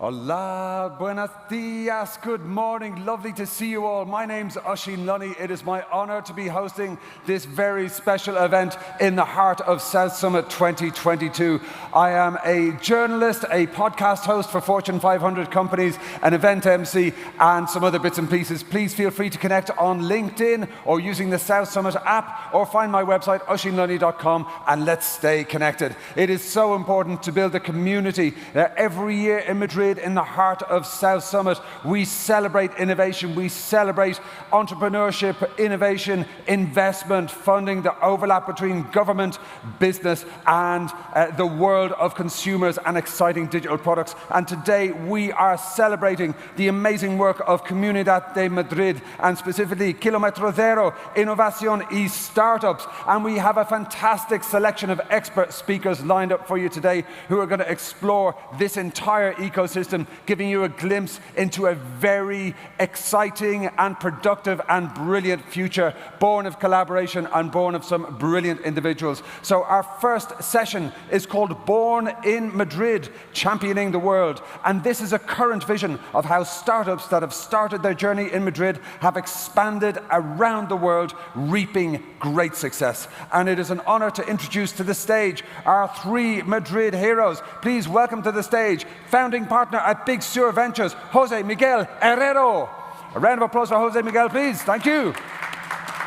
Hola, buenos dias, good morning, lovely to see you all. My name's Oisín Lunny. It is my honor to be hosting this very special event in the heart of South Summit 2022. I am a journalist, a podcast host for Fortune 500 companies, an event MC, and some other bits and pieces. Please feel free to connect on LinkedIn or using the South Summit app, or find my website, oisínlunny.com, and let's stay connected. It is so important to build a community. Every year in Madrid, in the heart of South Summit, we celebrate innovation, we celebrate entrepreneurship, innovation, investment, funding, the overlap between government, business, and the world of consumers and exciting digital products. And today we are celebrating the amazing work of Comunidad de Madrid, and specifically Kilómetro Cero, Innovación y Startups. And we have a fantastic selection of expert speakers lined up for you today who are going to explore this entire ecosystem, giving you a glimpse into a very exciting and productive and brilliant future, born of collaboration and born of some brilliant individuals. So our first session is called Born in Madrid, Championing the World. And this is a current vision of how startups that have started their journey in Madrid have expanded around the world, reaping great success. And it is an honor to introduce to the stage our three Madrid heroes. Please welcome to the stage founding partner at Big Sur Ventures, Jose Miguel Herrero. A round of applause for Jose Miguel, please. Thank you.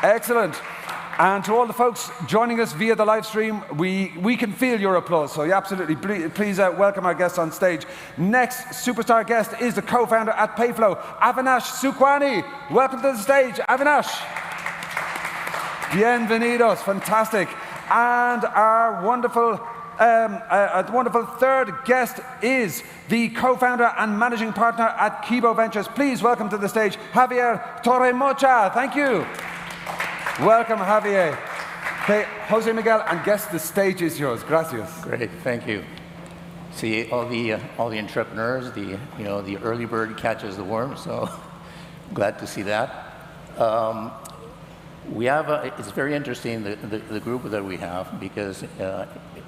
Excellent. And to all the folks joining us via the live stream, we can feel your applause, so absolutely, please welcome our guests on stage. Next superstar guest is the co-founder at Payflow, Avinash Sukwani. Welcome to the stage, Avinash. Bienvenidos, fantastic. And our wonderful third guest is the co-founder and managing partner at Kibo Ventures. Please welcome to the stage, Javier Torremocha. Thank you. Welcome, Javier. Okay, Jose Miguel, and guest, the stage is yours. Gracias. Great, thank you. See, all the entrepreneurs, the early bird catches the worm. So glad to see that. We have it's very interesting the group that we have, because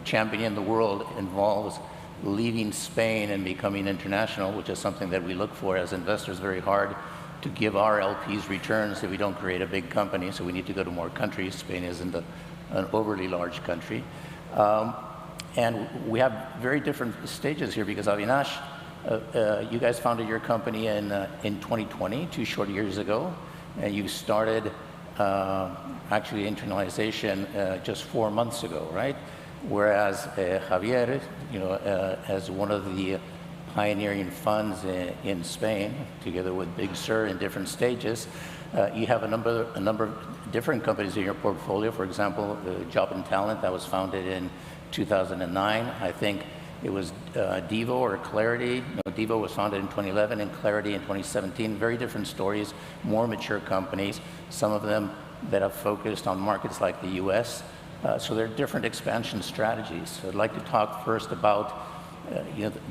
championing the world involves leaving Spain and becoming international, which is something that we look for as investors very hard to give our LPs returns if we don't create a big company. So we need to go to more countries. Spain isn't an overly large country. And we have very different stages here, because Avinash, you guys founded your company in 2020, 2 short years ago, and you started actually internalization just 4 months ago, right? Whereas Javier, as one of the pioneering funds in Spain, together with Big Sur in different stages, you have a number of different companies in your portfolio. For example, Job and Talent, that was founded in 2009. I think it was Devo or Clarity. No, Devo was founded in 2011 and Clarity in 2017. Very different stories, more mature companies, some of them that have focused on markets like the US. So there are different expansion strategies. So I'd like to talk first about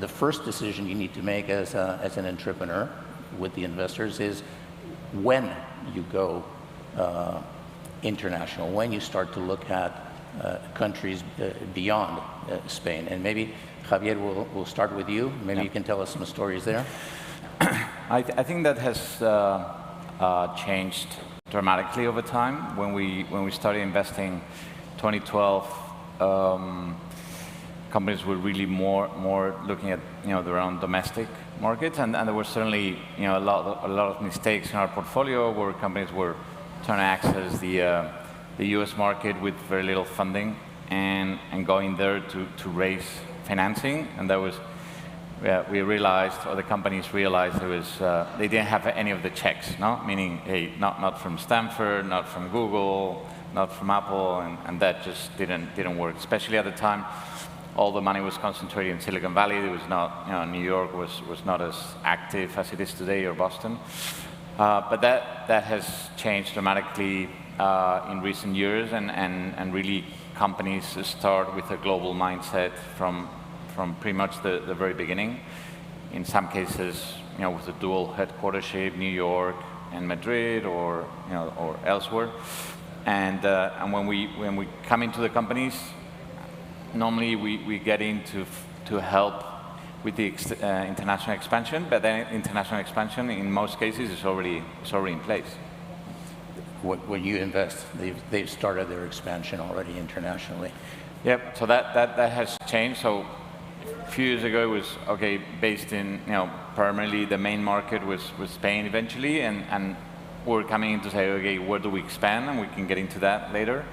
the first decision you need to make as an entrepreneur with the investors is when you go international, when you start to look at countries beyond Spain. And maybe, Javier, we'll start with you. Maybe you can tell us some stories there. I think that has changed dramatically over time. When we started investing 2012, companies were really more looking at their own domestic markets, and there were certainly a lot of mistakes in our portfolio where companies were trying to access the US market with very little funding and going there to raise financing, and that was we realized, or the companies realized, it was they didn't have any of the checks, no? Meaning, hey, not from Stanford, not from Google, not from Apple, and that just didn't work. Especially at the time, all the money was concentrated in Silicon Valley. It was not, New York was not as active as it is today, or Boston. But that has changed dramatically in recent years, and really companies start with a global mindset from pretty much the very beginning. In some cases, with a dual headquartership, New York and Madrid, or elsewhere. And when we come into the companies, normally we get in to help international expansion, but then international expansion in most cases is already in place. When you invest, they've started their expansion already internationally. Yep. So that has changed. So a few years ago, it was based in primarily the main market was Spain eventually, and we're coming in to say, okay, where do we expand? And we can get into that later.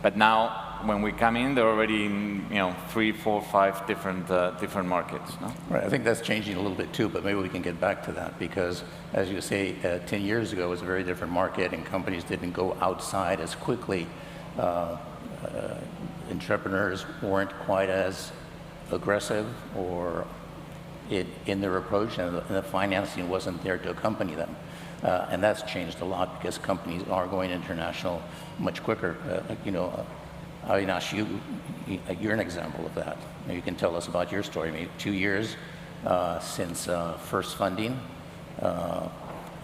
But now, when we come in, they're already in 3, 4, 5 different markets. No? Right. I think that's changing a little bit too, but maybe we can get back to that because, as you say, 10 years ago it was a very different market, and companies didn't go outside as quickly. Entrepreneurs weren't quite as aggressive or in their approach, and the financing wasn't there to accompany them. And that's changed a lot because companies are going international much quicker. Avinash, you're an example of that. You can tell us about your story. Maybe 2 years since first funding,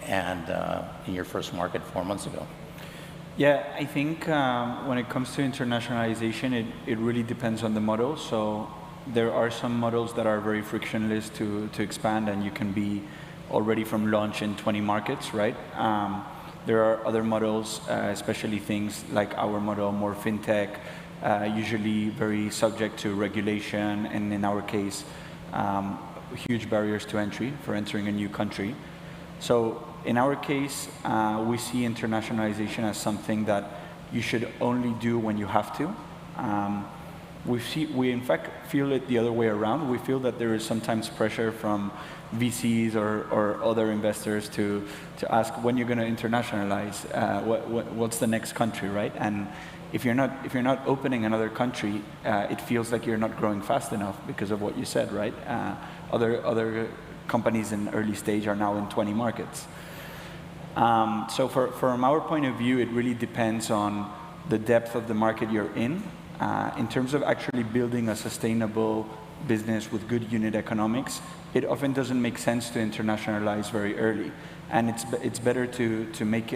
and in your first market 4 months ago. Yeah, I think when it comes to internationalization, it really depends on the model. So there are some models that are very frictionless to expand, and you can be already from launch in 20 markets, right? There are other models, especially things like our model, more fintech, usually very subject to regulation, and in our case, huge barriers to entry for entering a new country. So in our case, we see internationalization as something that you should only do when you have to. We in fact feel it the other way around. We feel that there is sometimes pressure from VCs or other investors to ask when you're going to internationalize, what's the next country, right? And if you're not opening another country, it feels like you're not growing fast enough because of what you said, right? Other companies in early stage are now in 20 markets. So from our point of view, it really depends on the depth of the market you're in. In terms of actually building a sustainable business with good unit economics, it often doesn't make sense to internationalize very early. And it's better to make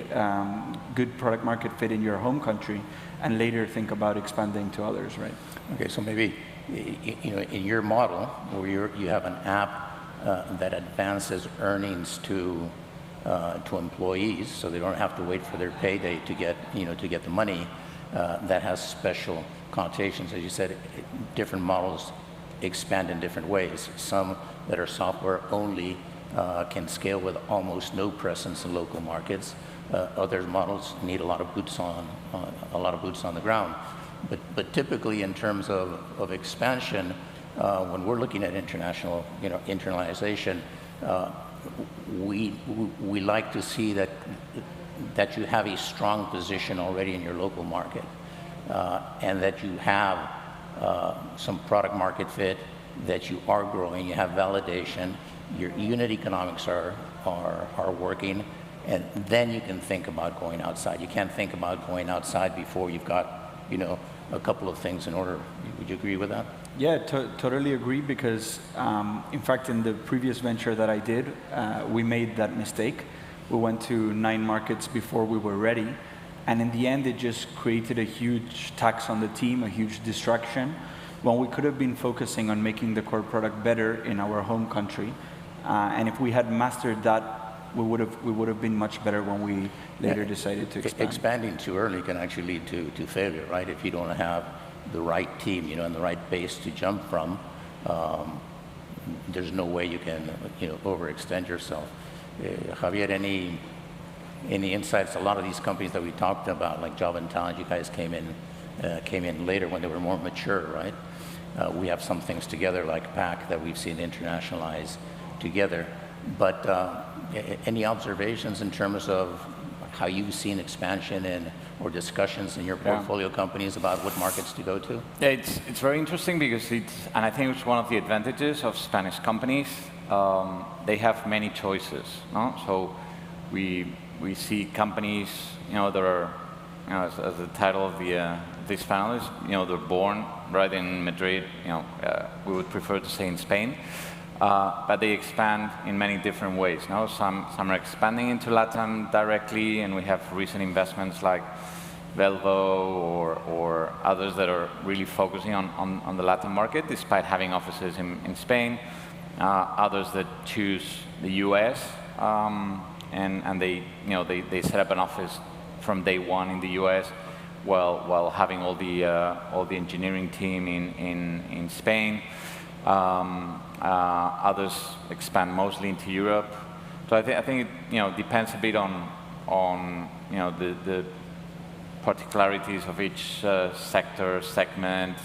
good product market fit in your home country and later think about expanding to others, right? Okay, so maybe in your model, where you have an app that advances earnings to employees, so they don't have to wait for their payday to get the money. That has special connotations, as you said. Different models expand in different ways. Some that are software only can scale with almost no presence in local markets. Other models need a lot of boots on the ground. But typically, in terms of expansion, when we're looking at internalization, we like to see that you have a strong position already in your local market, and that you have some product market fit, that you are growing, you have validation, your unit economics are working, and then you can think about going outside. You can't think about going outside before you've got a couple of things in order. Would you agree with that? Yeah, totally agree, because in fact in the previous venture that I did, we made that mistake. We went to 9 markets before we were ready, and in the end it just created a huge tax on the team, a huge distraction, when we could have been focusing on making the core product better in our home country. And if we had mastered that, we would have been much better when we later decided to expand. Expanding too early can actually lead to failure, right? If you don't have the right team, and the right base to jump from, there's no way you can, overextend yourself. Javier, any insights? A lot of these companies that we talked about, like Job and Talent, you guys came in later when they were more mature, right? We have some things together like PAC that we've seen internationalize together. But any observations in terms of how you've seen expansion or discussions in your portfolio companies about what markets to go to? Yeah, it's very interesting because and I think it's one of the advantages of Spanish companies. They have many choices, no? So we see companies, that are, as the title of this panel is, they're born right in Madrid. We would prefer to say in Spain. But they expand in many different ways. No? Some are expanding into Latin directly, and we have recent investments like Velvo or others that are really focusing on the Latin market, despite having offices in Spain. others that choose the US, and they, they set up an office from day one in the US, while having all the engineering team in Spain. Others expand mostly into Europe. So I think it depends a bit on the particularities of each sector, segment,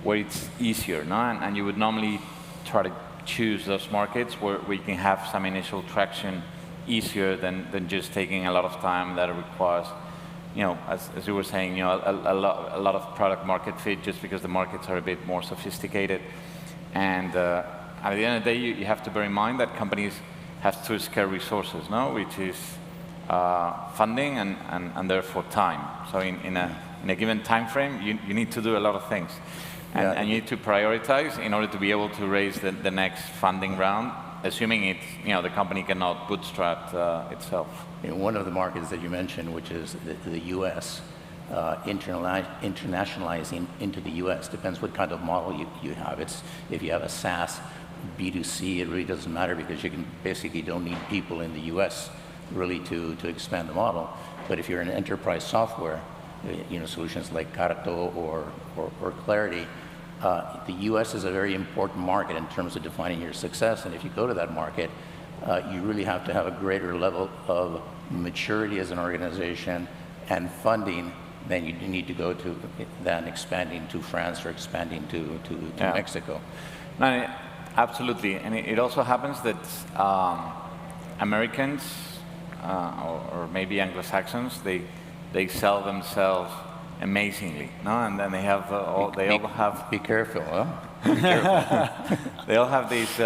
where it's easier, no? And you would normally try to choose those markets where we can have some initial traction easier than just taking a lot of time that it requires, as you were saying, a lot of product market fit, just because the markets are a bit more sophisticated. And at the end of the day, you have to bear in mind that companies have two scarce resources, no? Which is funding and therefore time. So in a given time frame, you need to do a lot of things. And you need to prioritize in order to be able to raise the next funding round, assuming the company cannot bootstrap itself. One of the markets that you mentioned, which is the U.S., internationalizing into the U.S. depends what kind of model you have. If you have a SaaS B2C, it really doesn't matter, because you basically don't need people in the U.S. really to expand the model. But if you're in enterprise software, solutions like Carto or Clarity, the U.S. is a very important market in terms of defining your success. And if you go to that market, you really have to have a greater level of maturity as an organization and funding than you need to go to than expanding to France or expanding to Mexico. No, absolutely. And it also happens that Americans or maybe Anglo-Saxons, they sell themselves amazingly, no? And then they have they all have. Be careful, huh? Be careful. They all have these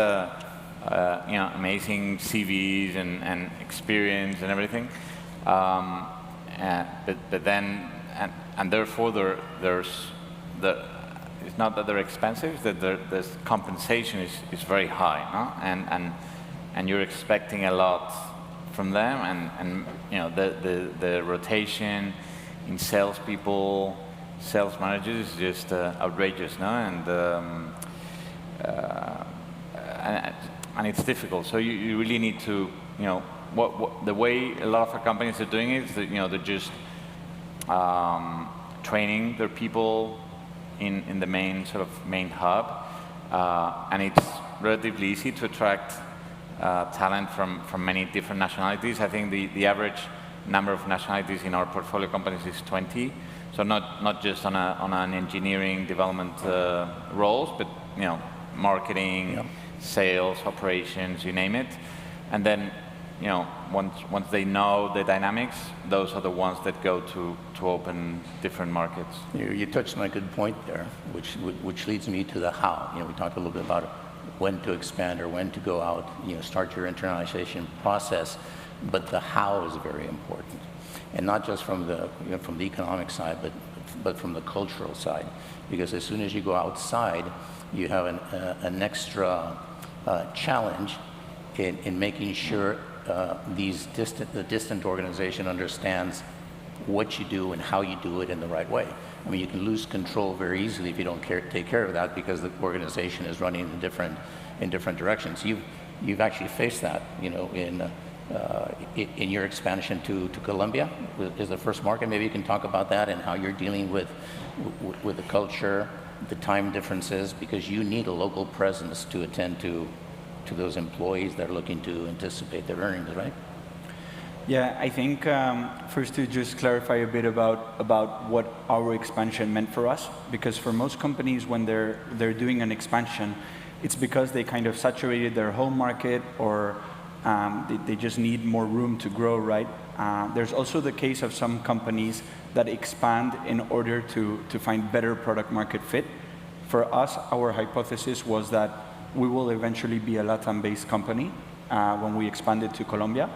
amazing CVs and experience and everything, but then and therefore there's it's not that they're expensive, that the compensation is very high, no? And you're expecting a lot from them, and the rotation in salespeople, sales managers is just outrageous, no? And it's difficult. So you really need to, the way a lot of our companies are doing it is that, they're just training their people in the main hub, and it's relatively easy to attract talent from many different nationalities. I think the average number of nationalities in our portfolio companies is 20. So not just on an engineering development roles, but marketing, sales, operations, you name it. And then once they know the dynamics, those are the ones that go to open different markets. You touched on a good point there, which leads me to the how. We talked a little bit about when to expand or when to go out, start your internalization process, but the how is very important, and not just from the economic side, but from the cultural side, because as soon as you go outside, you have an extra challenge in making sure the distant organization understands what you do and how you do it in the right way. I mean, you can lose control very easily if you don't take care of that, because the organization is running in different directions. You've actually faced that, in your expansion to Colombia is the first market. Maybe you can talk about that and how you're dealing with the culture, the time differences, because you need a local presence to attend to those employees that are looking to anticipate their earnings, right? Yeah, I think first to just clarify a bit about what our expansion meant for us, because for most companies, when they're doing an expansion, it's because they kind of saturated their home market, or they just need more room to grow, right? There's also the case of some companies that expand in order to find better product market fit. For us, our hypothesis was that we will eventually be a LATAM-based company when we expanded to Colombia.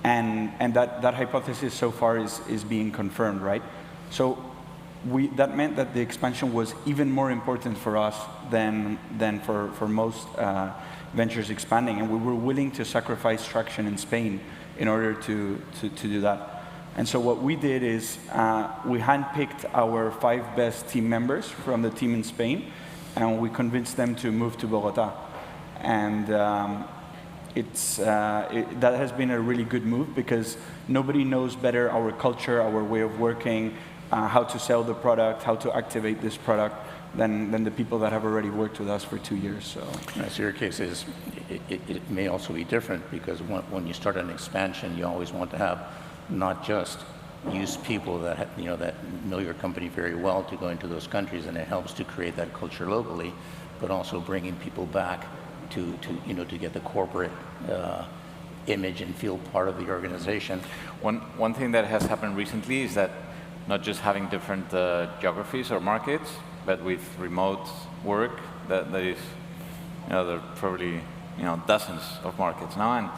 And that hypothesis so far is being confirmed, right? So that meant that the expansion was even more important for us than for most ventures expanding, and we were willing to sacrifice traction in Spain in order to do that. And so what we did is we handpicked our 5 best team members from the team in Spain, and we convinced them to move to Bogota. And that has been a really good move because nobody knows better our culture, our way of working, how to sell the product, how to activate this product than the people that have already worked with us for 2 years. So your case is, it may also be different because when you start an expansion, you always want to have not just use people that that know your company very well to go into those countries, and it helps to create that culture locally, but also bringing people back to get the corporate image and feel part of the organization. One thing that has happened recently is that not just having different geographies or markets, but with remote work, that is, there are probably dozens of markets now,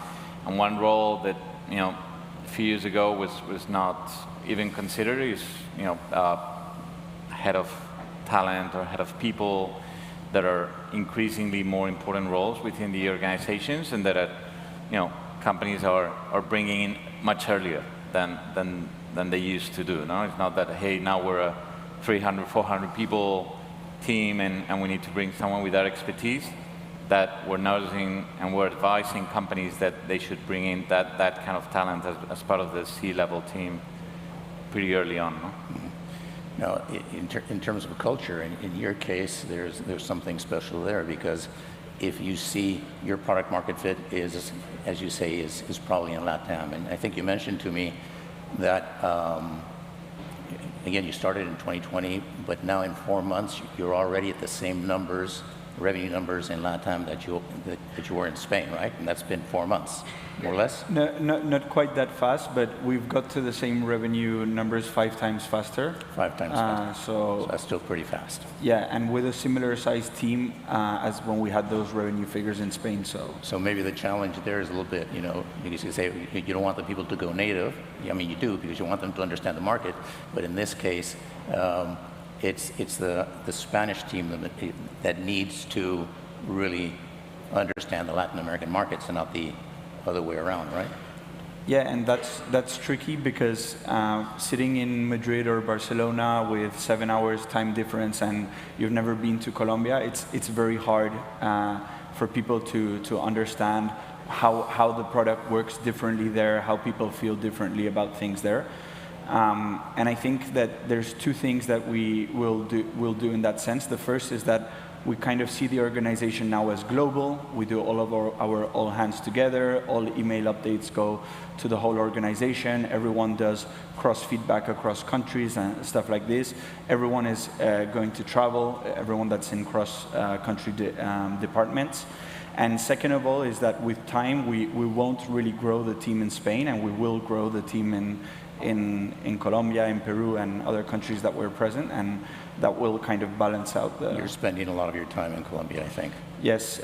and one role that a few years ago was not even considered is head of talent or head of people that are increasingly more important roles within the organizations, and that companies are bringing in much earlier than they used to do. No, it's not that, hey, now we're a 300, 400 people team and we need to bring someone with that expertise. That we're noticing and we're advising companies that they should bring in that kind of talent as part of the C-level team pretty early on. No? Now, in terms of culture, in your case, there's something special there, because if you see your product market fit is, as you say, is probably in LATAM. And I think you mentioned to me that, again, you started in 2020, but now in 4 months, you're already at the same revenue numbers in LATAM that you were in Spain, right? And that's been 4 months, more or less? No, not quite that fast, but we've got to the same revenue numbers 5 times faster. 5 times faster. So that's still pretty fast. Yeah, and with a similar sized team as when we had those revenue figures in Spain. So maybe the challenge there is a little bit, you can say you don't want the people to go native. I mean, you do, because you want them to understand the market. But in this case, it's the Spanish team that needs to really understand the Latin American markets and not the other way around, right? Yeah, and that's tricky because sitting in Madrid or Barcelona with 7 hours time difference, and you've never been to Colombia, it's very hard for people to understand how the product works differently there, how people feel differently about things there. And I think that there's 2 things that we will do in that sense. The first is that we kind of see the organization now as global. We do all of our all hands together. All email updates go to the whole organization. Everyone does cross feedback across countries and stuff like this. Everyone is going to travel. Everyone that's in cross country departments. And second of all is that with time we won't really grow the team in Spain, and we will grow the team in Colombia, in Peru, and other countries that we're present, and that will kind of balance out the... You're spending a lot of your time in Colombia, I think. Yes,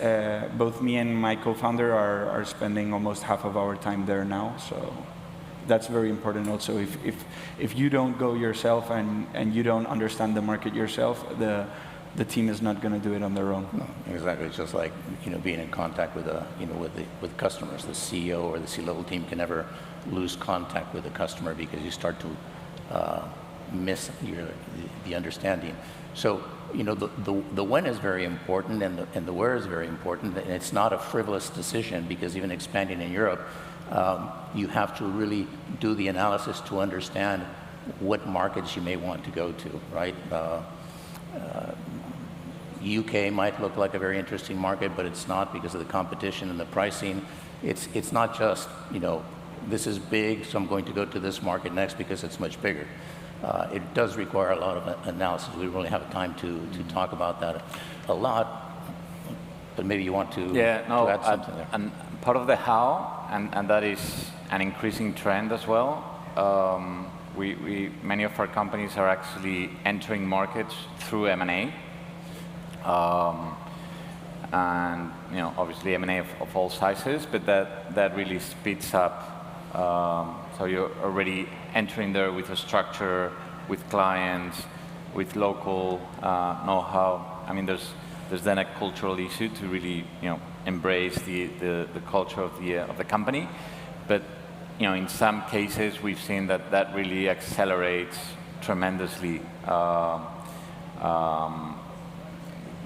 both me and my co-founder are spending almost half of our time there now, so that's very important also. If you don't go yourself and you don't understand the market yourself, the team is not going to do it on their own. No, exactly. It's just like being in contact with with customers. The CEO or the C-level team can never lose contact with the customer because you start to miss the understanding. So the when is very important, and the where is very important, and it's not a frivolous decision, because even expanding in Europe, you have to really do the analysis to understand what markets you may want to go to, right? UK might look like a very interesting market, but it's not, because of the competition and the pricing. It's not just, this is big, so I'm going to go to this market next because it's much bigger. It does require a lot of analysis. We really have time to talk about that a lot, but maybe you want to, add something there. And part of the how, and that is an increasing trend as well. Many of our companies are actually entering markets through M&A. And obviously M&A of all sizes, but that really speeds up. So you're already entering there with a structure, with clients, with local know-how. I mean, there's then a cultural issue to really embrace the culture of the company. But in some cases we've seen that really accelerates tremendously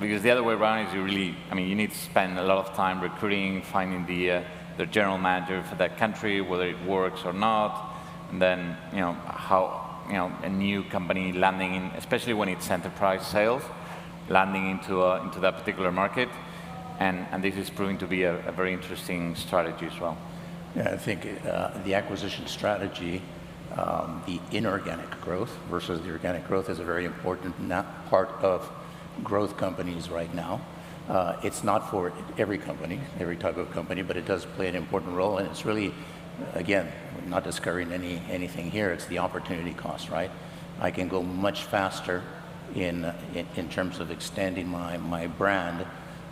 because the other way around is you need to spend a lot of time recruiting, finding the general manager for that country, whether it works or not, and then how a new company landing in, especially when it's enterprise sales, landing into that particular market, and this is proving to be a very interesting strategy as well. Yeah, I think the acquisition strategy, the inorganic growth versus the organic growth is a very important part of growth companies right now. It's not for every company, every type of company, but it does play an important role, and it's really, again, we're not discovering anything here, it's the opportunity cost, right? I can go much faster in terms of extending my brand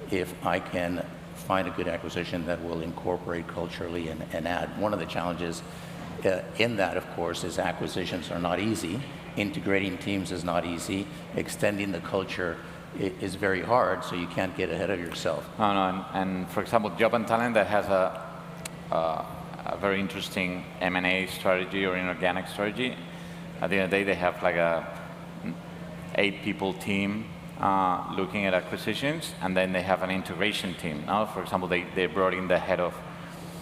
if I can find a good acquisition that will incorporate culturally and add. One of the challenges in that, of course, is acquisitions are not easy. Integrating teams is not easy. Extending the culture is very hard, so you can't get ahead of yourself. No, and for example, Job and Talent that has a very interesting M&A strategy or inorganic strategy. At the end of the day, they have like a 8-people team looking at acquisitions, and then they have an integration team. Now, for example, they brought in the head of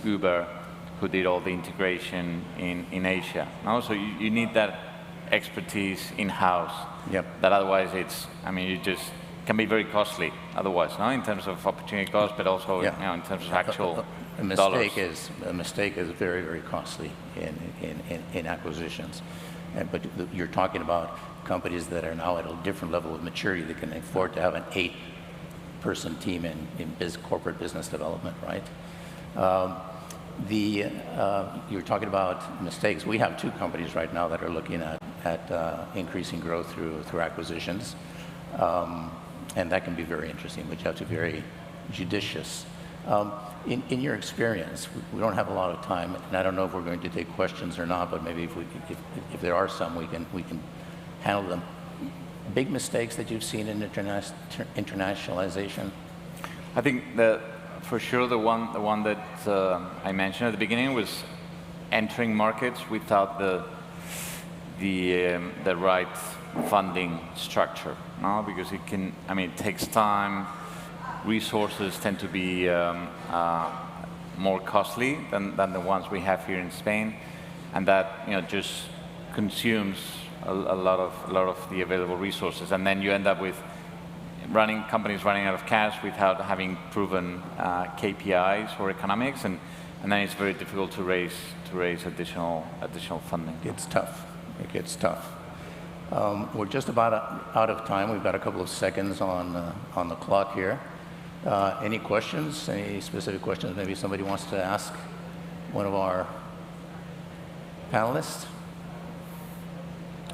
Uber, who did all the integration in Asia. Now, so you need that expertise in-house. Yep. That otherwise you just can be very costly otherwise, no? In terms of opportunity cost, but also in terms of actual a mistake is very, very costly in acquisitions. But you're talking about companies that are now at a different level of maturity that can afford to have an 8-person team in corporate business development, right? You're talking about mistakes. We have 2 companies right now that are looking at increasing growth through acquisitions, and that can be very interesting, but you have to be very judicious. In your experience, we don't have a lot of time, and I don't know if we're going to take questions or not, but maybe if there are some, we can handle them. Big mistakes that you've seen in internationalization? I think that for sure the one that I mentioned at the beginning was entering markets without the right funding structure, no? Because it takes time. Resources tend to be more costly than the ones we have here in Spain, and that just consumes a lot of the available resources, and then you end up with companies running out of cash without having proven KPIs or economics, and then it's very difficult to raise additional funding. It gets tough. We're just about out of time. We've got a couple of seconds on the clock here. Any questions? Any specific questions maybe somebody wants to ask one of our panelists?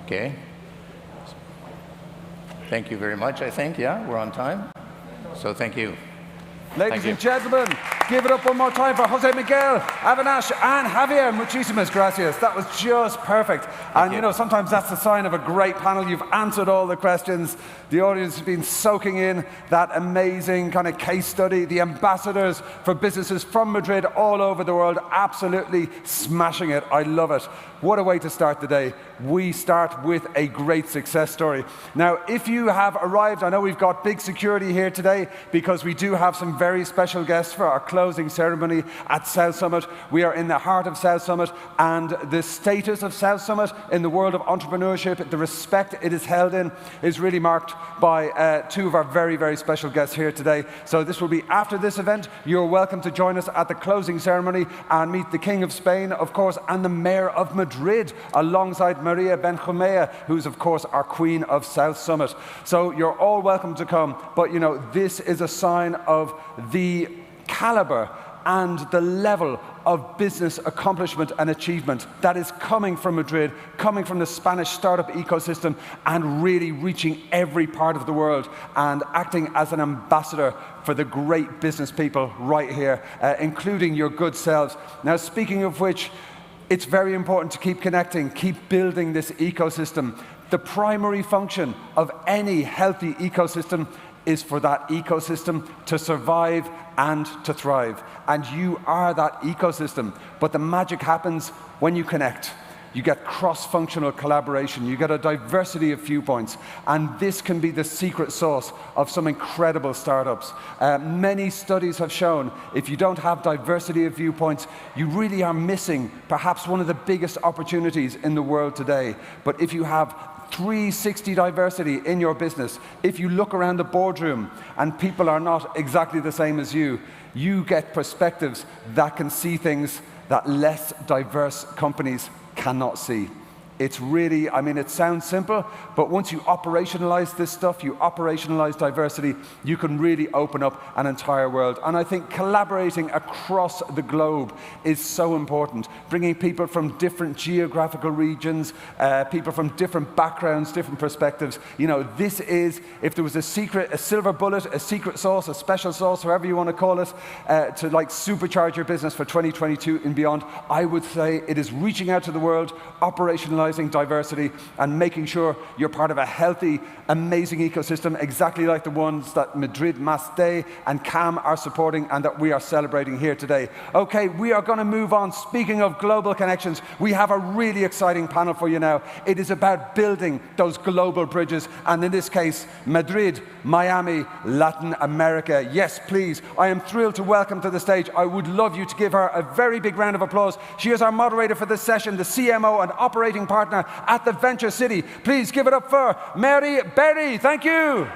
Okay. Thank you very much, I think. Yeah, we're on time. So thank you. Ladies and gentlemen, give it up one more time for Jose Miguel, Avinash, and Javier. Muchísimas gracias. That was just perfect. And sometimes that's the sign of a great panel. You've answered all the questions. The audience has been soaking in that amazing kind of case study. The ambassadors for businesses from Madrid all over the world, absolutely smashing it. I love it. What a way to start the day. We start with a great success story. Now, if you have arrived, I know we've got big security here today because we do have some very special guests for our closing ceremony at South Summit. We are in the heart of South Summit, and the status of South Summit in the world of entrepreneurship, the respect it is held in, is really marked by 2 of our very, very special guests here today. So this will be after this event. You're welcome to join us at the closing ceremony and meet the King of Spain, of course, and the Mayor of Madrid, alongside Maria Benjumea, who's, of course, our Queen of South Summit. So you're all welcome to come, but, this is a sign of the caliber and the level of business accomplishment and achievement that is coming from Madrid, coming from the Spanish startup ecosystem, and really reaching every part of the world and acting as an ambassador for the great business people right here, including your good selves. Now, speaking of which, it's very important to keep connecting, keep building this ecosystem. The primary function of any healthy ecosystem is for that ecosystem to survive and to thrive. And you are that ecosystem. But the magic happens when you connect. you get cross-functional collaboration, you get a diversity of viewpoints, and this can be the secret sauce of some incredible startups. Many studies have shown if you don't have diversity of viewpoints, you really are missing perhaps one of the biggest opportunities in the world today. But if you have 360 diversity in your business, if you look around the boardroom and people are not exactly the same as you, you get perspectives that can see things that less diverse companies cannot see. It's really, I mean, it sounds simple, but once you operationalize this stuff, you operationalize diversity, you can really open up an entire world. And I think collaborating across the globe is so important. Bringing people from different geographical regions, people from different backgrounds, different perspectives. You know, this is, if there was a secret, a silver bullet, a secret sauce, a special sauce, however you want to call it, to like supercharge your business for 2022 and beyond, I would say it is reaching out to the world, operationalizing diversity, and making sure you're part of a healthy, amazing ecosystem, exactly like the ones that Madrid Mass Day and CAM are supporting and that we are celebrating here today. Okay, we are going to move on. Speaking of global connections, we have a really exciting panel for you now. It is about building those global bridges, and in this case, Madrid, Miami, Latin America. Yes, please. I am thrilled to welcome to the stage. I would love you to give her a very big round of applause. She is our moderator for this session, the CMO and operating partner at the Venture City. Please give it up for Mary Berry. Thank you.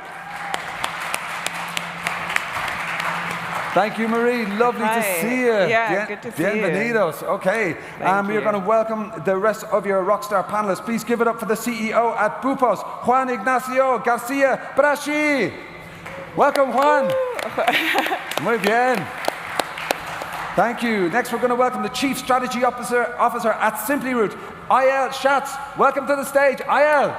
Thank you, Marie. Lovely to see you. Yeah, good to see you. Bienvenidos. Okay, and we are going to welcome the rest of your rockstar panelists. Please give it up for the CEO at Bupos, Juan Ignacio Garcia Brashi. Welcome, Juan. Muy bien. Thank you. Next, we're going to welcome the Chief Strategy Officer at Simply Root, Ayel Schatz. Welcome to the stage, Ayel.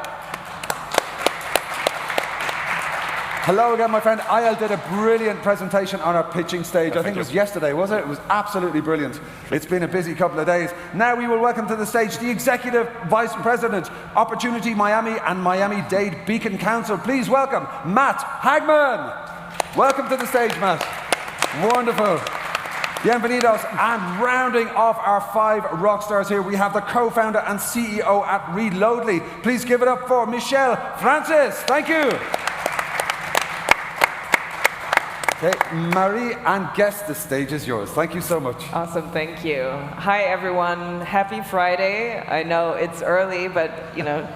Hello again, my friend. Ayel did a brilliant presentation on our pitching stage. I think it was yesterday, was it? It was absolutely brilliant. It's been a busy couple of days. Now we will welcome to the stage the Executive Vice President, Opportunity Miami and Miami-Dade Beacon Council. Please welcome Matt Hagman. Welcome to the stage, Matt. Wonderful. Bienvenidos. And rounding off our 5 rock stars here, we have the co-founder and CEO at Reloadly. Please give it up for Michelle Francis. Thank you. Okay, Marie and guest, the stage is yours. Thank you so much. Awesome, thank you. Hi, everyone. Happy Friday. I know it's early, but you know,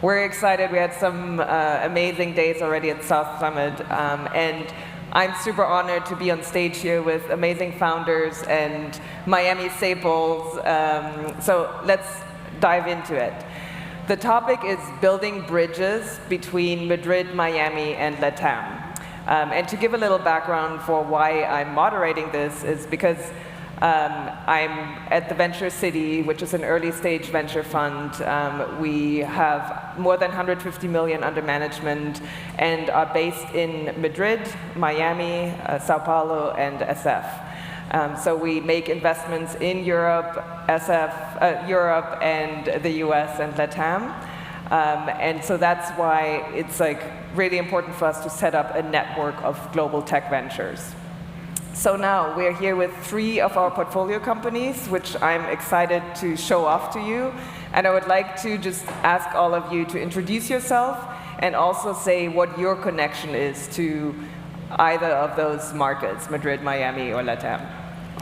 we're excited. We had some amazing days already at South Summit, and I'm super honored to be on stage here with amazing founders and Miami staples. So let's dive into it. The topic is building bridges between Madrid, Miami, and LATAM. And to give a little background for why I'm moderating this is because I'm at the Venture City, which is an early stage venture fund. We have more than 150 million under management and are based in Madrid, Miami, Sao Paulo, and SF. So we make investments in Europe, Europe and the US and LATAM. And so that's why it's like really important for us to set up a network of global tech ventures. So now we're here with 3 of our portfolio companies, which I'm excited to show off to you. And I would like to just ask all of you to introduce yourself and also say what your connection is to either of those markets, Madrid, Miami, or LATAM.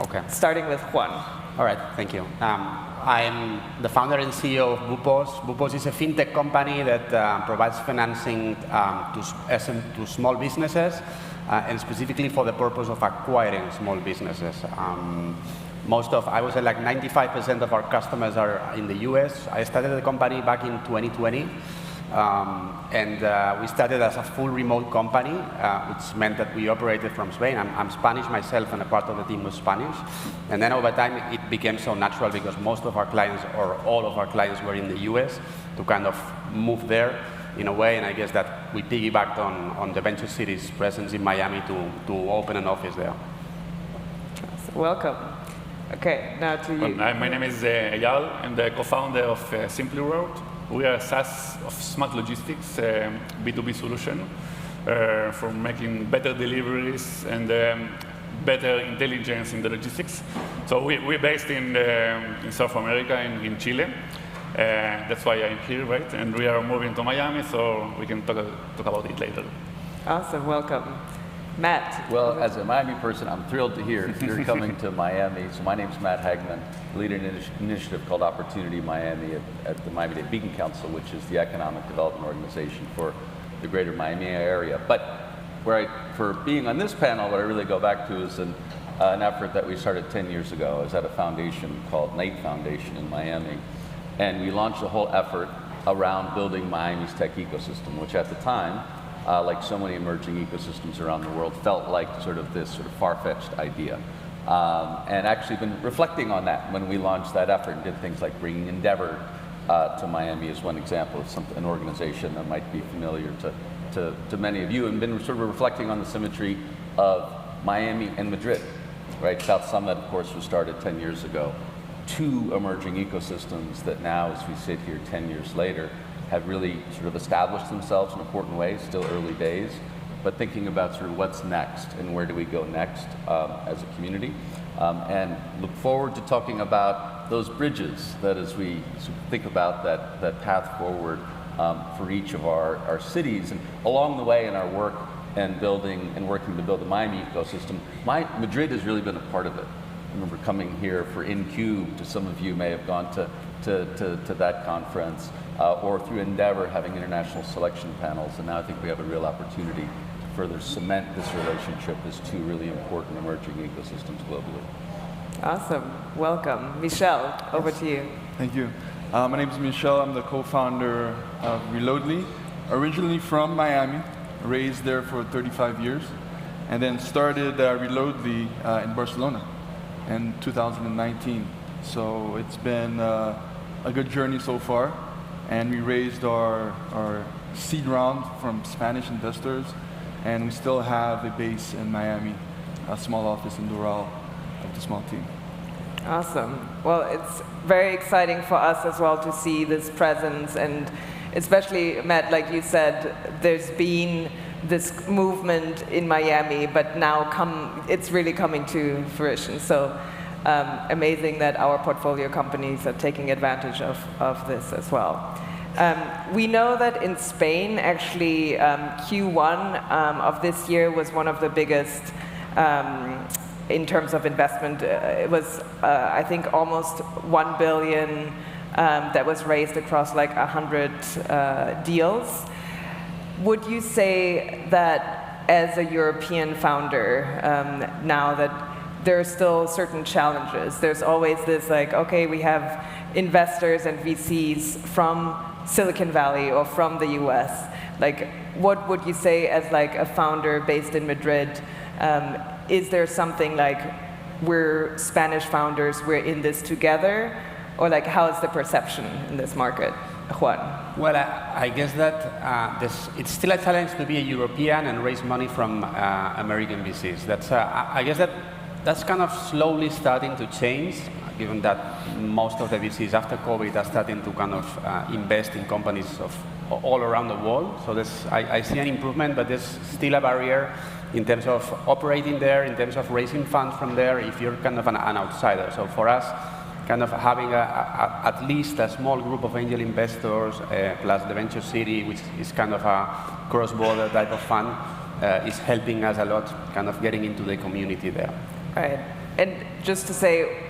Okay. Starting with Juan. All right, thank you. I'm the founder and CEO of Bupos. Bupos is a fintech company that provides financing to small businesses, and specifically for the purpose of acquiring small businesses. I would say like 95% of our customers are in the US. I started the company back in 2020. We started as a full remote company, which meant that we operated from Spain. I'm Spanish myself, and a part of the team was Spanish. And then over time, it became so natural because most of our clients, or all of our clients, were in the US, to kind of move there in a way. And I guess that we piggybacked on the Venture City's presence in Miami to open an office there. Welcome. Okay, now to you. My name is Eyal. I'm the co-founder of Simply Root. We are a SaaS of smart logistics, B2B solution for making better deliveries and better intelligence in the logistics. So we're based in South America, in Chile. That's why I'm here, right? And we are moving to Miami, so we can talk about it later. Awesome, welcome. Matt. Well, as a Miami person, I'm thrilled to hear you're coming to Miami. So my name's Matt Hagman, lead an initiative called Opportunity Miami at the Miami-Dade Beacon Council, which is the economic development organization for the greater Miami area. But for being on this panel, what I really go back to is an effort that we started 10 years ago. I was at a foundation called Knight Foundation in Miami. And we launched a whole effort around building Miami's tech ecosystem, which at the time, like so many emerging ecosystems around the world, felt like this far-fetched idea. And actually been reflecting on that when we launched that effort and did things like bringing Endeavor to Miami as one example of an organization that might be familiar to many of you, and been reflecting on the symmetry of Miami and Madrid, right? South Summit, of course, was started 10 years ago. Two emerging ecosystems that now, as we sit here 10 years later, have really established themselves in important ways, still early days, but thinking about what's next and where do we go next as a community. And look forward to talking about those bridges that as we think about that path forward for each of our cities. And along the way in our work and building and working to build the Miami ecosystem, Madrid has really been a part of it. I remember coming here for InCube, some of you may have gone to that conference, or through Endeavor having international selection panels, and now I think we have a real opportunity to further cement this relationship as two really important emerging ecosystems globally. Awesome, welcome. Michel, over to you. Thank you. My name is Michel, I'm the co-founder of Reloadly, originally from Miami, raised there for 35 years, and then started Reloadly in Barcelona in 2019. So it's been a good journey so far, and we raised our seed round from Spanish investors, and we still have a base in Miami, a small office in Doral of the small team. Awesome. Well, it's very exciting for us as well to see this presence, and especially, Matt, like you said, there's been this movement in Miami, but now it's really coming to fruition. So amazing that our portfolio companies are taking advantage of this as well. We know that in Spain, actually, Q1 of this year was one of the biggest in terms of investment. It was, I think, almost 1 billion that was raised across like 100 deals. Would you say that as a European founder, now that there are still certain challenges, there's always this like, okay, we have investors and VCs from Silicon Valley or from the US. Like, what would you say as like a founder based in Madrid? Is there something like, we're Spanish founders, we're in this together? Or like, how is the perception in this market? Juan? Well, I guess that it's still a challenge to be a European and raise money from American VCs. That's, I guess that's kind of slowly starting to change, given that most of the VCs after COVID are starting to kind of invest in companies of all around the world. So I see an improvement, but there's still a barrier in terms of operating there, in terms of raising funds from there, if you're kind of an outsider. So for us, kind of having at least a small group of angel investors, plus the Venture City, which is kind of a cross-border type of fund, is helping us a lot, kind of getting into the community there. Right. And just to say,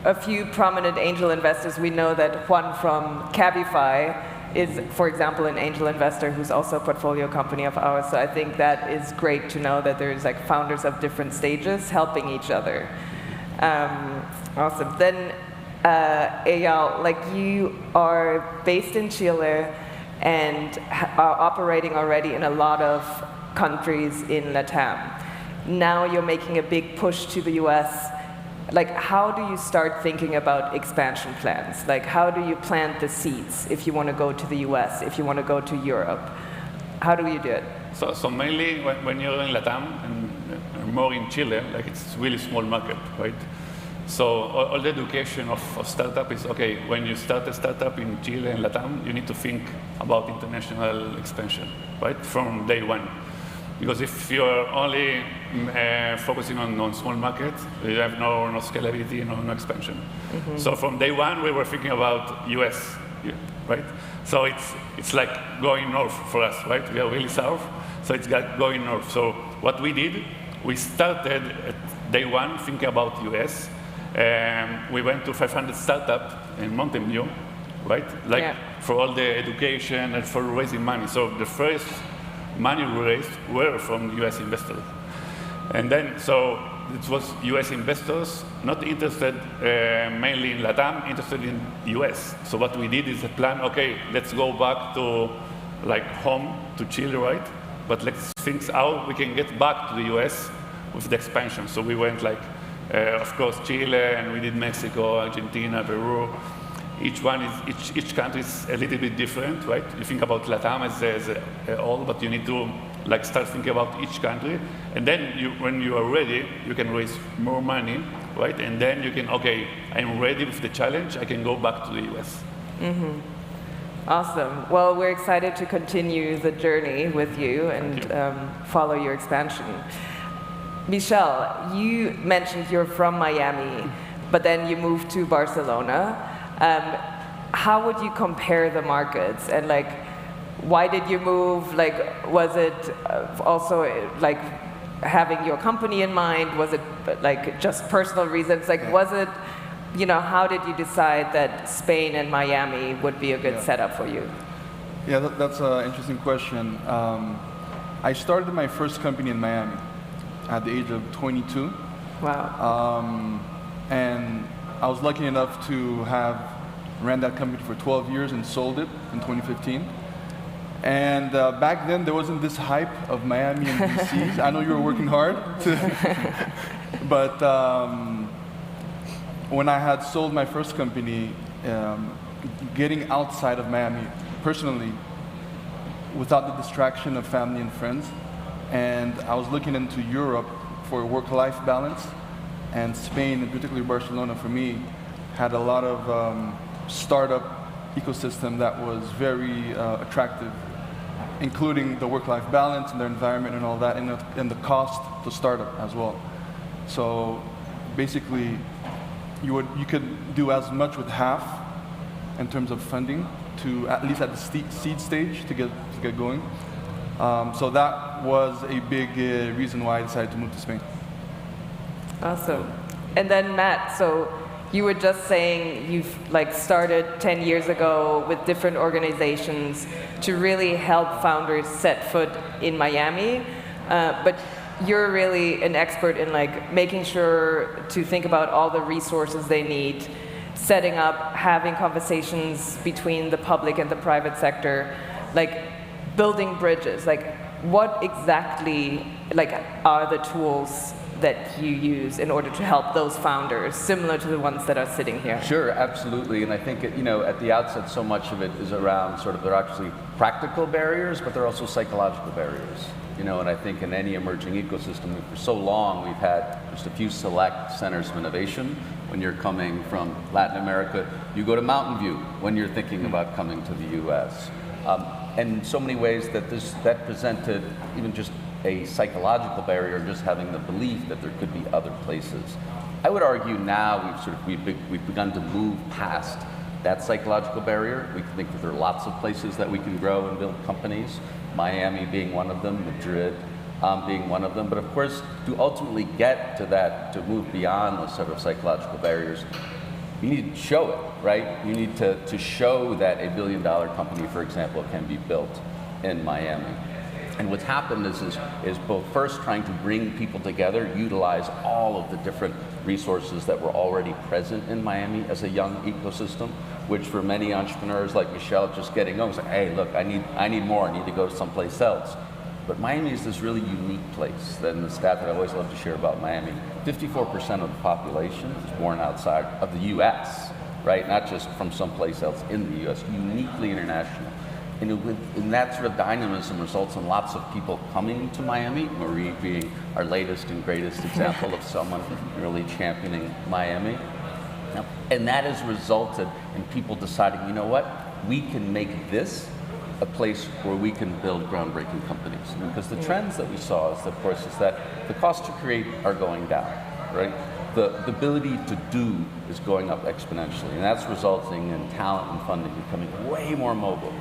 a few prominent angel investors, we know that Juan from Cabify is, for example, an angel investor who's also a portfolio company of ours. So I think that is great to know that there's like founders of different stages helping each other. Awesome. Then, Eyal, like you are based in Chile and are operating already in a lot of countries in LATAM. Now you're making a big push to the US. Like, how do you start thinking about expansion plans? Like, how do you plant the seeds if you want to go to the US, if you want to go to Europe? How do you do it? So mainly when you're in LATAM and more in Chile, like it's really small market, right? So all the education of startup is, okay, when you start a startup in Chile and LATAM, you need to think about international expansion, right, from day one. Because if you're only focusing on small markets, you have no scalability, no expansion. Mm-hmm. So from day one, we were thinking about US right? So it's like going north for us, right? We are really south, so it's going north. So what we did, we started at day one thinking about US. We went to 500 startups in Mountain View, right? Like for all the education and for raising money. So the first money we raised were from US investors. And then, so it was US investors, not interested mainly in LATAM, interested in US. So what we did is a plan, okay, let's go back to like home, to Chile, right? But let's think how we can get back to the US with the expansion. So we went like, of course, Chile, and we did Mexico, Argentina, Peru. Each country is a little bit different, right? You think about LATAM as a whole, but you need to like start thinking about each country. And then when you are ready, you can raise more money, right? And then you can, okay, I'm ready with the challenge, I can go back to the US. Mm-hmm. Awesome. Well, we're excited to continue the journey with you and follow your expansion. Michelle, you mentioned you're from Miami, but then you moved to Barcelona. How would you compare the markets, and like, why did you move? Like, was it also like having your company in mind? Was it like just personal reasons? Like, was it, you know, how did you decide that Spain and Miami would be a good setup for you? Yeah, that's an interesting question. I started my first company in Miami at the age of 22. Wow. And I was lucky enough to have ran that company for 12 years and sold it in 2015. And back then, there wasn't this hype of Miami and VCs. I know you were working hard, but when I had sold my first company, getting outside of Miami, personally, without the distraction of family and friends, and I was looking into Europe for work-life balance, and Spain, and particularly Barcelona, for me, had a lot of startup ecosystem that was very attractive, including the work-life balance and their environment and all that, and the cost to startup as well. So basically, you could do as much with half in terms of funding, to at least at the seed stage to get going. So that was a big reason why I decided to move to Spain. Awesome. And then Matt, so you were just saying you've like started 10 years ago with different organizations to really help founders set foot in Miami, but you're really an expert in like making sure to think about all the resources they need, setting up, having conversations between the public and the private sector, like building bridges. Like, what exactly like are the tools that you use in order to help those founders, similar to the ones that are sitting here? Sure, absolutely. And I think, you know, at the outset, so much of it is around sort of, they're actually practical barriers, but they're also psychological barriers. You know, and I think in any emerging ecosystem, for so long, we've had just a few select centers of innovation. When you're coming from Latin America, you go to Mountain View when you're thinking about coming to the US. And in so many ways that presented even just a psychological barrier, just having the belief that there could be other places. I would argue now we've begun to move past that psychological barrier. We think that there are lots of places that we can grow and build companies, Miami being one of them, Madrid being one of them. But of course, to ultimately get to that, to move beyond those sort of psychological barriers, you need to show it, right? You need to show that a billion-dollar company, for example, can be built in Miami. And what's happened is both first trying to bring people together, utilize all of the different resources that were already present in Miami as a young ecosystem, which for many entrepreneurs like Michelle, just getting going, say, hey, look, I need more, I need to go someplace else. But Miami is this really unique place. And the stat that I always love to share about Miami, 54% of the population is born outside of the US, right? Not just from someplace else in the US, uniquely international. And that sort of dynamism results in lots of people coming to Miami, Marie being our latest and greatest example of someone really championing Miami. And that has resulted in people deciding, you know what, we can make this a place where we can build groundbreaking companies. Because the trends that we saw is, of course, is that the costs to create are going down, right? the ability to do is going up exponentially, and that's resulting in talent and funding becoming way more mobile.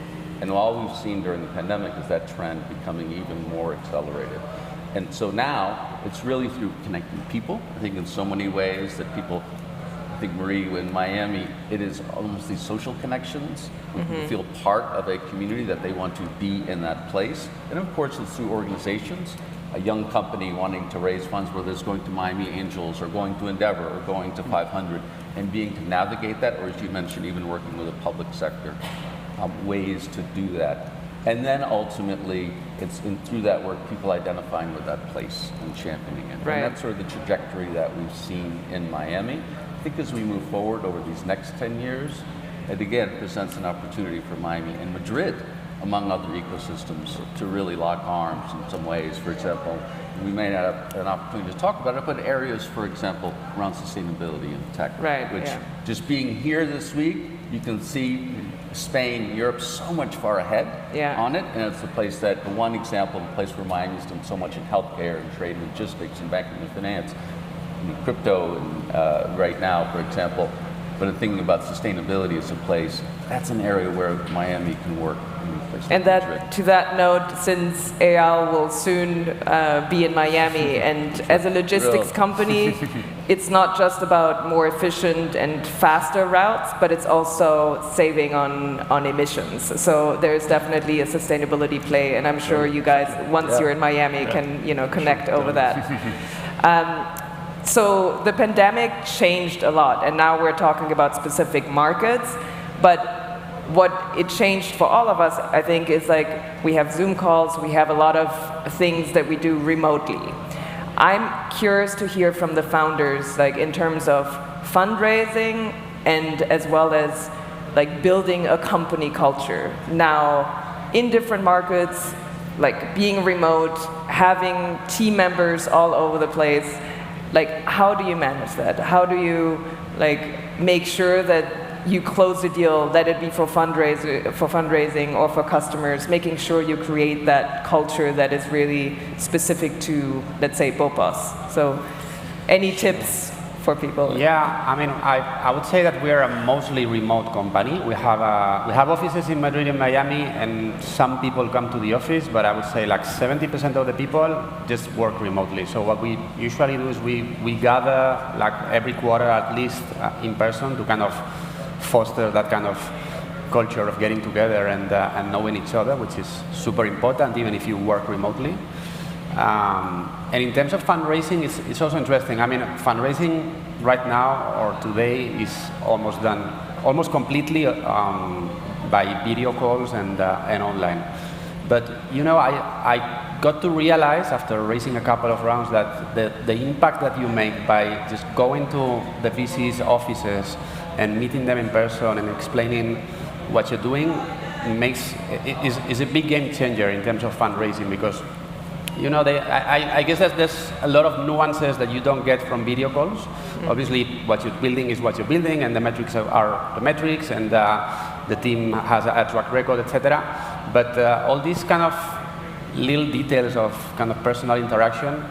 And all we've seen during the pandemic is that trend becoming even more accelerated. And so now, it's really through connecting people. I think in so many ways that people, I think Marie, in Miami, it is almost these social connections. People feel part of a community that they want to be in that place. And of course, it's through organizations. A young company wanting to raise funds, whether it's going to Miami Angels or going to Endeavor or going to 500, and being to navigate that, or as you mentioned, even working with the public sector, ways to do that. And then ultimately, it's through that work, people identifying with that place and championing it. Right. And that's sort of the trajectory that we've seen in Miami. I think as we move forward over these next 10 years, it again presents an opportunity for Miami and Madrid, among other ecosystems, to really lock arms in some ways. For example, we may not have an opportunity to talk about it, but areas, for example, around sustainability and tech, Right, which yeah. just being here this week, you can see Spain, Europe, so much far ahead on it, and it's the place that, one example, the place where Miami's done so much in healthcare and trade and logistics and banking and finance, and crypto, and right now, for example. But in thinking about sustainability as a place, that's an area where Miami can work. And that, to that note, since Eyal will soon be in Miami, and as a logistics company, it's not just about more efficient and faster routes, but it's also saving on emissions. So there's definitely a sustainability play, and I'm sure you guys, once you're in Miami, can connect over that. So the pandemic changed a lot, and now we're talking about specific markets, but what it changed for all of us, I think, is like we have Zoom calls, we have a lot of things that we do remotely. I'm curious to hear from the founders, like in terms of fundraising and as well as like building a company culture. Now, in different markets, like being remote, having team members all over the place, like how do you manage that? How do you like make sure that you close a deal, let it be for fundraising or for customers, making sure you create that culture that is really specific to, let's say, Bopos. So any tips for people? Yeah, I mean, I would say that we're a mostly remote company. We have offices in Madrid and Miami, and some people come to the office, but I would say like 70% of the people just work remotely. So what we usually do is we gather like every quarter at least in person to kind of foster that kind of culture of getting together and knowing each other, which is super important even if you work remotely. And in terms of fundraising, it's also interesting. I mean, fundraising right now or today is almost done almost completely by video calls and online. But I got to realize after raising a couple of rounds that the impact that you make by just going to the VC's offices and meeting them in person and explaining what you're doing is a big game changer in terms of fundraising, because I guess that there's a lot of nuances that you don't get from video calls. Obviously, what you're building is what you're building, and the metrics are the metrics, and the team has a track record, etc. But all these kind of little details of kind of personal interaction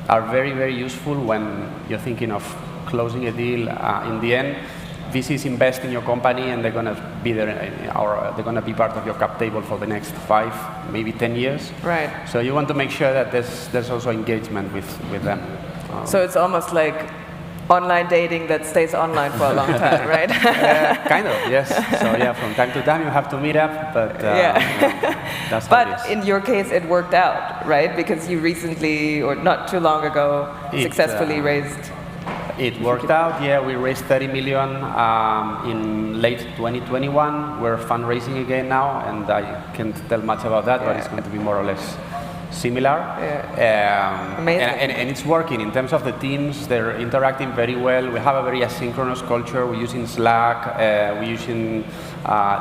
are very, very useful when you're thinking of closing a deal. In the end, VCs invest in your company, and they're going to be there, or they're going to be part of your cap table for the next 5, maybe 10 years. Right. So you want to make sure that there's also engagement with them. So it's almost like online dating that stays online for a long time, right? Kind of, yes. So yeah, from time to time you have to meet up, but that's how it is. But in your case, it worked out, right? Because you recently, or not too long ago, successfully raised. It worked out, yeah. We raised 30 million in late 2021. We're fundraising again now, and I can't tell much about that, but it's going to be more or less similar. Amazing. And it's working. In terms of the teams, they're interacting very well. We have a very asynchronous culture. We're using Slack. We're using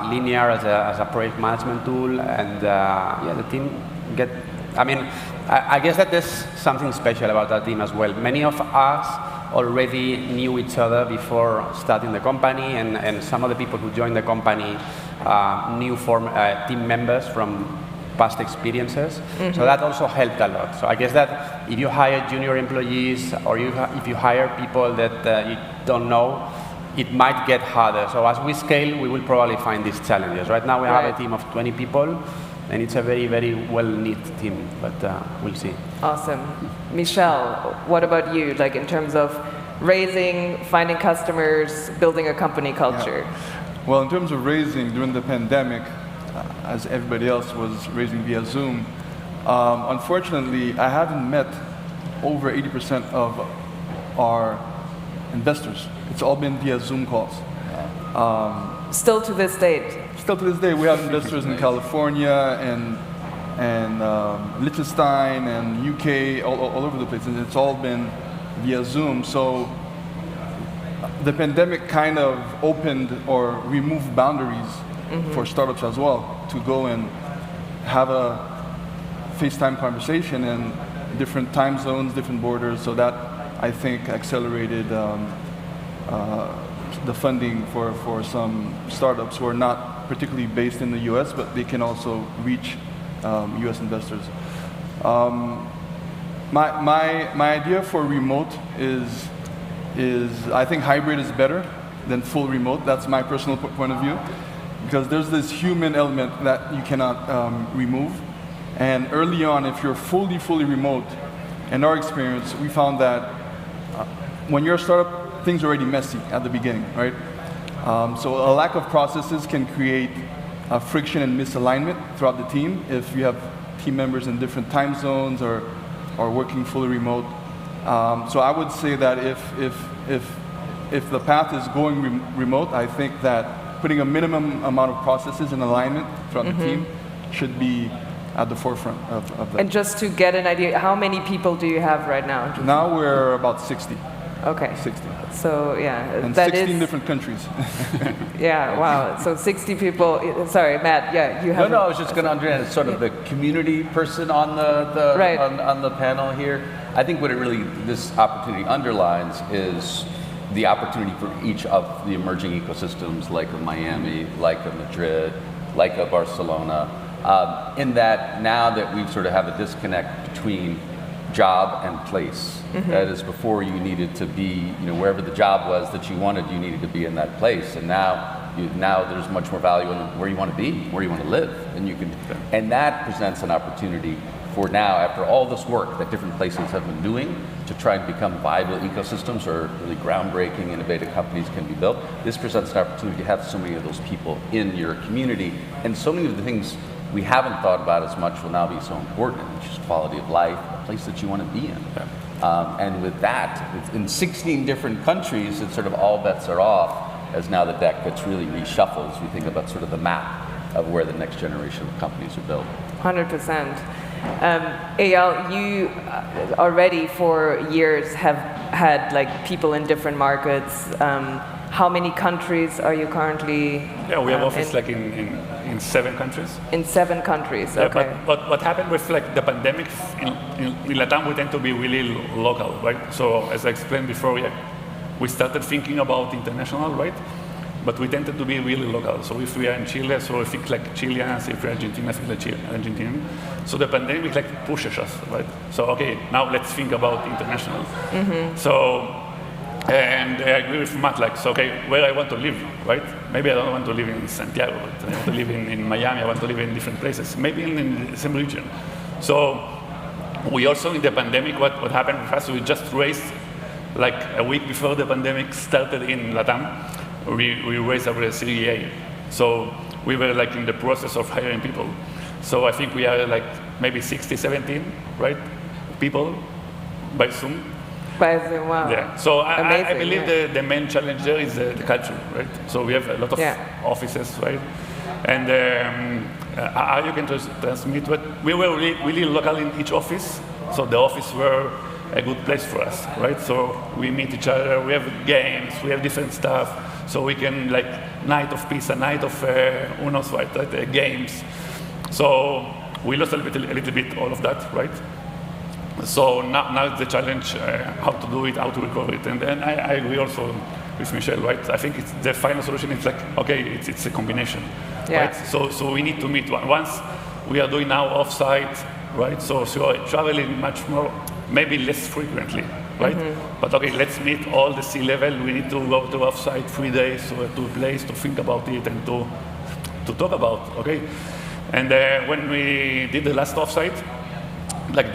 Linear as a project management tool, and the team I guess that there's something special about that team as well. Many of us already knew each other before starting the company, and some of the people who joined the company new team members from past experiences. So that also helped a lot. So I guess that if you hire junior employees or if you hire people that you don't know, it might get harder. So as we scale, we will probably find these challenges. Right now we have a team of 20 people, and it's a very, very well-knit team, but we'll see. Awesome. Michelle, what about you, like in terms of raising, finding customers, building a company culture? Yeah. Well, in terms of raising during the pandemic, as everybody else was raising via Zoom, unfortunately, I haven't met over 80% of our investors. It's all been via Zoom calls. Still to this date? Still to this day, we have investors in California and Liechtenstein and UK, all over the place, and it's all been via Zoom. So the pandemic kind of opened or removed boundaries for startups as well to go and have a FaceTime conversation in different time zones, different borders. So that, I think, accelerated the funding for some startups who are not particularly based in the US, but they can also reach US investors. My idea for remote is I think hybrid is better than full remote. That's my personal point of view, because there's this human element that you cannot remove. And early on, if you're fully remote, in our experience, we found that when you're a startup, things are already messy at the beginning, right? So a lack of processes can create friction and misalignment throughout the team if you have team members in different time zones or working fully remote. So I would say that if the path is going remote, I think that putting a minimum amount of processes in alignment throughout the team should be at the forefront of that. And just to get an idea, how many people do you have right now? Now we're about 60. Okay. 60. So yeah, And that 16 is, different countries. yeah, wow. So 60 people. Sorry, Matt. Yeah, you have. No, I was just going to understand sort of the community person on the Right. on the panel here. I think what it really this opportunity underlines is the opportunity for each of the emerging ecosystems, like a Miami, like a Madrid, like a Barcelona. In that now that we sort of have a disconnect between job and place. That is, before you needed to be, wherever the job was that you wanted, you needed to be in that place. And now there's much more value in where you want to be, where you want to live, and that presents an opportunity for now, after all this work that different places have been doing to try and become viable ecosystems or really groundbreaking, innovative companies can be built. This presents an opportunity to have so many of those people in your community, and so many of the things we haven't thought about as much will now be so important, which is quality of life, a place that you want to be in. And with that, in 16 different countries, it's sort of all bets are off as now the deck gets really reshuffled as we think about sort of the map of where the next generation of companies are built. 100%. Eyal, you already for years have had like people in different markets. How many countries are you currently? Yeah, we have office like in 7 countries. In 7 countries, Yeah, okay. but what happened with like the pandemic in Latam, we tend to be really local, right? So as I explained before, yeah, we started thinking about international, right? But we tended to be really local. So if we are in Chile, so I think like Chileans. If we're Argentina, I think like Argentinian. So the pandemic like pushes us, right? So okay, now let's think about international. So. And I agree with Matt, like, so, okay, where I want to live, right? Maybe I don't want to live in Santiago, but I want to live in Miami, I want to live in different places, maybe in the same region. So we also, in the pandemic, what happened with us, we just raised, like a week before the pandemic started in Latam, we raised our Series A. So we were like in the process of hiring people. So I think we are like maybe 60, 17, right, people by Zoom. Wow. Yeah. So I believe yeah. the main challenge there is the culture, right? So we have a lot of offices, right? And how you can transmit what we were really local in each office. So the office were a good place for us, right? So we meet each other. We have games. We have different stuff. So we can like night of pizza, night of Unos, right? Games. So we lost a little bit all of that, right? So now it's the challenge, how to do it, how to recover it. And I agree also with Michelle, right? I think it's the final solution is like, okay, it's a combination, right? So we need to meet. Once we are doing now offsite, right? So you're traveling much more, maybe less frequently, right? But okay, let's meet all the C-level. We need to go to offsite 3 days to a place to think about it and to talk about, okay? And when we did the last offsite, like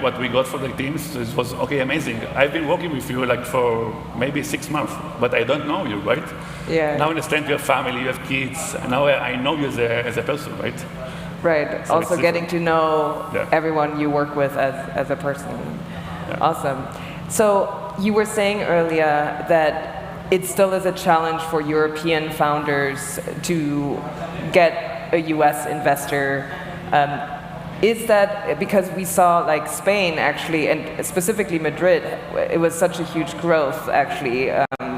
what we got for the teams, it was okay, amazing. I've been working with you like for maybe 6 months, but I don't know you, right? Yeah. Now I understand you have family, you have kids, and now I know you as a person, right? Right. So also getting to know everyone you work with as a person. Yeah. Awesome. So you were saying earlier that it still is a challenge for European founders to get a US investor. Is that because we saw like Spain actually, and specifically Madrid, it was such a huge growth actually,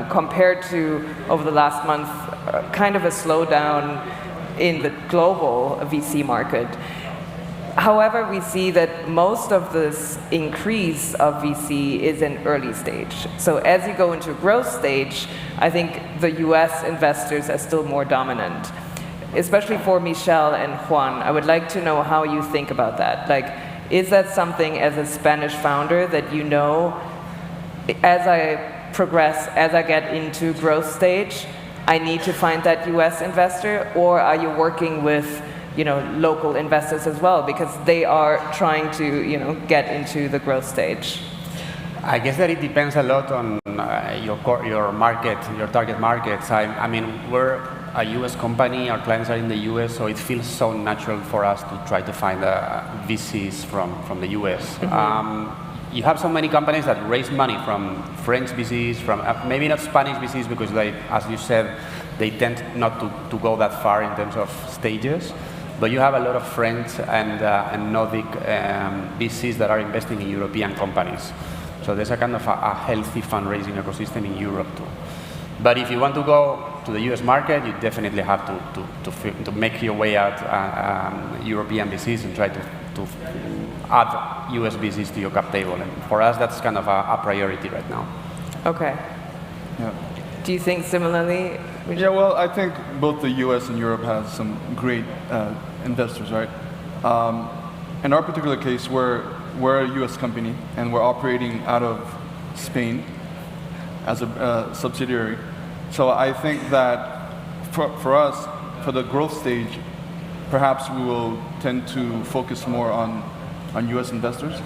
compared to over the last month, kind of a slowdown in the global VC market. However, we see that most of this increase of VC is in early stage. So as you go into growth stage, I think the US investors are still more dominant. Especially for Michel and Juan, I would like to know how you think about that. Like, is that something as a Spanish founder that you know, as I progress, as I get into growth stage, I need to find that US investor, or are you working with local investors as well, because they are trying to get into the growth stage? I guess that it depends a lot on your market, your target markets. I mean, we're a US company, our clients are in the US, so it feels so natural for us to try to find VCs from the US. You have so many companies that raise money from French VCs, from maybe not Spanish VCs, because they, as you said, they tend not to go that far in terms of stages. But you have a lot of French and Nordic VCs that are investing in European companies. So there's a kind of a healthy fundraising ecosystem in Europe too. But if you want to go to the US market, you definitely have to make your way out European VCs and try to add US VCs to your cap table. And for us, that's kind of a priority right now. Okay. Yeah. Do you think similarly? Yeah, well, I think both the US and Europe have some great investors, right? In our particular case, we're a US company, and we're operating out of Spain as a subsidiary. So I think that for us, for the growth stage, perhaps we will tend to focus more on US investors.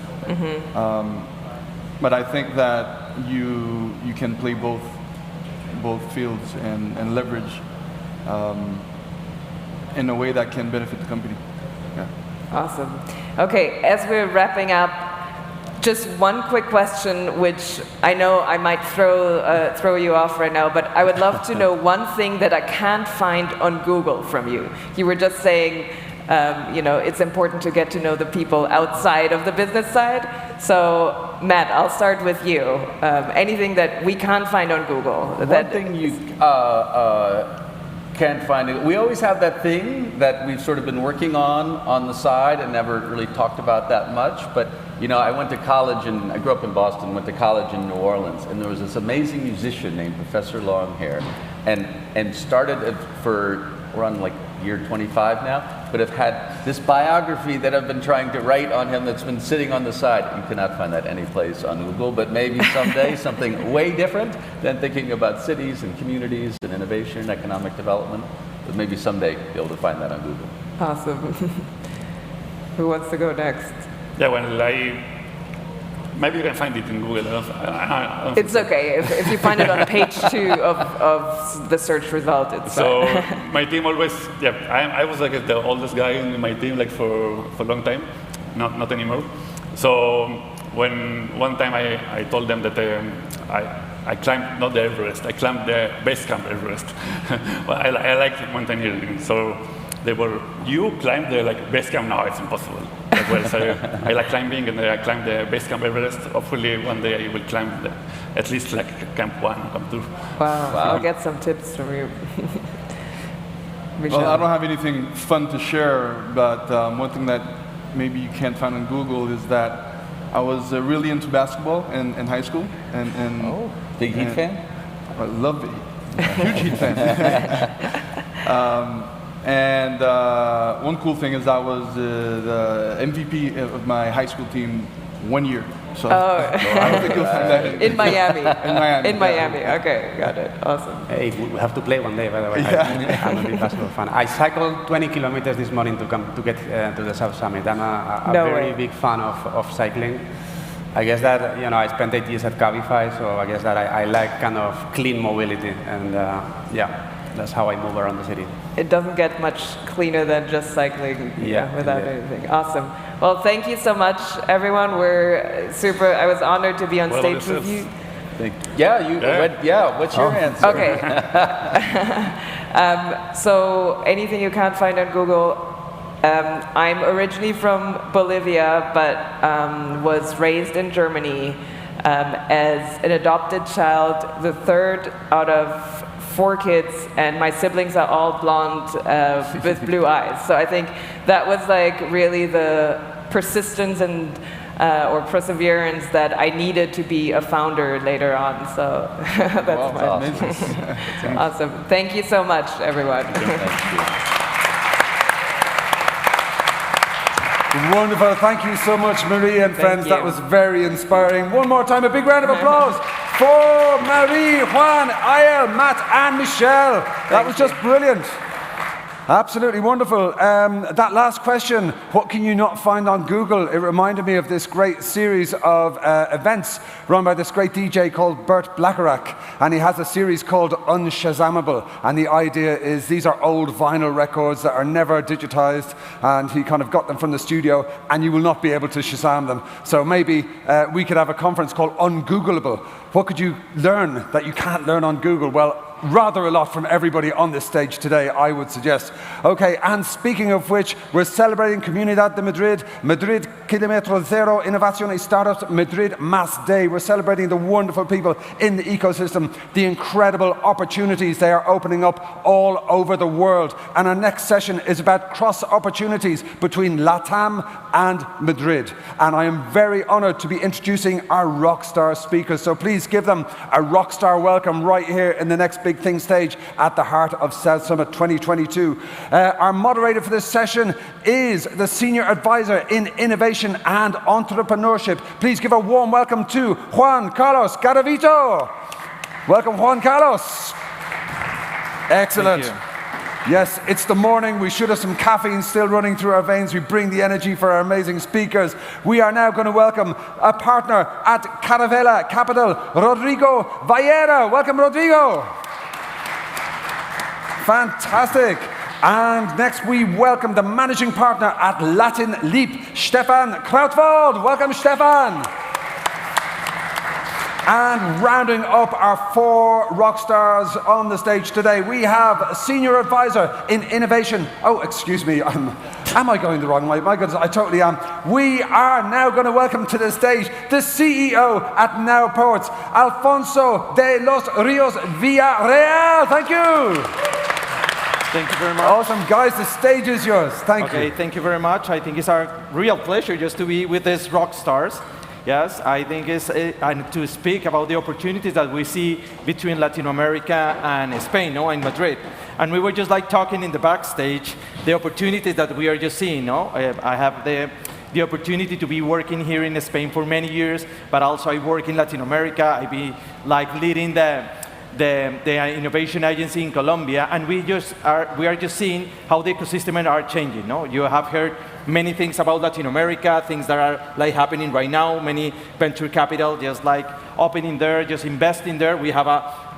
But I think that you can play both fields and leverage in a way that can benefit the company. Yeah. Awesome. Okay, as we're wrapping up, just one quick question, which I know I might throw you off right now, but I would love to know one thing that I can't find on Google from you. You were just saying, it's important to get to know the people outside of the business side. So, Matt, I'll start with you. Anything that we can't find on Google? One thing you can't find. We always have that thing that we've sort of been working on the side and never really talked about that much. But I went to college, and I grew up in Boston, went to college in New Orleans, and there was this amazing musician named Professor Longhair, and started we're on like year 25 now, but have had this biography that I've been trying to write on him that's been sitting on the side. You cannot find that any place on Google, but maybe someday something way different than thinking about cities and communities and innovation and economic development. But maybe someday be able to find that on Google. Awesome. Who wants to go next? Yeah, maybe you can find it in Google. I don't it's okay. If you find it on page 2 of the search result, it's so my team always, I was like the oldest guy in my team like for a long time, not anymore. So when one time I told them that I climbed not the Everest, I climbed the base camp Everest. Well, I like mountaineering, so they were, you climbed the base camp? No, it's impossible. Well, so I like climbing, and I climbed the base camp Everest. Hopefully one day I will climb at least camp 1, camp 2. Wow, I'll get some tips from you. Well, I don't have anything fun to share, but one thing that maybe you can't find on Google is that I was really into basketball in high school. Big Heat fan? I love it. Huge Heat fan. And one cool thing is I was the MVP of my high school team 1 year. So I don't think you'll find that in Miami. In Miami. In Miami. Okay, got it. Awesome. Hey, we have to play one day, by the way. Yeah. I'm a big basketball fan. I cycled 20 kilometers this morning to come to get to the South Summit. I'm a No very way. big fan of cycling. I guess that, you know, I spent 8 years at Cabify, so I guess that I like kind of clean mobility, and yeah, that's how I move around the city. It doesn't get much cleaner than just cycling without anything. Awesome. Well, thank you so much, everyone. We're super. I was honored to be on stage with you. What's your answer? Okay. So anything you can't find on Google. I'm originally from Bolivia, but was raised in Germany as an adopted child, the third out of 4 kids, and my siblings are all blonde with blue eyes. So I think that was like really the persistence and or perseverance that I needed to be a founder later on. So that's awesome. Awesome. Thank you so much, everyone. Thank you. Wonderful. Thank you so much, Marie and friends. That was very inspiring. One more time, a big round of applause for Marie, Juan, Ayel, Matt, and Michelle. That was just brilliant. Absolutely wonderful. That last question, what can you not find on Google? It reminded me of this great series of events run by this great DJ called Bert Blacharach, and he has a series called Unshazammable, and the idea is these are old vinyl records that are never digitized, and he kind of got them from the studio, and you will not be able to Shazam them. So maybe we could have a conference called Ungoogleable. What could you learn that you can't learn on Google? Well, rather a lot from everybody on this stage today, I would suggest. Okay, and speaking of which, we're celebrating Comunidad de Madrid, Madrid Kilometro Zero, Innovación y Startups, Madrid Mass Day. We're celebrating the wonderful people in the ecosystem, the incredible opportunities they are opening up all over the world. And our next session is about cross opportunities between LATAM and Madrid. And I am very honored to be introducing our rockstar speakers. So please give them a rockstar welcome right here in the next Big Thing stage at the heart of South Summit 2022. Our moderator for this session is the Senior Advisor in Innovation and Entrepreneurship. Please give a warm welcome to Juan Carlos Garavito. Welcome, Juan Carlos. Excellent. Yes, it's the morning. We should have some caffeine still running through our veins. We bring the energy for our amazing speakers. We are now going to welcome a partner at Caravela Capital, Rodrigo Vallera. Welcome, Rodrigo. Fantastic. And next we welcome the managing partner at Latin Leap, Stefan Krautwald. Welcome, Stefan. And rounding up our 4 rock stars on the stage today, we have Senior Advisor in Innovation. Oh, excuse me, am I going the wrong way? My goodness, I totally am. We are now going to welcome to the stage the CEO at Now Ports, Alfonso de los Rios Villarreal. Thank you. Thank you very much. Awesome, guys, the stage is yours. Thank you. Okay, thank you very much. I think it's a real pleasure just to be with these rock stars. Yes, I think it's and to speak about the opportunities that we see between Latin America and Spain, no, in Madrid. And we were just like talking in the backstage, the opportunities that we are just seeing, no? I have the opportunity to be working here in Spain for many years, but also I work in Latin America. I be like leading the innovation agency in Colombia, and we are just seeing how the ecosystem are changing. No, you have heard many things about Latin America, things that are like happening right now. Many venture capital just like opening there, just investing there. We have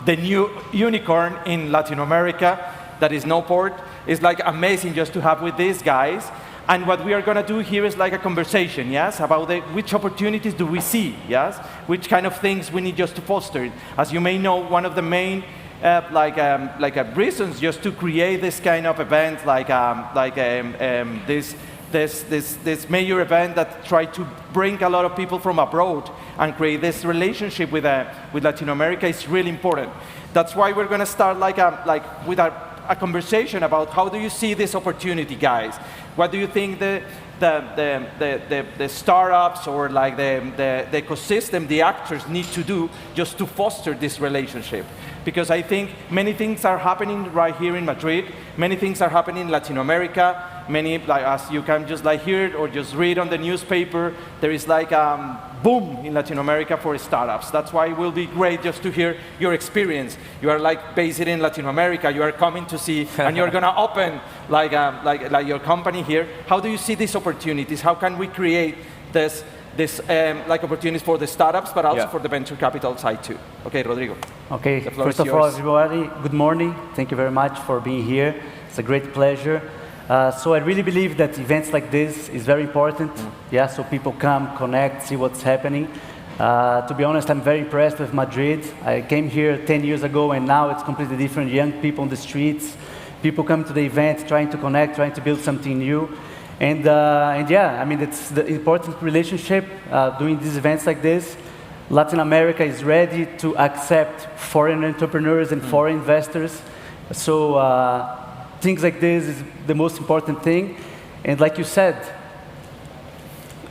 the new unicorn in Latin America that is Nowport. It's like amazing just to have with these guys. And what we are going to do here is like a conversation, yes, about which opportunities do we see, yes, which kind of things we need just to foster. As you may know, one of the main reasons just to create this kind of event, this major event that try to bring a lot of people from abroad and create this relationship with Latin America is really important. That's why we're going to start with a conversation about how do you see this opportunity, guys? What do you think the startups or like the ecosystem, the actors need to do just to foster this relationship. Because I think many things are happening right here in Madrid, many things are happening in Latin America, many, like, as you can just like hear it or just read on the newspaper, there is like a boom in Latin America for startups. That's why it will be great just to hear your experience. You are like based in Latin America, you are coming to see, and you're gonna open like your company here. How do you see these opportunities? How can we create this like opportunities for the startups, but also for the venture capital side too? Okay, Rodrigo. Okay, first of all, everybody, good morning. Thank you very much for being here. It's a great pleasure. So I really believe that events like this is very important. Yeah, so people come, connect, see what's happening. To be honest, I'm very impressed with Madrid. I came here 10 years ago, and now it's completely different. Young people on the streets, people come to the event, trying to connect, trying to build something new. And yeah, I mean, it's the important relationship doing these events like this. Latin America is ready to accept foreign entrepreneurs and foreign investors. So things like this is the most important thing. And like you said,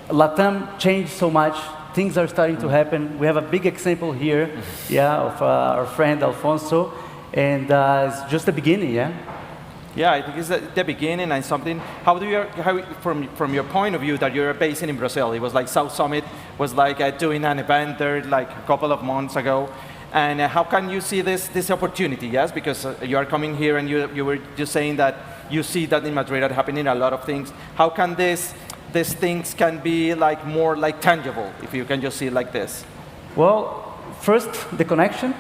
Latam changed so much. Things are starting to happen. We have a big example here, of our friend Alfonso. And it's just the beginning, Yeah, I think it's the beginning and something. How from your point of view that you're based in Brazil, it was like South Summit was like doing an event there like a couple of months ago. And how can you see this opportunity, yes? Because you are coming here and you were just saying that you see that in Madrid are happening a lot of things. How can these things can be like more like tangible, if you can just see it like this? Well, first, the connection.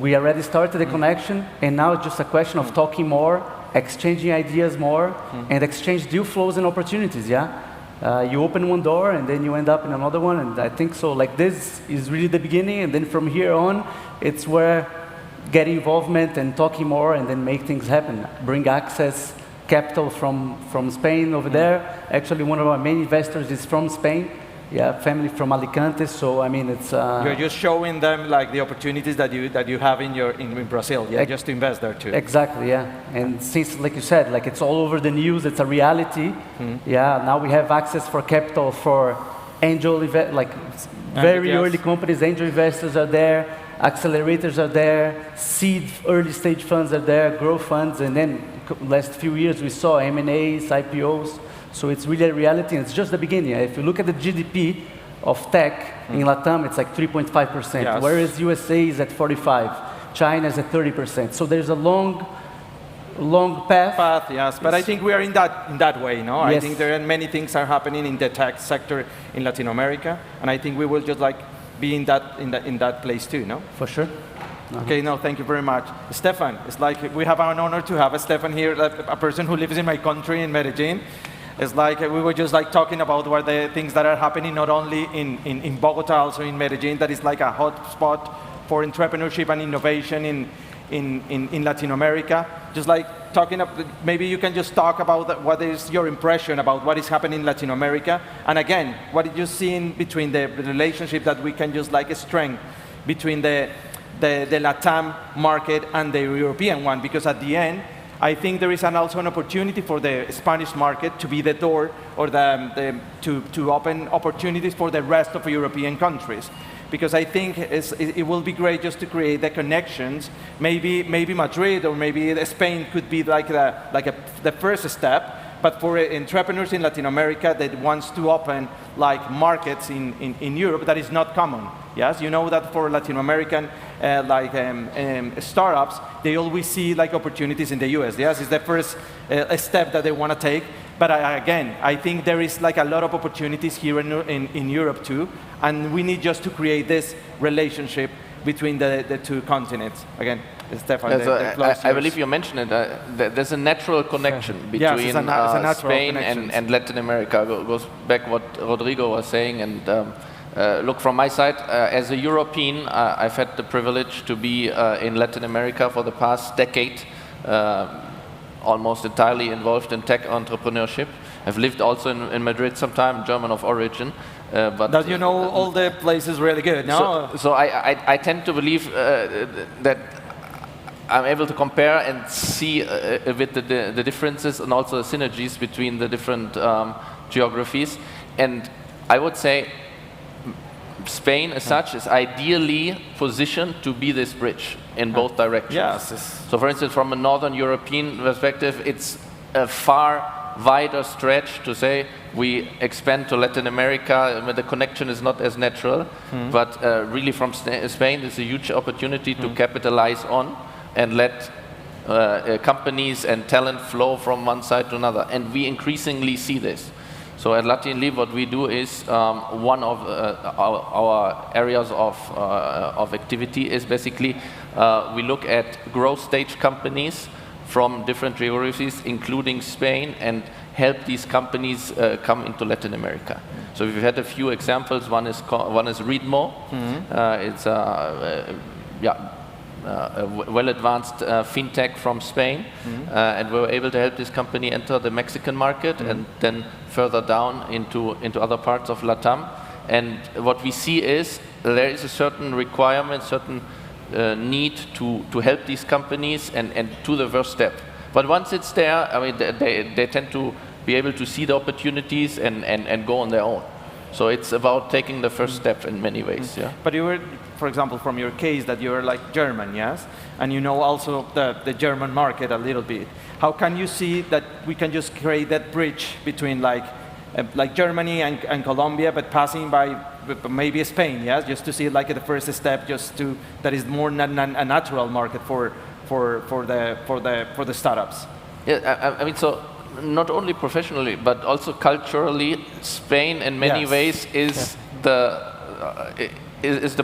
We already started the connection, and now it's just a question of talking more, exchanging ideas more, and exchange deal flows and opportunities, you open one door, and then you end up in another one, and I think so, like, this is really the beginning, and then from here on, it's where getting involvement and talking more, and then make things happen. Bring access, capital from Spain over there. Actually, one of our main investors is from Spain. Family from Alicante, so I mean, it's... You're just showing them like the opportunities that you have in Brazil, just to invest there too. Exactly, and since, like you said, like it's all over the news, it's a reality. Now we have access for capital for angel very early companies, angel investors are there, accelerators are there, seed early stage funds are there, growth funds, and then last few years we saw M&As, IPOs. So it's really a reality, and it's just the beginning. If you look at the GDP of tech in Latam, it's like 3.5%, whereas USA is at 45%, China is at 30%. So there's a long path. Yes, but I think we are in that way, no? Yes. I think there are many things are happening in the tech sector in Latin America, and I think we will just like be in that place too, no? For sure. Okay, no, thank you very much. Stefan, it's like we have an honor to have a Stefan here, a person who lives in my country, in Medellin. It's like we were just like talking about what the things that are happening not only in Bogota, also in Medellin, that is like a hot spot for entrepreneurship and innovation in Latin America. Just like talking maybe you can just talk about what is your impression about what is happening in Latin America. And again, what did you see in between the relationship that we can just like strengthen between the Latam market and the European one? Because at the end, I think there is also an opportunity for the Spanish market to be the door or to open opportunities for the rest of European countries. Because I think it will be great just to create the connections. Maybe Madrid or maybe Spain could be like the first step. But for entrepreneurs in Latin America that wants to open like markets in Europe, that is not common. Yes, you know that for Latin American startups, they always see like opportunities in the US. Yes, it's the first step that they want to take. But again, I think there is like a lot of opportunities here in Europe too, and we need just to create this relationship between the two continents. Again, Stefan, I believe you mentioned it. There's a natural connection between Spain and Latin America. Goes back what Rodrigo was saying, and look, from my side, as a European, I've had the privilege to be in Latin America for the past decade, almost entirely involved in tech entrepreneurship. I've lived also in Madrid sometime, German of origin. But that you know all the places really good, no? So I tend to believe that I'm able to compare and see a bit the differences and also the synergies between the different geographies. And I would say Spain, as such, is ideally positioned to be this bridge in both directions. Yes. So, for instance, from a Northern European perspective, it's a far wider stretch to say we expand to Latin America, where the connection is not as natural. But really, from Spain, there's a huge opportunity to capitalize on and let companies and talent flow from one side to another. And we increasingly see this. So at Latin Live, what we do is one of our areas of activity is basically we look at growth stage companies from different geographies, including Spain, and help these companies come into Latin America. So we've had a few examples. One is Readmo. It's a well-advanced fintech from Spain, and we were able to help this company enter the Mexican market and then further down into other parts of LATAM. And what we see is there is a certain requirement, certain need to help these companies and to the first step. But once it's there, I mean, they tend to be able to see the opportunities and go on their own. So it's about taking the first step in many ways. Yeah. But you were, for example, from your case, that you were like German, yes? And you know also the German market a little bit. How can you see that we can just create that bridge between like Germany and Colombia, but passing by maybe Spain, yes? Just to see it like the first step, just to, that is more a natural market for the startups. Yeah, I mean, so not only professionally, but also culturally, Spain in many ways is the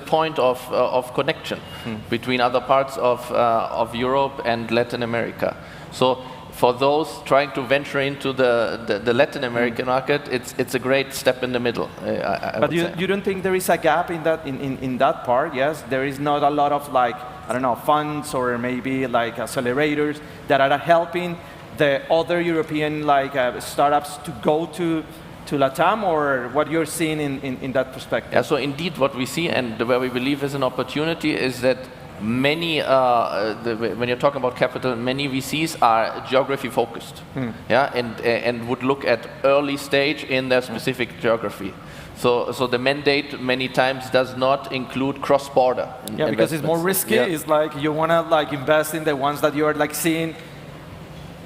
point of connection between other parts of Europe and Latin America. So for those trying to venture into the Latin American market, it's a great step in the middle. But you don't think there is a gap in that part? Yes, there is not a lot of like, I don't know, funds or maybe like accelerators that are helping the other European like startups to go to LATAM, or what you're seeing in that perspective? Yeah, so indeed what we see and where we believe is an opportunity is that many, when you're talking about capital, many VCs are geography focused, and would look at early stage in their specific geography. So the mandate many times does not include cross-border. Yeah, because it's more risky. Yeah. It's like you want to like invest in the ones that you are like seeing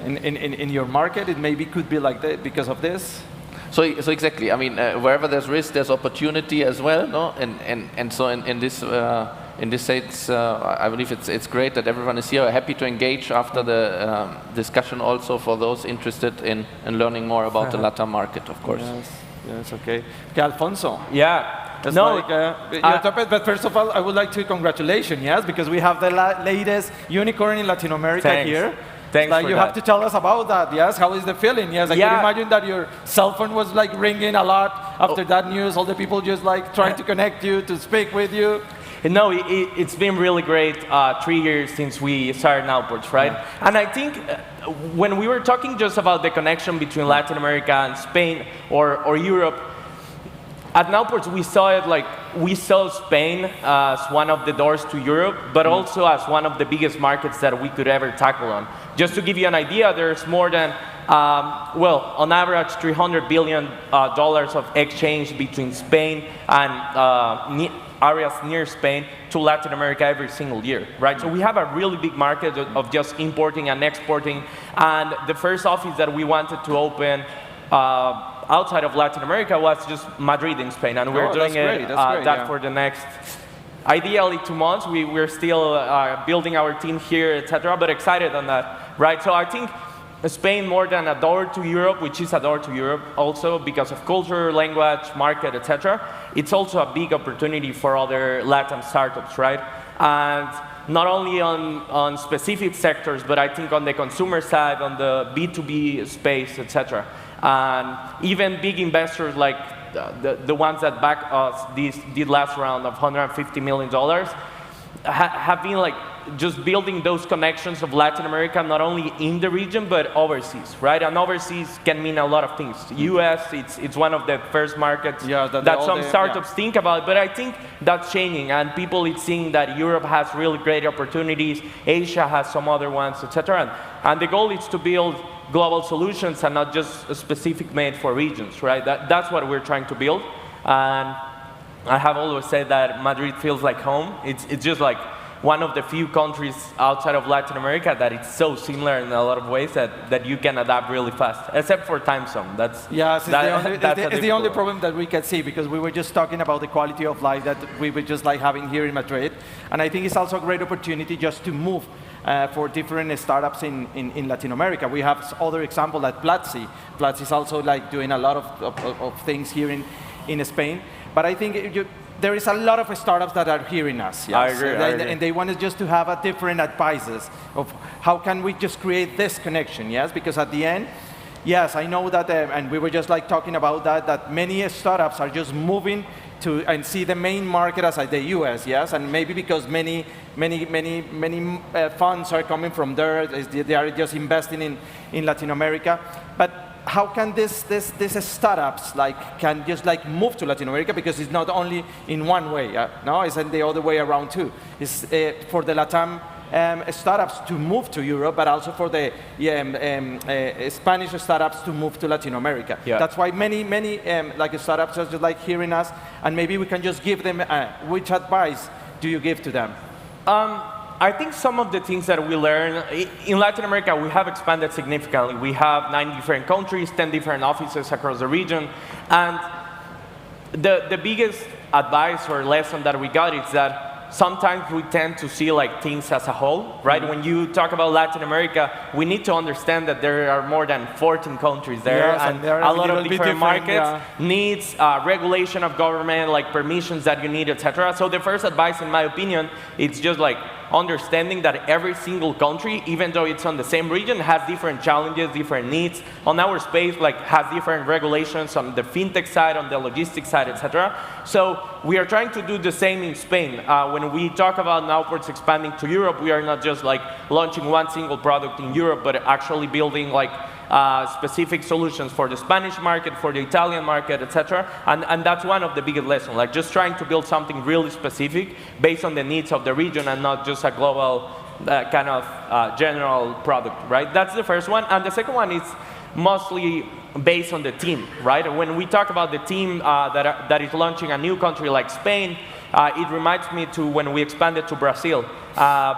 in your market. It maybe could be like that because of this. So exactly. I mean, wherever there's risk, there's opportunity as well, no? And so in this sense, I believe it's great that everyone is here. Happy to engage after the discussion. Also for those interested in learning more about the LATAM market, of course. Yes, okay. Okay, Alfonso. Yeah. It's but first of all, I would like to congratulate, yes, because we have the latest unicorn in Latin America here. Thanks like for you that. have to tell us about that, yes? How is the feeling? Yes, I can imagine that your cell phone was like ringing a lot after that news. All the people just like trying to connect you, to speak with you. No, it's been really great 3 years since we started Nowports, right? Yeah. And I think when we were talking just about the connection between Latin America and Spain or Europe, at Nowports we saw it like, we saw Spain as one of the doors to Europe, but also as one of the biggest markets that we could ever tackle on. Just to give you an idea, there's more than, on average, $300 billion of exchange between Spain and areas near Spain to Latin America every single year, right? So we have a really big market of just importing and exporting. And the first office that we wanted to open outside of Latin America was just Madrid in Spain, and we're doing that for the next, ideally 2 months. We're still building our team here, etc., but excited on that, right? So I think Spain more than a door to Europe, which is a door to Europe also because of culture, language, market, etc. It's also a big opportunity for other LATAM startups, right? And not only on specific sectors, but I think on the consumer side, on the B2B space, etc. And even big investors like the ones that back us did last round of $150 million have been like just building those connections of Latin America, not only in the region, but overseas, right? And overseas can mean a lot of things. US, it's one of the first markets that some startups think about, but I think that's changing, and people are seeing that Europe has really great opportunities, Asia has some other ones, etc. And the goal is to build global solutions and not just a specific made for regions, right? That's what we're trying to build. And I have always said that Madrid feels like home. It's just like one of the few countries outside of Latin America that it's so similar in a lot of ways that you can adapt really fast, except for time zone. That's it's the only problem that we can see, because we were just talking about the quality of life that we were just like having here in Madrid. And I think it's also a great opportunity just to move for different startups in Latin America. We have other examples like Platzi. Platzi is also like doing a lot of things here in Spain. But I think there is a lot of startups that are hearing us. Yes? I agree. And they want just to have a different advices of how can we just create this connection, yes? Because at the end, yes, I know that, and we were just like talking about that many startups are just moving to and see the main market as the US, yes? And maybe because many funds are coming from there, they are just investing in Latin America. But how can these startups can just move to Latin America, because it's not only in one way, no, it's in the other way around too. It's for the LATAM startups to move to Europe, but also for the Spanish startups to move to Latin America. Yeah. That's why many startups are just hearing us, and maybe we can just give them which advice do you give to them? I think some of the things that we learn, in Latin America, we have expanded significantly. We have 9 different countries, 10 different offices across the region. And the biggest advice or lesson that we got is that sometimes we tend to see things as a whole, right? Mm-hmm. When you talk about Latin America, we need to understand that there are more than 14 countries there, yes, and a lot of different markets, needs, regulation of government, permissions that you need, etc. So the first advice, in my opinion, it's just understanding that every single country, even though it's on the same region, has different challenges, different needs. On our space, has different regulations on the fintech side, on the logistics side, etc. So we are trying to do the same in Spain. When we talk about Nowports expanding to Europe, we are not just launching one single product in Europe, but actually building specific solutions for the Spanish market, for the Italian market, etc. And that's one of the biggest lessons, just trying to build something really specific based on the needs of the region and not just a global kind of general product, right? That's the first one. And the second one is mostly based on the team, right? When we talk about the team that is launching a new country like Spain, it reminds me to when we expanded to Brazil.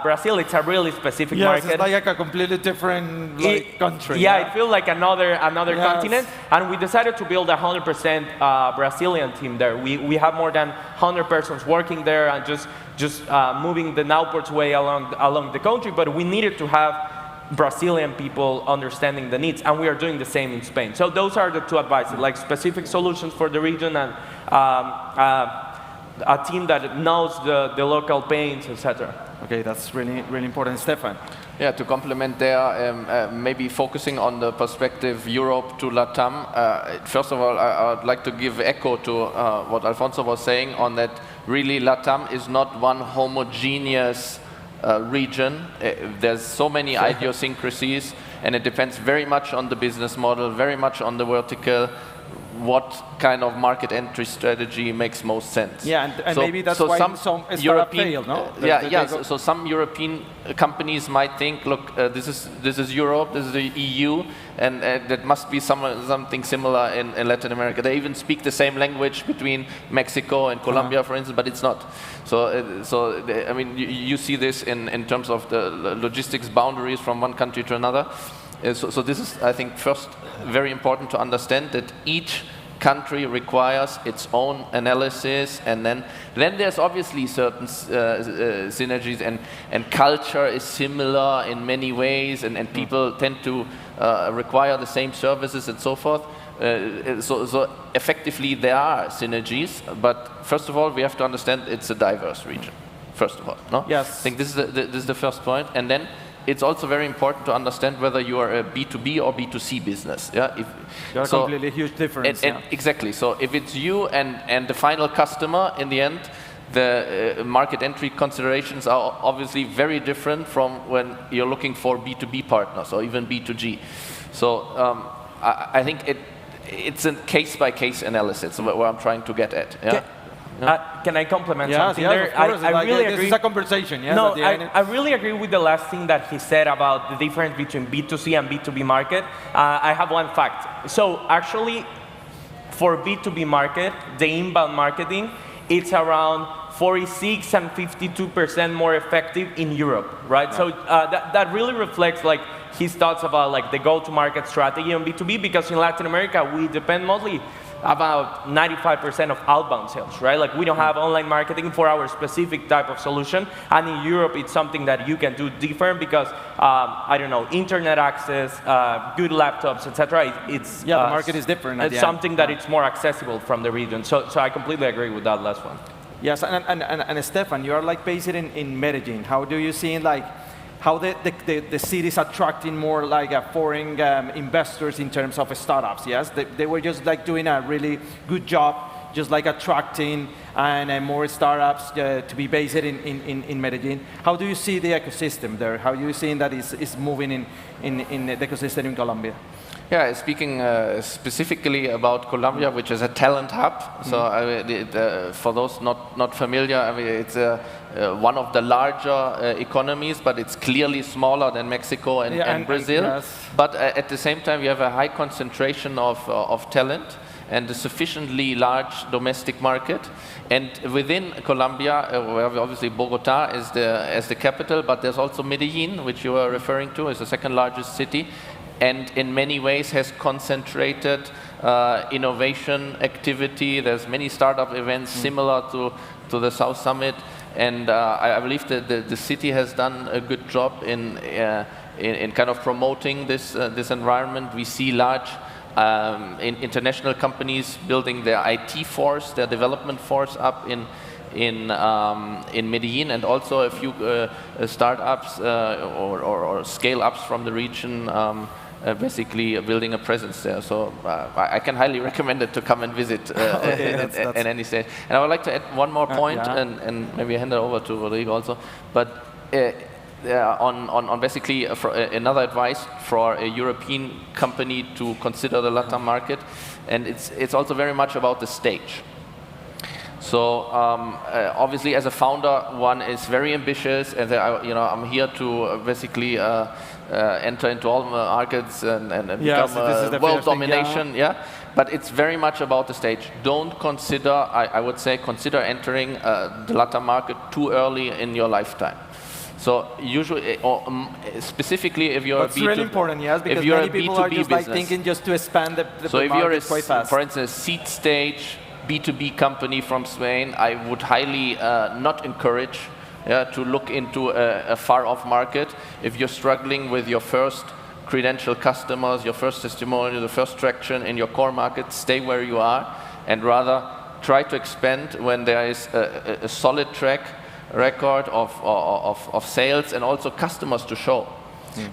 Brazil, it's a really specific market. It's like a completely different country. Yeah, it feels like another continent. And we decided to build a 100% Brazilian team there. We have more than 100 persons working there and just moving the Nowports way along the country. But we needed to have Brazilian people understanding the needs, and we are doing the same in Spain. So those are the two advices, specific solutions for the region and a team that knows the local pains, etc. Okay, that's really, really important. Stefan? Yeah, to complement there, maybe focusing on the perspective Europe to LATAM. First of all, I would like to give echo to what Alfonso was saying on that really LATAM is not one homogeneous region. There's so many idiosyncrasies, and it depends very much on the business model, very much on the vertical, what kind of market entry strategy makes most sense. Yeah, and maybe that's why some European fail, no? So some European companies might think, look, this is Europe, this is the EU, and that must be something similar in Latin America. They even speak the same language between Mexico and Colombia, for instance, but it's not. So I mean, you see this in terms of the logistics boundaries from one country to another. So this is, I think, first very important to understand that each country requires its own analysis, and then there's obviously certain synergies, and culture is similar in many ways, and people tend to require the same services and so forth. So effectively there are synergies, but first of all we have to understand it's a diverse region. First of all, no? Yes. I think this is the first point, and then it's also very important to understand whether you are a B2B or B2C business. Yeah, there's a completely huge difference. Exactly. So if it's you and the final customer in the end, the market entry considerations are obviously very different from when you're looking for B2B partners or even B2G. So I think it's a case-by-case analysis where I'm trying to get at. Yeah? Can I compliment Yes, something yes, there? of course. I really this agree. is a conversation. Yes, No, at the end. I really agree with the last thing that he said about the difference between B2C and B2B market. I have one fact. So actually, for B2B market, the inbound marketing, it's around 46 and 52% more effective in Europe, right? So that really reflects like his thoughts about like the go-to-market strategy on B2B, because in Latin America, we depend mostly about 95% of outbound sales, right? Like we don't have online marketing for our specific type of solution. And in Europe, it's something that you can do different because, I don't know, internet access, good laptops, etc. It's the market is different. It's something that it's more accessible from the region. So I completely agree with that last one. Yes, and Stefan, you are like based in Medellin. How do you see like how the city is attracting more like foreign investors in terms of startups? Yes, they were just like doing a really good job, just like attracting and more startups to be based in Medellin. How do you see the ecosystem there? How are you seeing that is moving in the ecosystem in Colombia? Yeah, speaking specifically about Colombia, which is a talent hub. So for those not familiar, I mean, it's one of the larger economies, but it's clearly smaller than Mexico and Brazil. Yes. But at the same time, you have a high concentration of talent and a sufficiently large domestic market. And within Colombia, obviously Bogota is the capital, but there's also Medellin, which you were referring to, is the second largest city, and in many ways has concentrated innovation activity. There's many startup events similar to the South Summit, and I believe that the city has done a good job in kind of promoting this environment. We see large international companies building their IT force, their development force up in Medellin, and also a few startups or scale-ups from the region basically building a presence there. So I can highly recommend it to come and visit at any stage. And I would like to add one more point, and maybe hand it over to Rodrigo also. But on basically another advice for a European company to consider the LATAM market, and it's also very much about the stage. So obviously, as a founder, one is very ambitious, and I'm here to basically enter into all markets and become world domination. But it's very much about the stage. Don't consider, I would say, consider entering the LATAM market too early in your lifetime. So usually, or specifically, if you're That's really important, yes, because many people are just like thinking just to expand the market quite fast. For instance, seed stage B2B company from Spain, I would highly not encourage to look into a far-off market. If you're struggling with your first credential customers, your first testimonial, the first traction in your core market, stay where you are, and rather try to expand when there is a solid track record of sales and also customers to show.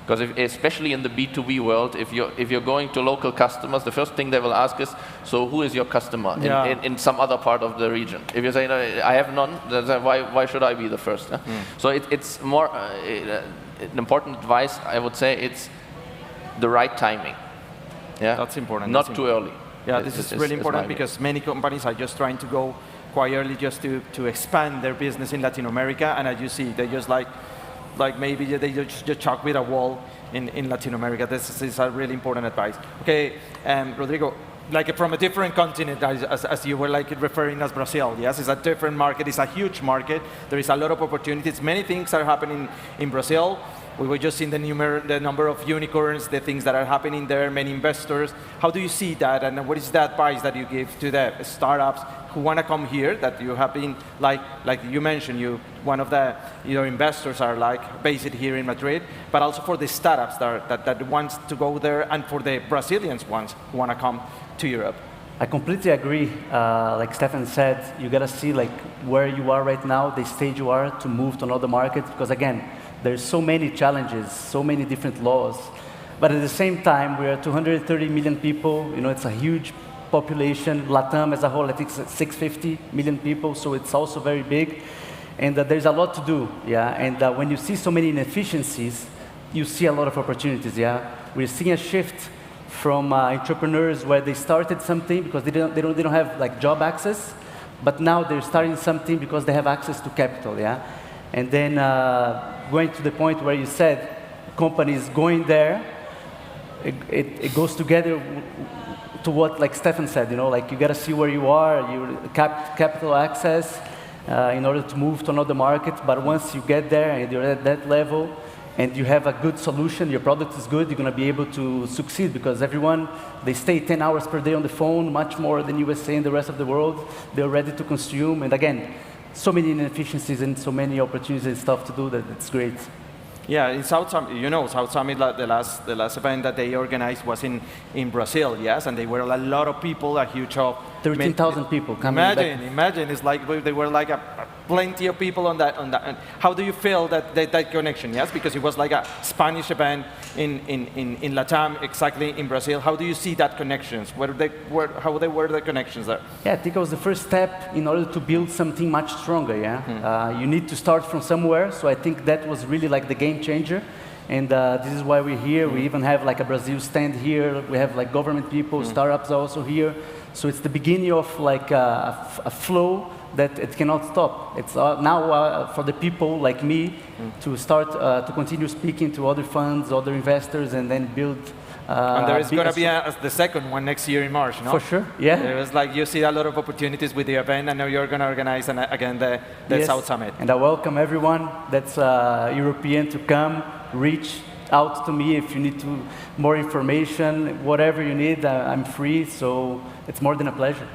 Because especially in the B2B world, if you're going to local customers, the first thing they will ask is, so who is your customer in some other part of the region? If you say, no, I have none, then why should I be the first? So it's more an important advice, I would say, it's the right timing. Yeah, that's important. Not too early. Yeah, this is really important because many companies are just trying to go quite early just to expand their business in Latin America, and as you see, they just like maybe they just chalk with a wall in Latin America. This is a really important advice. Okay, Rodrigo, like from a different continent, as you were like referring as Brazil, yes, it's a different market, it's a huge market, there is a lot of opportunities, many things are happening in Brazil. We were just seeing the number of unicorns, the things that are happening there, many investors. How do you see that, and what is the advice that you give to the startups who want to come here, that you have been, like you mentioned, one of your investors are like based here in Madrid, but also for the startups that wants to go there, and for the Brazilians ones who want to come to Europe? I completely agree. Like Stefan said, you got to see like where you are right now, the stage you are to move to another market, because again, there's so many challenges, so many different laws. But at the same time, we are 230 million people. You know, it's a huge population. LATAM as a whole, I think it's 650 million people, so it's also very big. And there's a lot to do, yeah? And when you see so many inefficiencies, you see a lot of opportunities, yeah? We're seeing a shift from entrepreneurs where they started something because they don't have like job access, but now they're starting something because they have access to capital, yeah? And then going to the point where you said companies going there, it goes together to what like Stefan said, you know, like you got to see where you are, you capital access in order to move to another market. But once you get there and you're at that level and you have a good solution, your product is good, you're going to be able to succeed because everyone, they stay 10 hours per day on the phone, much more than USA and the rest of the world. They're ready to consume. And again, so many inefficiencies and so many opportunities and stuff to do that it's great. Yeah, in South Summit, you know, South Summit, the last event that they organized was in Brazil, yes, and they were a lot of people, a huge 13,000 people coming Imagine, it's like they were like plenty of people on that. And how do you feel that connection? Yes, because it was like a Spanish event in Latam, exactly in Brazil. How do you see that connections? How were the connections there? Yeah, I think it was the first step in order to build something much stronger. Yeah, you need to start from somewhere. So I think that was really like the game changer. And this is why we're here. We even have like a Brazil stand here. We have like government people, startups also here. So it's the beginning of like a flow that it cannot stop. It's now for the people like me to start to continue speaking to other funds, other investors, and then build. And there is going to be the second one next year in March, no? For sure, yeah. It was like you see a lot of opportunities with the event, and now you're going to organize again the South Summit. And I welcome everyone that's European to come, reach out to me if you need more information, whatever you need, I'm free, so it's more than a pleasure.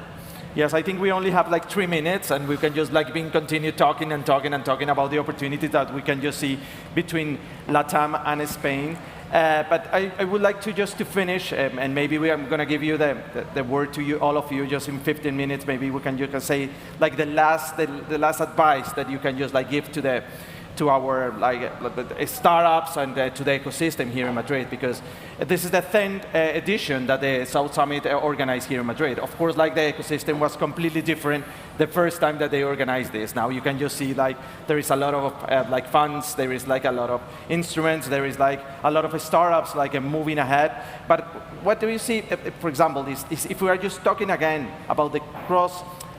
Yes, I think we only have like 3 minutes, and we can just like continue talking and talking and talking about the opportunities that we can just see between Latam and Spain. But I would like to just to finish, and maybe I'm going to give you the word to you, all of you, just in 15 minutes. Maybe you can say like the last advice that you can just like give to our startups and to the ecosystem here in Madrid, because this is the 10th edition that the South Summit organized here in Madrid. Of course, like the ecosystem was completely different the first time that they organized this. Now you can just see like there is a lot of like funds, there is like a lot of instruments, there is like a lot of startups like moving ahead. But what do you see, for example, is if we are just talking again about the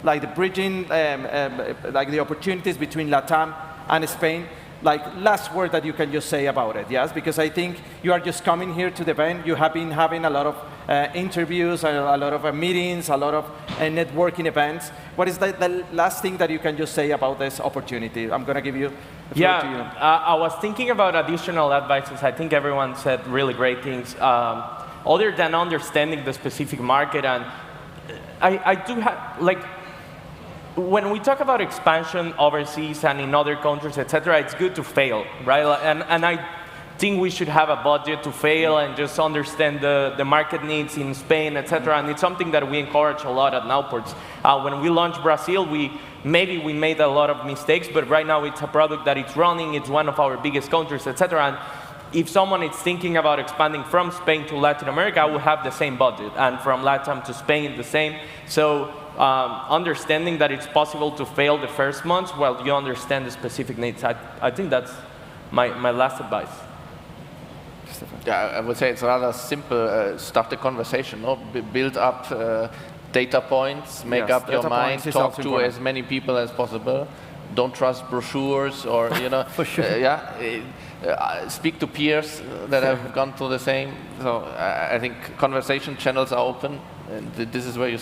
like the bridging, like the opportunities between Latam and Spain, like last word that you can just say about it, yes? Because I think you are just coming here to the event, you have been having a lot of interviews, a lot of meetings, a lot of networking events. What is the last thing that you can just say about this opportunity? I'm going to give you the floor to you. I was thinking about additional advices. I think everyone said really great things. Other than understanding the specific market, and I do have, like, when we talk about expansion overseas and in other countries, etc., it's good to fail, right? And I think we should have a budget to fail and just understand the market needs in Spain, etc. And it's something that we encourage a lot at Nowports. When we launched Brazil, maybe we made a lot of mistakes, but right now it's a product that it's running. It's one of our biggest countries, etc. And if someone is thinking about expanding from Spain to Latin America, will have the same budget, and from Latam to Spain, the same. So understanding that it's possible to fail the first months while you understand the specific needs. I think that's my last advice. Yeah, I would say it's rather simple. Start the conversation, no? Build up data points, make up your mind, talk to as many people as possible. Don't trust brochures or, you know. For sure. Speak to peers that have gone through the same. So I think conversation channels are open, and this is where you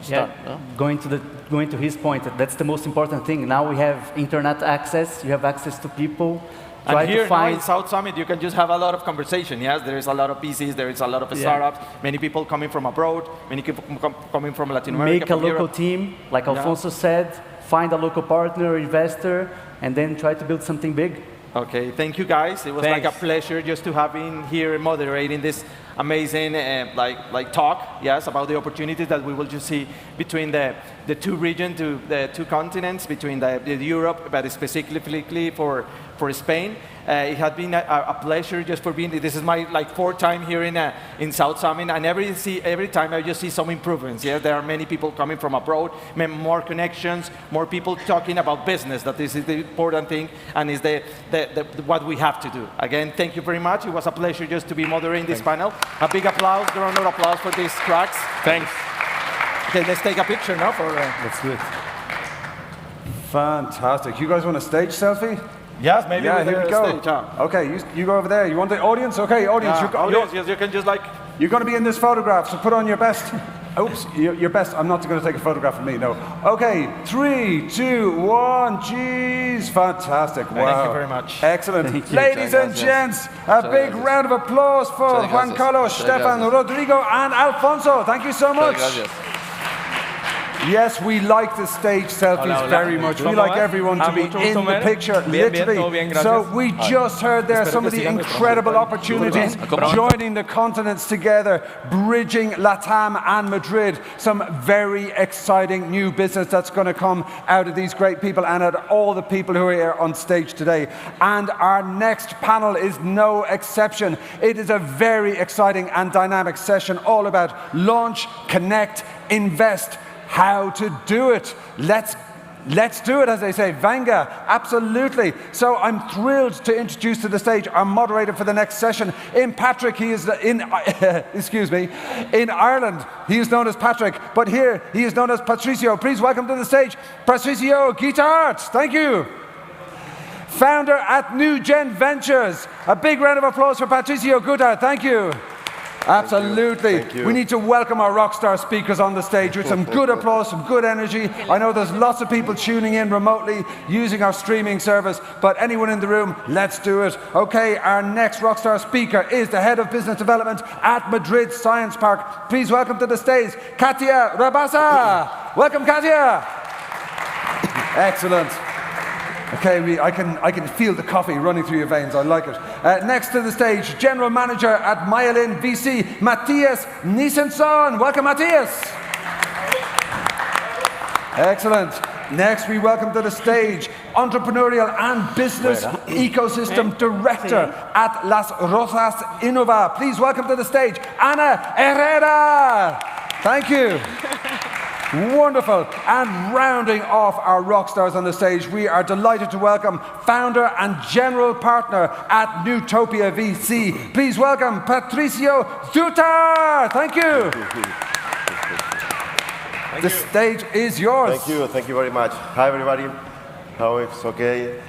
start. No? Going to his point, that's the most important thing. Now we have internet access. You have access to people. And here now in South Summit, you can just have a lot of conversation. Yes, there is a lot of PCs, there is a lot of startups, many people coming from abroad, many people coming from Latin America. Make a local team, like Alfonso said. Find a local partner, investor, and then try to build something big. Okay, thank you guys. It was like a pleasure just to have been here moderating this amazing like talk, yes, about the opportunities that we will just see between the two regions, the two continents, between the Europe, but specifically for Spain. It has been a pleasure just for being. This is my fourth time here in South Summit, and every time I just see some improvements. Yeah, there are many people coming from abroad, more connections, more people talking about business. That is the important thing, and is what we have to do. Again, thank you very much. It was a pleasure just to be moderating this panel. A big applause, round of applause for these cracks. Thanks. Okay, let's take a picture now. Let's do it. Fantastic. You guys want a stage selfie? Yes, maybe Yeah, with here we the go. stage, huh? Okay, you go over there. You want the audience? Okay, audience. Audience, yes, you can just like... You're going to be in this photograph, so put on your best. Oops, your best. I'm not going to take a photograph of me, no. Okay, 3, 2, 1. Jeez, fantastic. Wow. Thank you very much. Excellent. Ladies and gents, a big round of applause for Juan Carlos, Stefan, Rodrigo, and Alfonso. Thank you so much. Yes, we like the stage selfies very much. We like everyone to be in the picture, literally. So we just heard there some of the incredible opportunities joining the continents together, bridging Latam and Madrid. Some very exciting new business that's going to come out of these great people and out of all the people who are here on stage today. And our next panel is no exception. It is a very exciting and dynamic session all about launch, connect, invest, how to do it. Let's do it, as they say. Venga, absolutely. So I'm thrilled to introduce to the stage our moderator for the next session. In Patrick, he is in Ireland. He is known as Patrick, but here he is known as Patricio. Please welcome to the stage, Patricio Guitart. Thank you. Founder at New Gen Ventures. A big round of applause for Patricio Guitart. Thank you. Absolutely. Thank you. We need to welcome our rockstar speakers on the stage with some good applause, some good energy. I know there's lots of people tuning in remotely using our streaming service, but anyone in the room, let's do it. Okay, our next rockstar speaker is the Head of Business Development at Madrid Science Park. Please welcome to the stage, Katia Rabasa. Welcome, Katia. Excellent. Okay, I can feel the coffee running through your veins. I like it. Next to the stage, General Manager at Myelin VC, Matthias Nissenson. Welcome, Matthias. Excellent. Next, we welcome to the stage, Entrepreneurial and Business Ecosystem Director at Las Rozas Innova. Please welcome to the stage, Ana Herrera. Thank you. Wonderful. And rounding off our rock stars on the stage, we are delighted to welcome founder and general partner at Newtopia VC. Please welcome Patricio Zutar. Thank you. The stage is yours. Thank you very much. Hi everybody. How it's okay?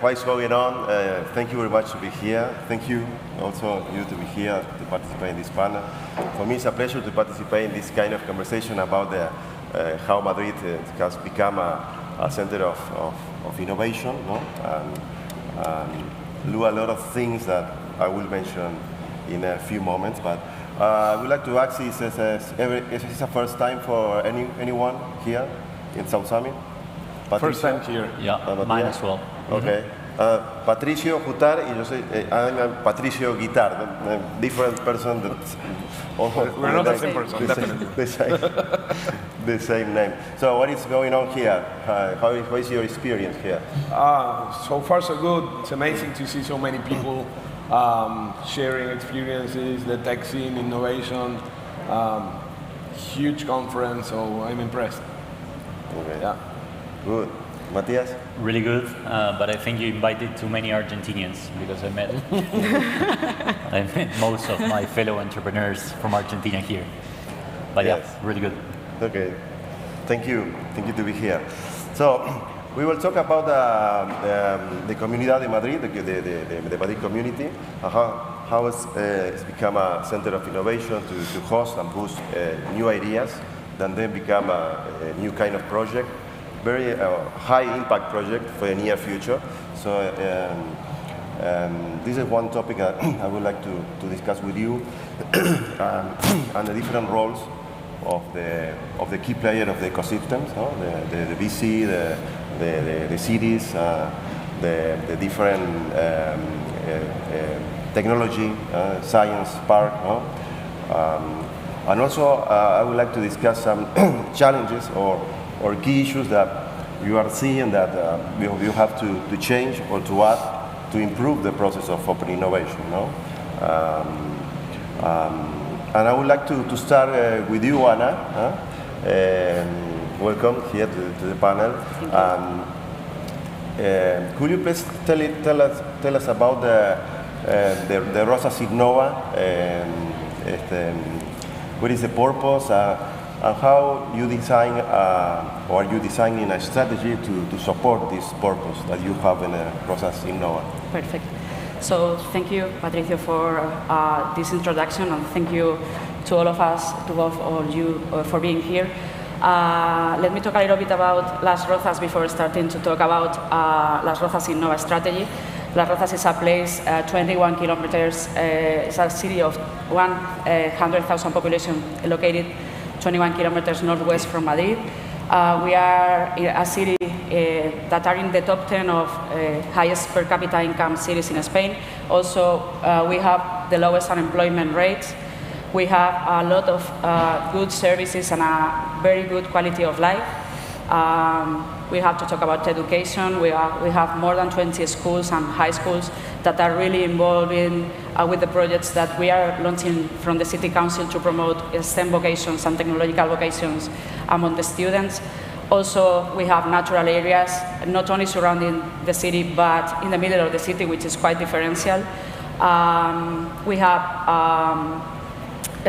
What is going on? Thank you very much to be here. Thank you also you to be here to participate in this panel. For me, it's a pleasure to participate in this kind of conversation about how Madrid has become a center of innovation, no? And do a lot of things that I will mention in a few moments. But I would like to ask: is this the first time for anyone here in South Summit? First time here. Yeah, mine as well. Okay. Patricio Guitar, y yo soy Patricio Guitar, different person. We're not the same person, definitely. The same name. So what is going on here? How is your experience here? So far so good. It's amazing to see so many people sharing experiences, the tech scene, innovation. Huge conference, so I'm impressed. Okay. Yeah. Good. Matthias? Really good, but I think you invited too many Argentinians because I met most of my fellow entrepreneurs from Argentina here. But yes. Yeah, really good. Okay, thank you to be here. So we will talk about the Comunidad de Madrid, the Madrid community, how it's become a center of innovation to host and boost new ideas, that then become a new kind of project. Very high impact project for the near future. So this is one topic that I would like to discuss with you, and the different roles of the key player of the ecosystems, no? the VC, the cities, the different technology, science park, no? And also I would like to discuss some challenges or key issues that you are seeing that you have to change or to add to improve the process of open innovation. No? And I would like to start with you, Ana. Welcome here to the panel. Could you please tell us about the Rozas Innova? What is the purpose? and how you design, or are you designing a strategy to support this purpose that you have in Rosas Innova? Perfect. So thank you, Patricio, for this introduction, and thank you to all of us, to all you, for being here. Let me talk a little bit about Las Rozas before starting to talk about Las Rozas Innova strategy. Las Rozas is a place 21 kilometers, it's a city of 100,000 population located 21 kilometers northwest from Madrid. We are a city that are in the top 10 of highest per capita income cities in Spain. Also, we have the lowest unemployment rates. We have a lot of good services and a very good quality of life. We have to talk about education. We have more than 20 schools and high schools that are really involved in, with the projects that we are launching from the City Council to promote STEM vocations and technological vocations among the students. Also, we have natural areas, not only surrounding the city, but in the middle of the city, which is quite differential. We have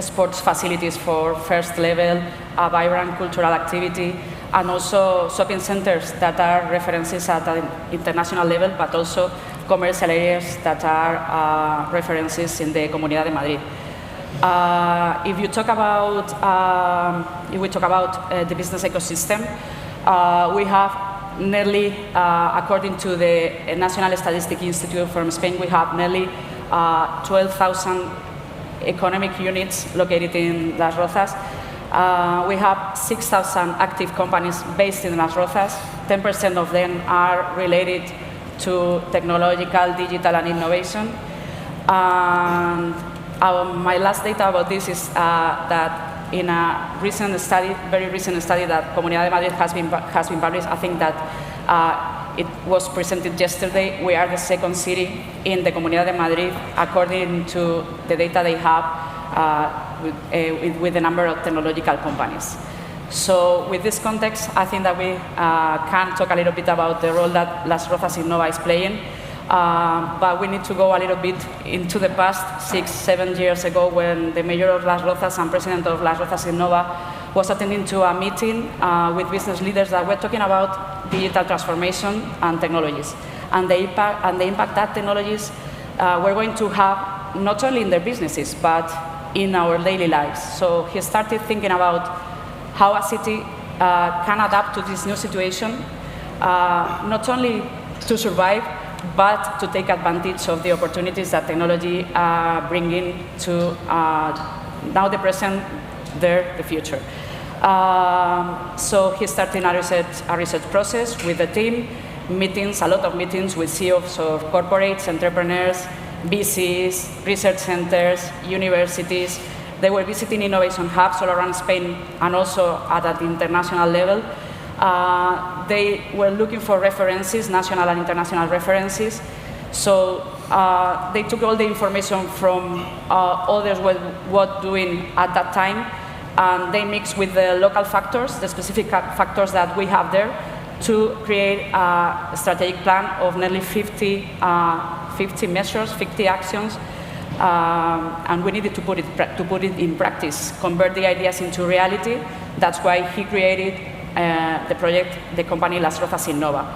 sports facilities for first level, a vibrant cultural activity, and also shopping centers that are references at an international level, but also commercial areas that are references in the Comunidad de Madrid. If we talk about the business ecosystem, we have nearly, according to the National Statistics Institute from Spain, we have nearly 12,000 economic units located in Las Rozas. We have 6,000 active companies based in Las Rozas. 10% of them are related to technological, digital, and innovation. And my last data about this is that in a recent study, very recent study that Comunidad de Madrid has been published, I think that it was presented yesterday. We are the second city in the Comunidad de Madrid according to the data they have with the number of technological companies. So with this context, I think that we can talk a little bit about the role that Las Rozas Innova is playing. But we need to go a little bit into the past, 6-7 years ago, when the mayor of Las Rozas and president of Las Rozas Innova was attending to a meeting with business leaders that were talking about digital transformation and technologies, and the impact that technologies were going to have not only in their businesses, but in our daily lives. So he started thinking about how a city can adapt to this new situation, not only to survive, but to take advantage of the opportunities that technology bringing to now the present, the future. So he started a research process with the team, a lot of meetings with CEOs of corporates, entrepreneurs, VCs, research centers, universities. They were visiting innovation hubs all around Spain and also at the international level. They were looking for references, national and international references. So they took all the information from others what doing at that time, and they mixed with the local factors, the specific factors that we have there, to create a strategic plan of nearly 50 measures, 50 actions, and we needed to put it in practice, convert the ideas into reality. That's why he created the project, the company Las Rozas Innova.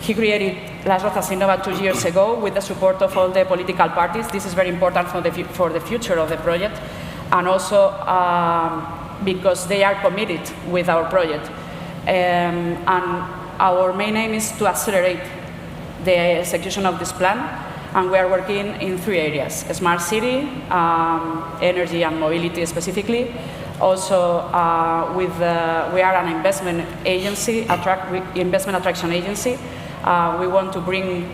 He created Las Rozas Innova 2 years ago with the support of all the political parties. This is very important for the future of the project, and also because they are committed with our project. And our main aim is to accelerate the execution of this plan, and we are working in 3 areas: smart city, energy and mobility specifically. Also, we are an investment agency, investment attraction agency. We want to bring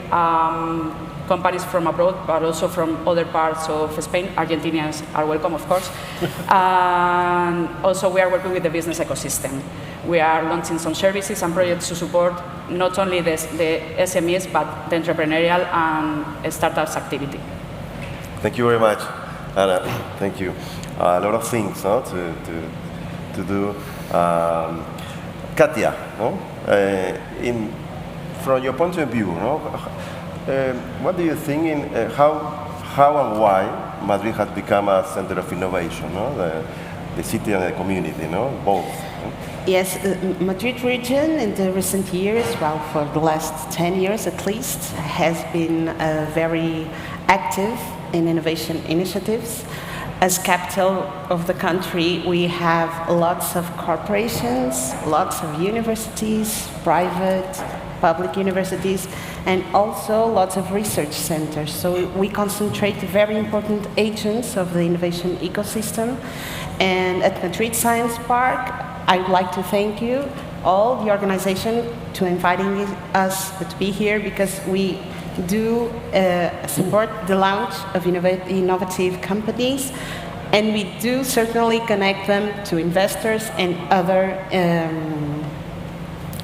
companies from abroad, but also from other parts of Spain. Argentinians are welcome, of course. And also, we are working with the business ecosystem. We are launching some services and projects to support not only the SMEs, but the entrepreneurial and startups activity. Thank you very much, Anna. Thank you. A lot of things to do. Katia, from your point of view, what do you think how and why Madrid has become a center of innovation? the city and the community, no? Both. No? Yes, Madrid region in the recent years, well, for the last 10 years at least, has been very active in innovation initiatives. As capital of the country, we have lots of corporations, lots of universities, private, public universities, and also lots of research centers. So we concentrate very important agents of the innovation ecosystem. And at Madrid Science Park, I would like to thank you, all the organization, to inviting us to be here, because we do support the launch of innovative companies, and we do certainly connect them to investors and other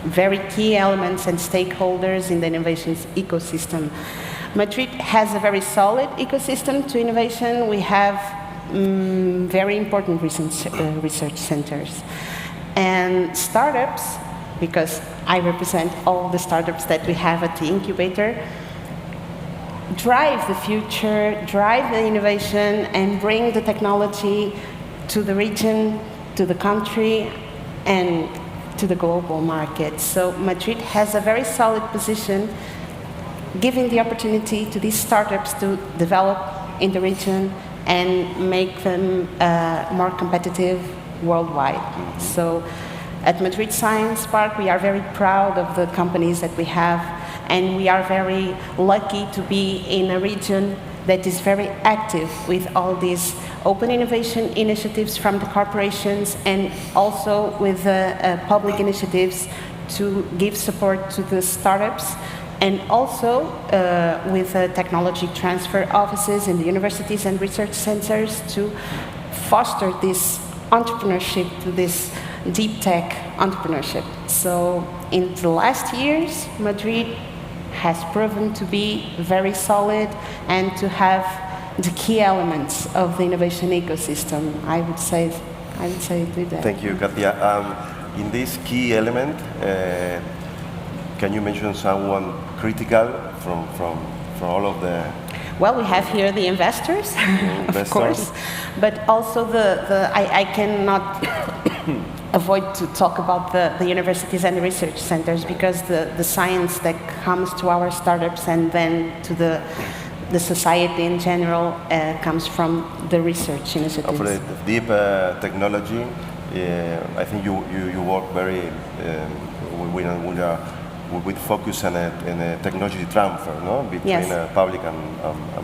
very key elements and stakeholders in the innovations ecosystem. Madrid has a very solid ecosystem to innovation. We have very important research centers. And startups, because I represent all the startups that we have at the incubator, drive the future, drive the innovation, and bring the technology to the region, to the country, and to the global market. So Madrid has a very solid position, giving the opportunity to these startups to develop in the region and make them more competitive worldwide. So at Madrid Science Park, we are very proud of the companies that we have, and we are very lucky to be in a region that is very active with all these open innovation initiatives from the corporations, and also with public initiatives to give support to the startups, and also with technology transfer offices in the universities and research centers to foster this entrepreneurship, to this deep tech entrepreneurship. So in the last years, Madrid has proven to be very solid and to have the key elements of the innovation ecosystem. I would say do that. Thank you, Katia. In this key element, can you mention someone critical from all of the? Well, we have here the investors, of course, but also I cannot avoid to talk about the universities and the research centers, because the science that comes to our startups and then to the society in general comes from the research initiatives. For the deep technology, I think you work very with focus on a technology transfer, no, between public and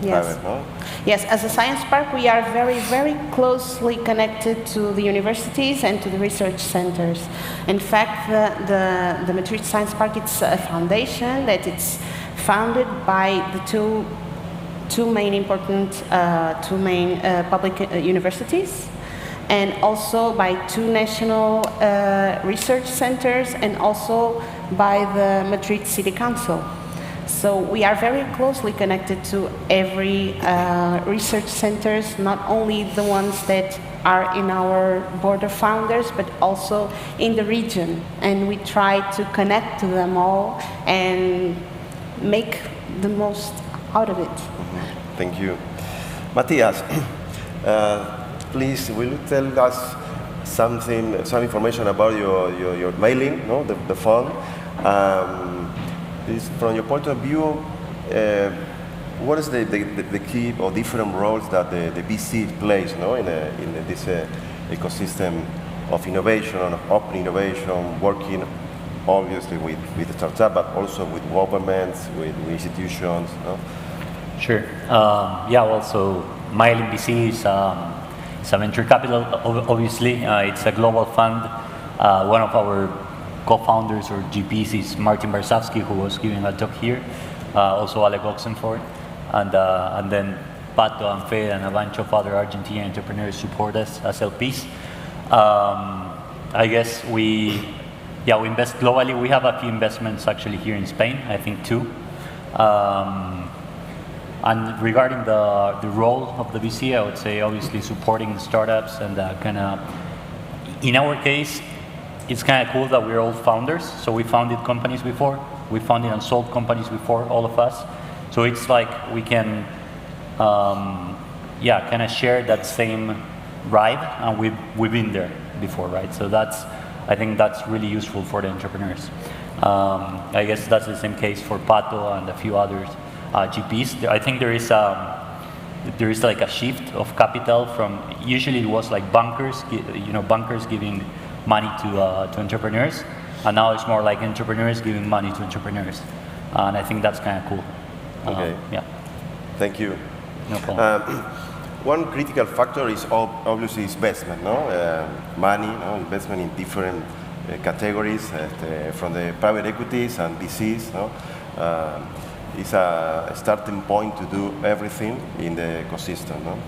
private, no? Yes, as a science park, we are very, very closely connected to the universities and to the research centers. In fact, the Madrid Science Park, it's a foundation that it's founded by the two main public universities, and also by two national research centers, and also by the Madrid City Council. So we are very closely connected to every research centers, not only the ones that are in our board of founders, but also in the region. And we try to connect to them all and make the most out of it. Thank you. Matthias, please, will you tell us some information about your mailing, no, the fund? From your point of view, what is the key or different roles that the VC plays, no, in this ecosystem of innovation, of open innovation, working obviously with the startup, but also with governments, with institutions, no? Sure. Yeah, well, so Mailing VC is a venture capital, obviously. It's a global fund. One of our co-founders or GPs is Martin Barsavsky, who was giving a talk here. Also Alec Oxenford. And then Pato and Fed and a bunch of other Argentine entrepreneurs support us as LPs. I guess we invest globally. We have a few investments actually here in Spain, I think 2. And regarding the role of the VC, I would say obviously supporting startups and kind of, in our case, it's kind of cool that we're all founders. So we founded companies before, we founded and sold companies before, all of us. So it's like we can, kind of share that same ride, and we've been there before, right? So I think that's really useful for the entrepreneurs. I guess that's the same case for Pato and a few others GPs. I think there is like a shift of capital from, usually it was like bankers giving money to entrepreneurs, and now it's more like entrepreneurs giving money to entrepreneurs, and I think that's kind of cool. Okay. Yeah. Thank you. No problem. One critical factor is obviously investment, no? Money, no? Investment in different categories, from the private equities and VCs, no? It's a starting point to do everything in the ecosystem, no?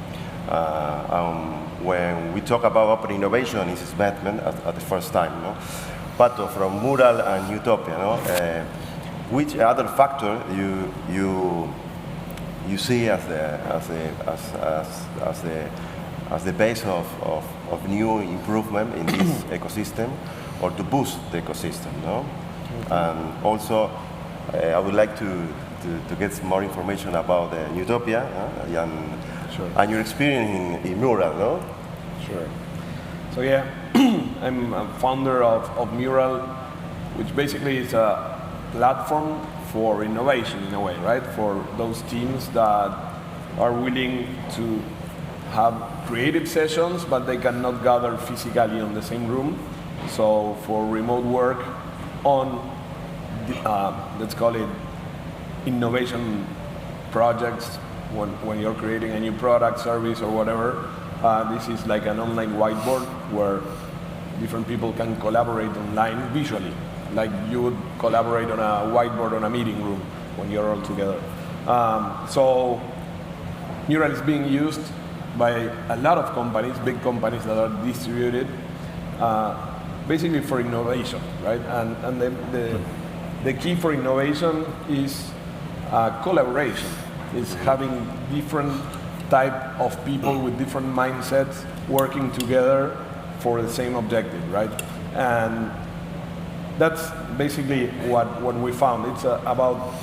When we talk about open innovation, it's investment at the first time, no? But from Mural and Utopia, no? Which other factor you see as the base of new improvement in this ecosystem, or to boost the ecosystem, no? And also, I would like to get some more information about Utopia and your experience in Mural, no? Sure. So yeah, I'm a founder of Mural, which basically is a platform for innovation in a way, right? For those teams that are willing to have creative sessions, but they cannot gather physically in the same room. So for remote work on, let's call it innovation projects, when you're creating a new product, service, or whatever, this is like an online whiteboard where different people can collaborate online visually, like you would collaborate on a whiteboard on a meeting room when you're all together. So Mural is being used by a lot of companies, big companies that are distributed, basically for innovation, right? And the key for innovation is collaboration. It's having different type of people with different mindsets working together for the same objective, right? And that's basically what we found. It's about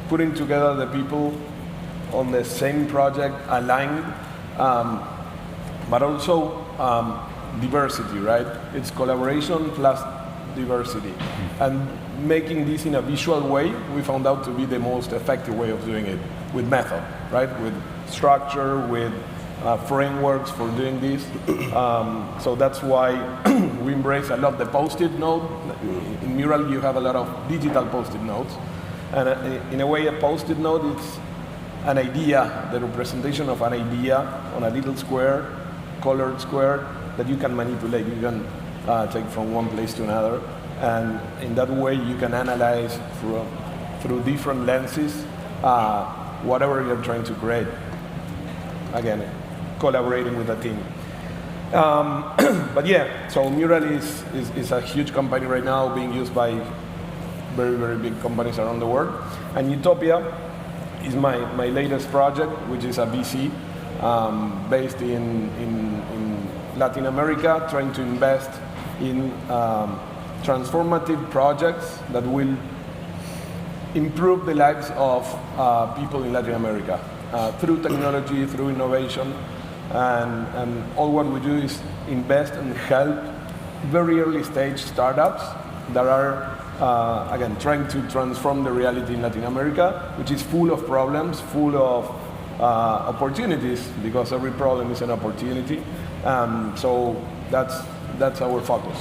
putting together the people on the same project, aligned, but also diversity, right? It's collaboration plus diversity. And making this in a visual way, we found out to be the most effective way of doing it, with method, right? With structure, with frameworks for doing this. So that's why we embrace a lot the Post-it note. In Mural, you have a lot of digital Post-it notes. And in a way, a Post-it note is an idea, the representation of an idea on a little square, colored square, that you can manipulate. You can take from one place to another. And in that way, you can analyze through different lenses whatever you're trying to create. Again, collaborating with a team. But yeah, so Mural is a huge company right now, being used by very, very big companies around the world. And Utopia is my latest project, which is a VC based in Latin America, trying to invest in transformative projects that will improve the lives of people in Latin America through technology, through innovation, and all what we do is invest and help very early stage startups that are again trying to transform the reality in Latin America, which is full of problems, full of opportunities, because every problem is an opportunity. So that's our focus.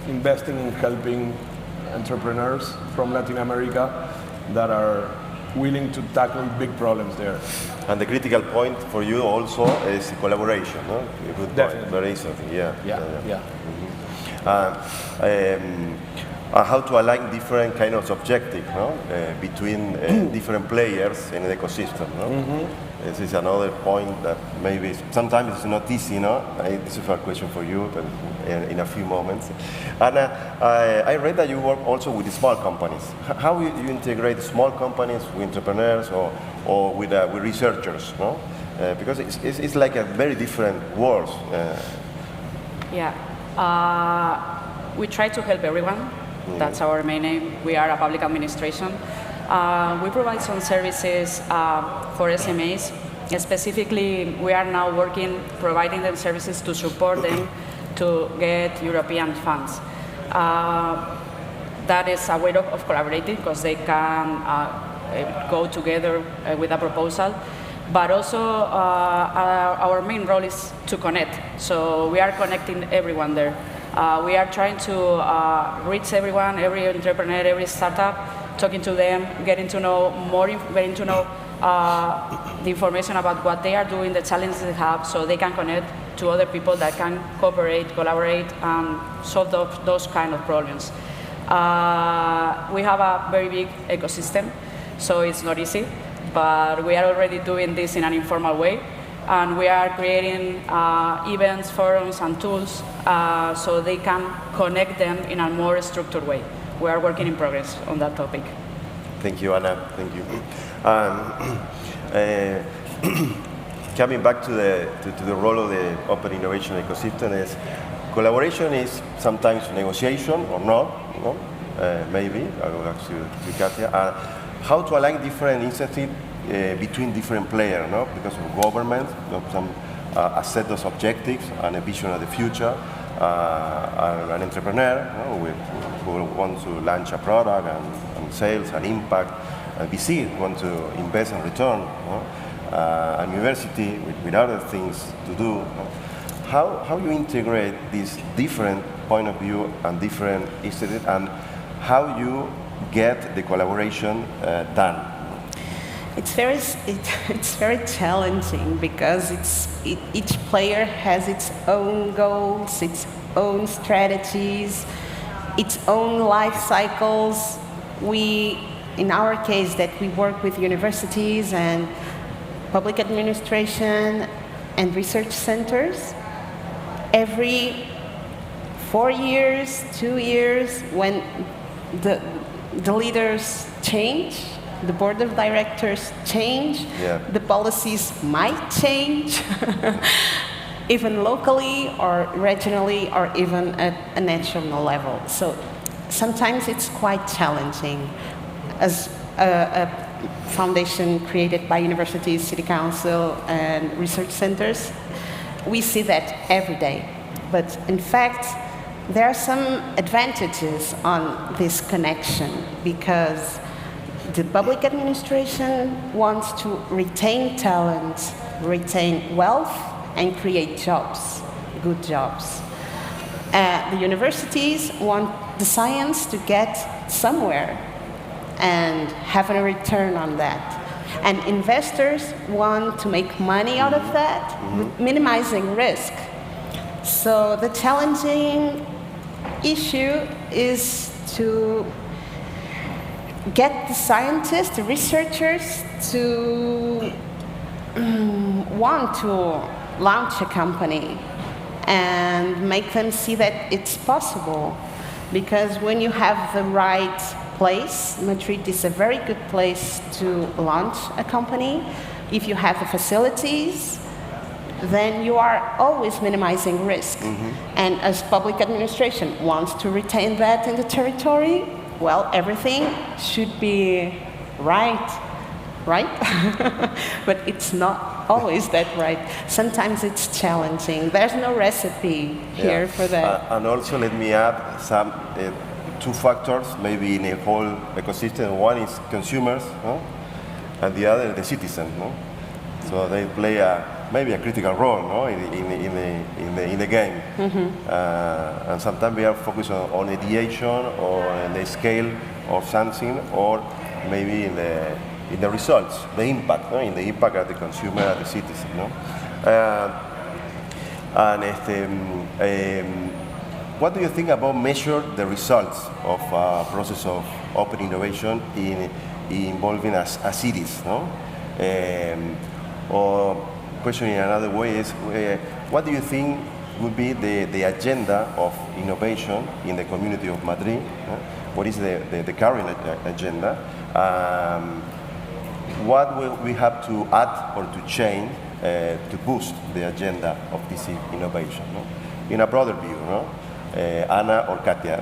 Investing in helping entrepreneurs from Latin America that are willing to tackle big problems there. And the critical point for you also is collaboration, no? A good point. Very interesting, yeah. How to align different kind of objectives, no? Between different players in the ecosystem, no? This is another point that maybe sometimes it's not easy, no? This is a question for you, but in a few moments. And I read that you work also with small companies. How you integrate small companies with entrepreneurs or with researchers, no? Because it's like a very different world. Yeah. We try to help everyone. That's our main aim. We are a public administration. We provide some services for SMEs Specifically, we are now working, providing them services to support them to get European funds. That is a way of collaborating because they can go together with a proposal. But also, our main role is to connect. So we are connecting everyone there. We are trying to reach everyone, every entrepreneur, every startup, talking to them, getting to know the information about what they are doing, the challenges they have, so they can connect to other people that can cooperate, collaborate, and solve those kind of problems. We have a very big ecosystem, so it's not easy, but we are already doing this in an informal way, and we are creating events, forums, and tools so they can connect them in a more structured way. We are working in progress on that topic. Thank you, Anna. Thank you. Coming back to the role of the open innovation ecosystem, is collaboration is sometimes negotiation or not, maybe. I will ask you, Katia. How to align different initiatives between different players, no? Because of government, a set of objectives and a vision of the future. An entrepreneur who wants to launch a product and sales and impact. VC want to invest and return. A university with other things to do. How you integrate this different point of view and different institutes, and how you get the collaboration done? It's very challenging because each player has its own goals, its own strategies, its own life cycles. In our case, that we work with universities and public administration and research centers. Every 4 years, 2 years, when the leaders change, the board of directors change, the policies might change, even locally or regionally or even at a national level. So sometimes it's quite challenging. As a foundation created by universities, city council, and research centers, we see that every day. But in fact, there are some advantages on this connection because the public administration wants to retain talent, retain wealth, and create jobs, good jobs. The universities want the science to get somewhere and have a return on that. And investors want to make money out of that, minimizing risk. So the challenging issue is to get the scientists, the researchers, to want to launch a company and make them see that it's possible. Because when you have the right place, Madrid is a very good place to launch a company. If you have the facilities, then you are always minimizing risk. And as public administration wants to retain that in the territory, well, everything should be right? But it's not always that right. Sometimes it's challenging. There's no recipe here for that. And also let me add some two factors, maybe in a whole ecosystem. One is consumers, and the other the citizens. So they play maybe a critical role in the game. And sometimes we are focused on ideation or in the scale of something, or maybe in the results, the impact, in the impact of the consumer and the citizen. What do you think about measure the results of a process of open innovation involving a cities? Or question in another way is, what do you think would be the agenda of innovation in the community of Madrid? What is the current agenda? What will we have to add or to change to boost the agenda of this innovation? In a broader view, Anna or Katia,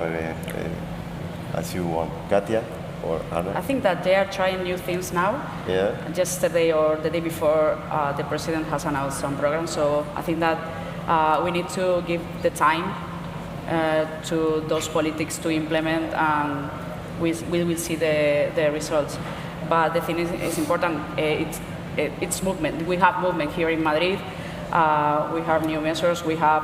as you want. Katia? or Anna? I think that they are trying new things now. Yeah. Yesterday or the day before, the president has announced some programs. So I think that we need to give the time to those politics to implement, and we will see the results. But the thing is important. It's movement. We have movement here in Madrid. We have new measures. We have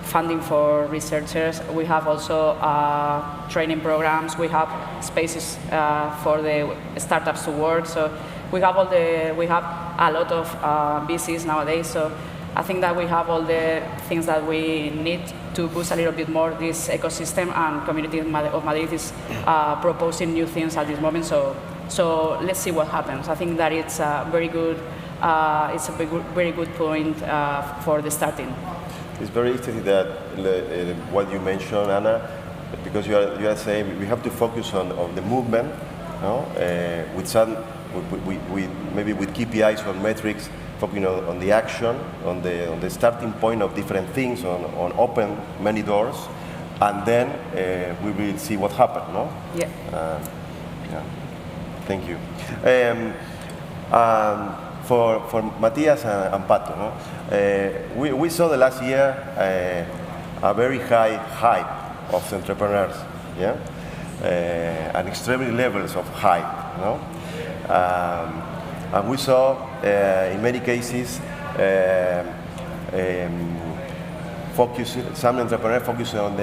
funding for researchers. We have also training programs. We have spaces for the startups to work. So we have a lot of VCs nowadays. So I think that we have all the things that we need to boost a little bit more this ecosystem, and community of Madrid is proposing new things at this moment. So let's see what happens. I think that it's a very good, very good point for the starting. It's very interesting that what you mentioned, Anna, because you are saying we have to focus on the movement, no? Maybe with KPIs or metrics, focusing on the action, on the starting point of different things, on open many doors, and then we will see what happens, no? Yeah. Yeah. Thank you. For Matthias and Pato, no? We saw the last year a very high hype of entrepreneurs, yeah, and extreme levels of hype, no? And we saw in many cases some entrepreneurs focusing on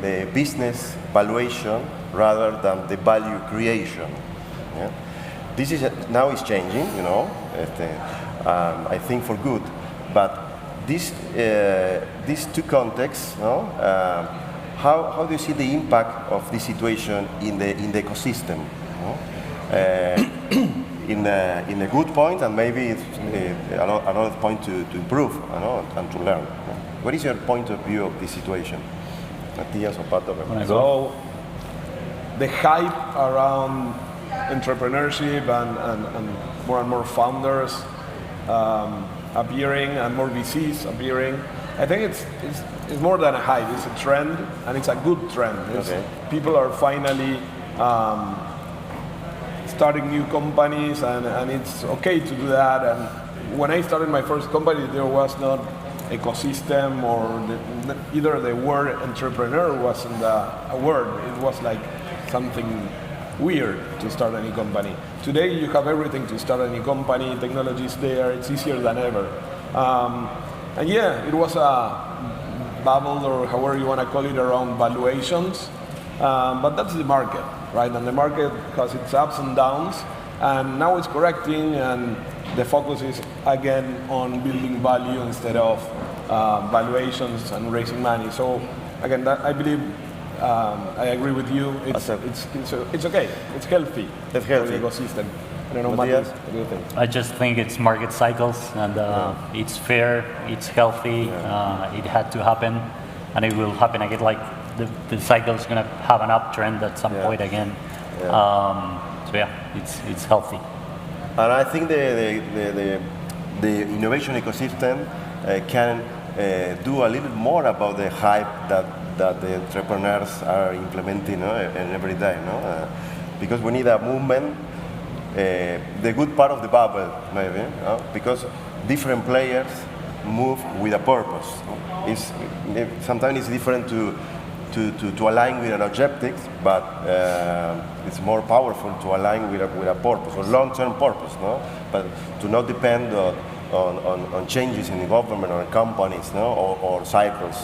the business valuation rather than the value creation. Yeah? This is now is changing, you know. I think for good, but these two contexts, no? How do you see the impact of this situation in the ecosystem? No? In a good point, and maybe it's another point to improve, you know, and to learn. What is your point of view of this situation, Matthias or Pato? So the hype around entrepreneurship and more founders appearing and more VCs appearing. I think it's more than a hype. It's a trend, and it's a good trend. Okay. People are finally starting new companies, and it's okay to do that. And when I started my first company, there was not ecosystem, or either the word entrepreneur wasn't a word. It was like something weird to start any company. Today you have everything to start any company. Technology is there. It's easier than ever. And yeah, it was a bubble, or however you want to call it, around valuations. But that's the market, right? And the market has its ups and downs. And now it's correcting, and the focus is again on building value instead of valuations and raising money. So again, I believe I agree with you. It's okay. It's healthy. It's healthy ecosystem. I don't know, Matthias, what do you think? I just think it's market cycles, and it's fair, it's healthy. It had to happen, and it will happen again. Like the cycle is going to have an uptrend at some point again. So yeah, it's healthy. And I think the innovation ecosystem can do a little more about the hype that the entrepreneurs are implementing, every day, because we need a movement. The good part of the bubble, maybe, because different players move with a purpose. Sometimes it's different to align with an objective, but it's more powerful to align with a purpose, a long-term purpose, but to not depend on changes in the government or companies, or cycles.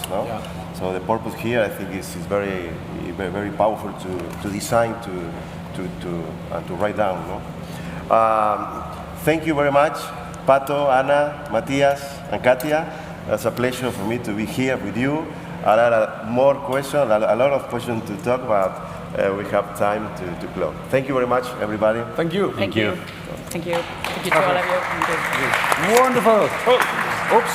So the purpose here, I think, is very, very powerful to design, to write down. Thank you very much, Pato, Ana, Matthias, and Katia. It's a pleasure for me to be here with you. A lot of more questions, a lot of questions to talk about. We have time to close. Thank you very much, everybody. Thank you. Thank you. Thank you. Thank you to all of you. Thank you. Wonderful. Oops.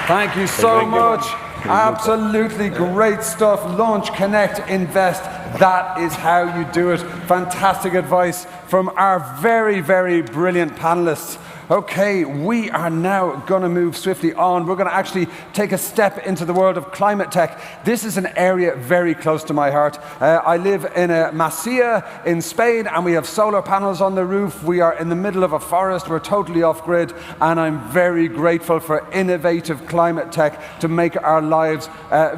Thank you so much. Absolutely great stuff. Launch, connect, invest. That is how you do it. Fantastic advice from our very, very brilliant panelists. Okay, we are now going to move swiftly on. We're going to actually take a step into the world of climate tech. This is an area very close to my heart. I live in a Masia in Spain, and we have solar panels on the roof. We are in the middle of a forest. We're totally off-grid, and I'm very grateful for innovative climate tech to make our lives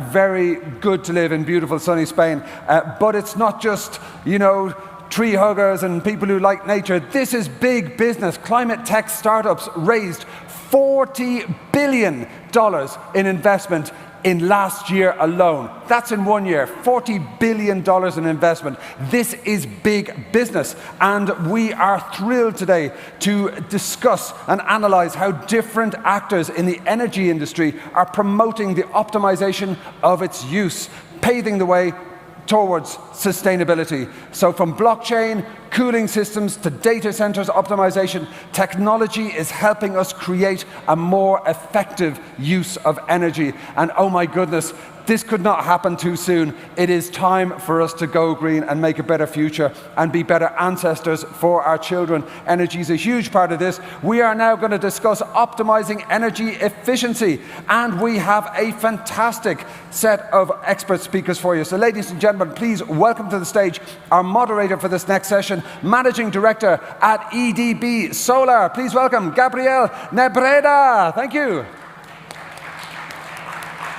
very good to live in beautiful sunny Spain. But it's not just, you know, tree huggers and people who like nature. This is big business. Climate tech startups raised $40 billion in investment in last year alone. That's in 1 year, $40 billion in investment. This is big business. And we are thrilled today to discuss and analyze how different actors in the energy industry are promoting the optimization of its use, paving the way towards sustainability. So from blockchain, cooling systems to data centers optimization, technology is helping us create a more effective use of energy. And oh my goodness, this could not happen too soon. It is time for us to go green and make a better future and be better ancestors for our children. Energy is a huge part of this. We are now going to discuss optimizing energy efficiency, and we have a fantastic set of expert speakers for you. So ladies and gentlemen, please welcome to the stage our moderator for this next session, Managing Director at EDB Solar. Please welcome Gabriel Nebreda. Thank you.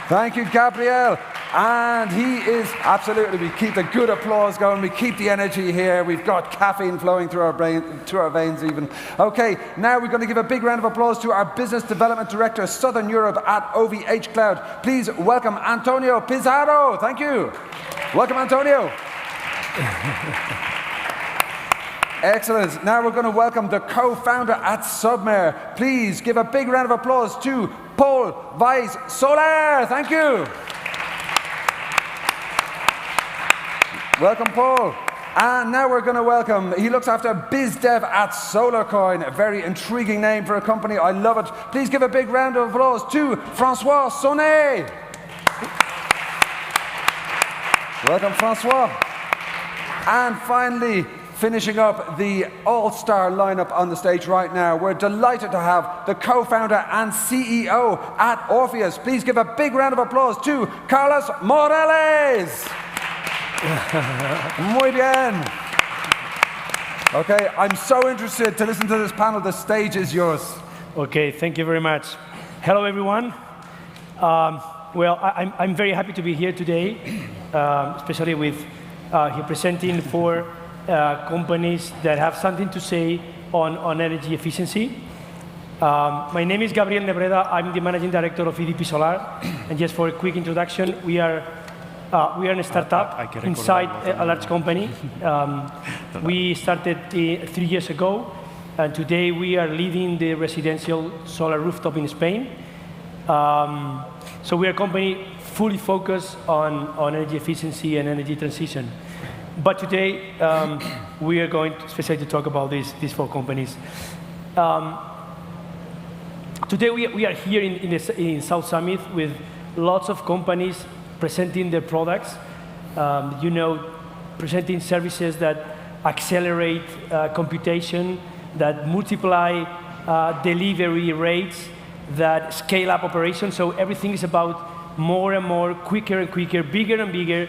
Thank you, Gabriel. And he is absolutely, we keep the good applause going, we keep the energy here, we've got caffeine flowing through our brain, through our veins even. Okay, now we're going to give a big round of applause to our Business Development Director, Southern Europe at OVH Cloud. Please welcome Antonio Pizarro. Thank you. Welcome, Antonio. Excellent. Now we're going to welcome the co-founder at Submer. Please give a big round of applause to Paul Weiss Soler. Thank you. Welcome, Paul. And now we're going to welcome, he looks after BizDev at SolarCoin, a very intriguing name for a company. I love it. Please give a big round of applause to Francois Sonnet. Welcome, Francois. And finally, finishing up the all-star lineup on the stage right now, we're delighted to have the co-founder and CEO at Orpheus. Please give a big round of applause to Carlos Morales. Muy bien. Okay, I'm so interested to listen to this panel. The stage is yours. Okay, thank you very much. Hello, everyone. Well, I'm very happy to be here today, especially with here presenting for companies that have something to say on energy efficiency. My name is Gabriel Nebreda. I'm the managing director of EDP Solar. And just for a quick introduction, we are a startup inside a large company. We started 3 years ago, and today we are leading the residential solar rooftop in Spain. So we are a company fully focused on energy efficiency and energy transition. But today, we are going to especially to talk about these 4 companies. Today, we are here in South Summit with lots of companies presenting their products, you know, presenting services that accelerate computation, that multiply delivery rates, that scale up operations. So everything is about more and more, quicker and quicker, bigger and bigger.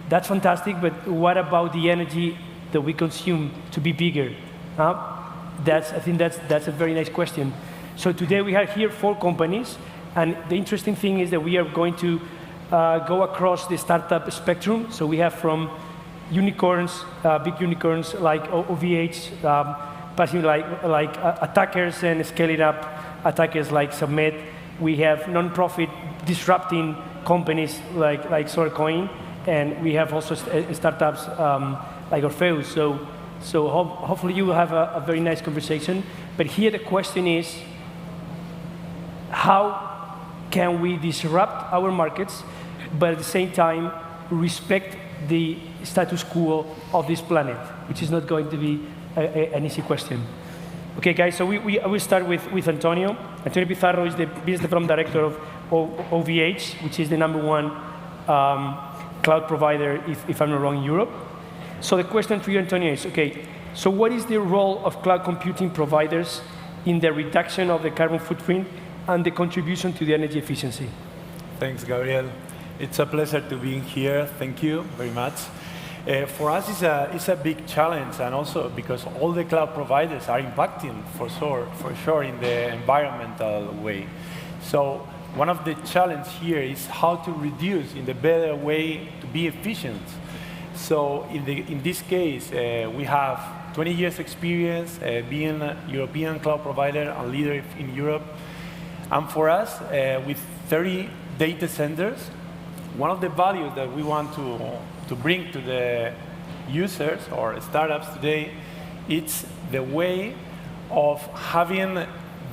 That's fantastic, but what about the energy that we consume to be bigger? I think that's a very nice question. So today we have here 4 companies, and the interesting thing is that we are going to go across the startup spectrum. So we have from unicorns, big unicorns like OVH, passing like attackers and scaling up attackers like Submet. We have non-profit disrupting companies like SolarCoin. And we have also startups like Orpheus. So hopefully you will have a very nice conversation. But here the question is, how can we disrupt our markets, but at the same time respect the status quo of this planet, which is not going to be an easy question. Okay, guys, so I will start with Antonio. Antonio Pizarro is the business development director of OVH, which is the #1 cloud provider, if I'm not wrong, in Europe. So the question to you, Antonio, is, okay, so what is the role of cloud computing providers in the reduction of the carbon footprint and the contribution to the energy efficiency? Thanks, Gabriel. It's a pleasure to be here. Thank you very much. For us, it's a big challenge, and also because all the cloud providers are impacting for sure in the environmental way. So one of the challenges here is how to reduce in the better way to be efficient. So in this case, we have 20 years experience being a European cloud provider and leader in Europe. And for us, with 30 data centers, one of the values that we want to bring to the users or startups today, it's the way of having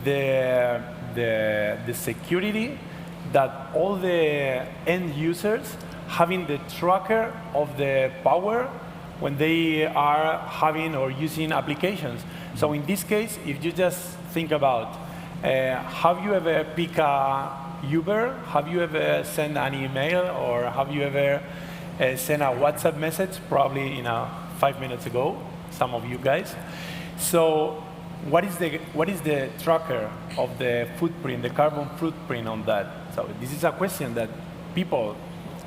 the security that all the end users having the tracker of the power when they are having or using applications. So in this case, if you just think about, have you ever picked a Uber? Have you ever sent an email? Or have you ever sent a WhatsApp message? Probably 5 minutes ago, some of you guys. So what is the tracker of the footprint, the carbon footprint on that? So this is a question that people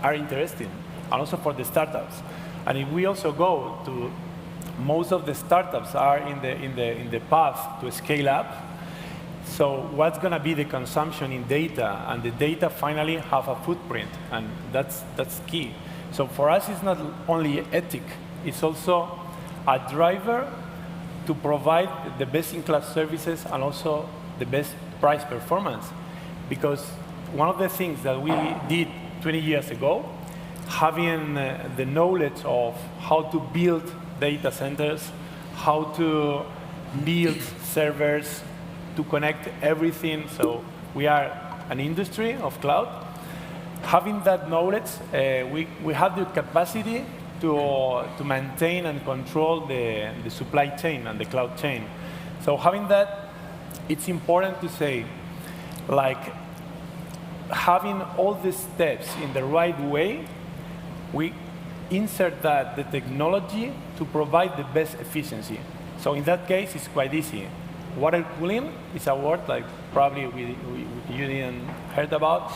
are interested in, and also for the startups. And if we also go to, most of the startups are in the path to scale up. So what's going to be the consumption in data, and the data finally have a footprint, and that's key. So for us, it's not only ethic, it's also a driver to provide the best-in-class services and also the best price performance. Because one of the things that we did 20 years ago, having the knowledge of how to build data centers, how to build servers, to connect everything. So we are an industry of cloud. Having that knowledge, we have the capacity to maintain and control the supply chain and the cloud chain. So having that, it's important to say, like, having all the steps in the right way, we insert that the technology to provide the best efficiency. So in that case, it's quite easy. Water cooling is a word like probably you didn't heard about.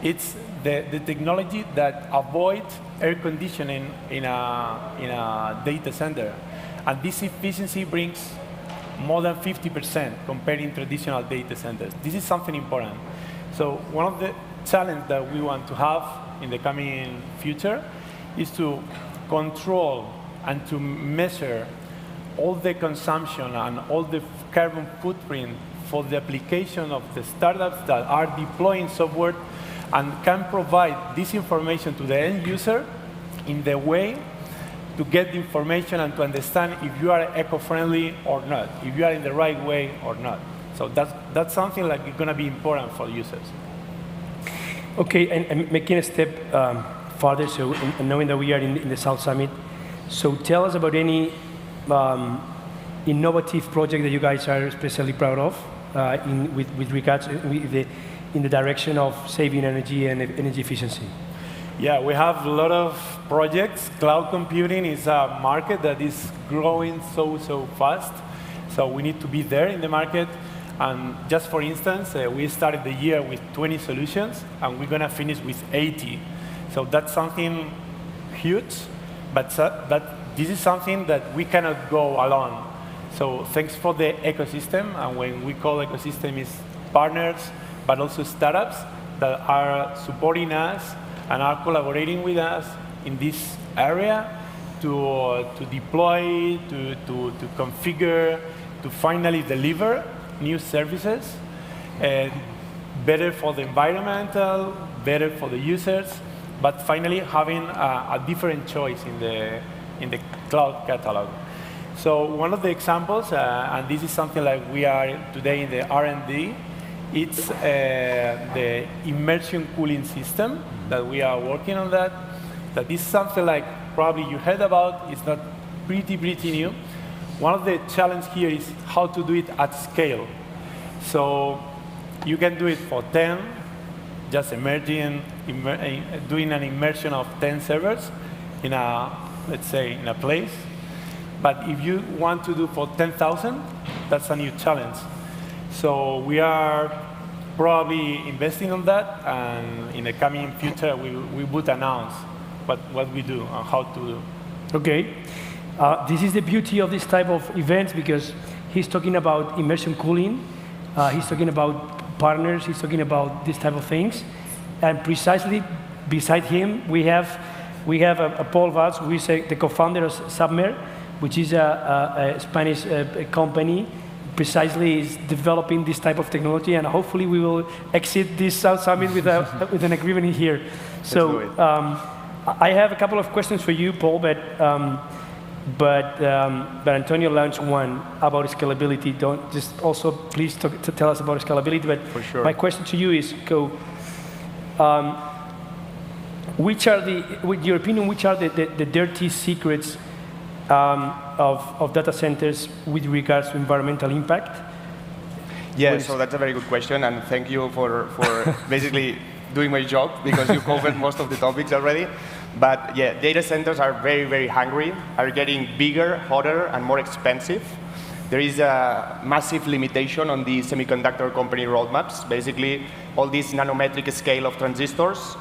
It's the technology that avoids air conditioning in a data center. And this efficiency brings more than 50% comparing traditional data centers. This is something important. So one of the challenges that we want to have in the coming future is to control and to measure all the consumption and all the carbon footprint for the application of the startups that are deploying software and can provide this information to the end user in the way to get the information and to understand if you are eco-friendly or not, if you are in the right way or not. So that's something like it's going to be important for users. Okay, and making a step farther, so knowing that we are in the South Summit, so tell us about any innovative project that you guys are especially proud of with regards in the direction of saving energy and energy efficiency. Yeah, we have a lot of projects. Cloud computing is a market that is growing so fast. So we need to be there in the market. And just for instance, we started the year with 20 solutions, and we're going to finish with 80. So that's something huge, but this is something that we cannot go alone. So thanks for the ecosystem, and when we call ecosystem is partners, but also startups that are supporting us and are collaborating with us in this area to deploy, to configure, to finally deliver new services, better for the environmental, better for the users, but finally having a different choice in the cloud catalog. So one of the examples, and this is something like we are today in the R&D, it's the immersion cooling system that we are working on that. That is something like probably you heard about. It's not pretty new. One of the challenges here is how to do it at scale. So you can do it for 10, just emerging doing an immersion of 10 servers in a, let's say, in a place. But if you want to do for 10,000, that's a new challenge. So we are probably investing on that, and in the coming future, we would announce what we do and how to do. Okay. This is the beauty of this type of events, because he's talking about immersion cooling, he's talking about partners, he's talking about this type of things, and precisely beside him we have a Paul Valls, who is the co-founder of Submer, which is a Spanish company, precisely is developing this type of technology, and hopefully we will exit this South Summit with an agreement here. So I have a couple of questions for you, Paul, but Antonio launched one about scalability. Don't just also please tell us about scalability. But for sure. My question to you is, with your opinion, which are the dirty secrets of data centers with regards to environmental impact? Yeah, so that's a very good question, and thank you for basically doing my job, because you covered most of the topics already. But yeah, data centers are very, very hungry, are getting bigger, hotter, and more expensive. There is a massive limitation on the semiconductor company roadmaps. Basically, all this nanometric scale of transistors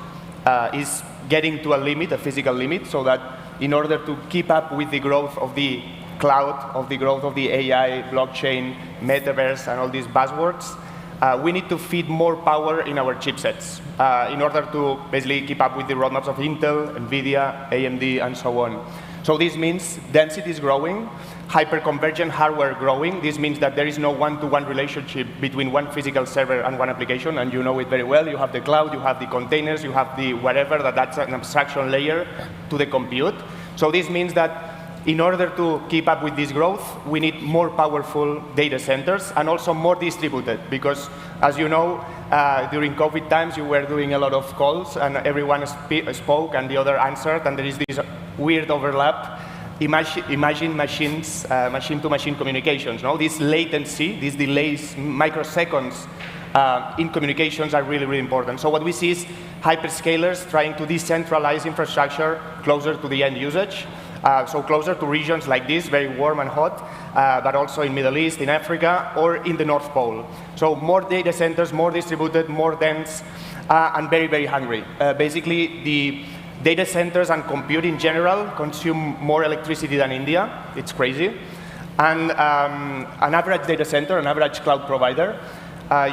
is getting to a limit, a physical limit, so that in order to keep up with the growth of the cloud, of the growth of the AI, blockchain, metaverse, and all these buzzwords, we need to feed more power in our chipsets in order to basically keep up with the roadmaps of Intel, NVIDIA, AMD, and so on. So this means density is growing, hyperconvergent hardware growing. This means that there is no one-to-one relationship between one physical server and one application, and you know it very well. You have the cloud, you have the containers, you have the whatever, that's an abstraction layer to the compute. So this means that in order to keep up with this growth, we need more powerful data centers and also more distributed, because as you know, during COVID times, you were doing a lot of calls and everyone spoke and the other answered, and there is this weird overlap. Imagine machines, machine-to-machine communications. No? This latency, these delays, microseconds in communications are really, really important. So what we see is hyperscalers trying to decentralize infrastructure closer to the end usage. So closer to regions like this, very warm and hot, but also in Middle East, in Africa, or in the North Pole. So more data centers, more distributed, more dense, and very, very hungry. Basically, the data centers and compute in general consume more electricity than India. It's crazy. And an average data center, an average cloud provider,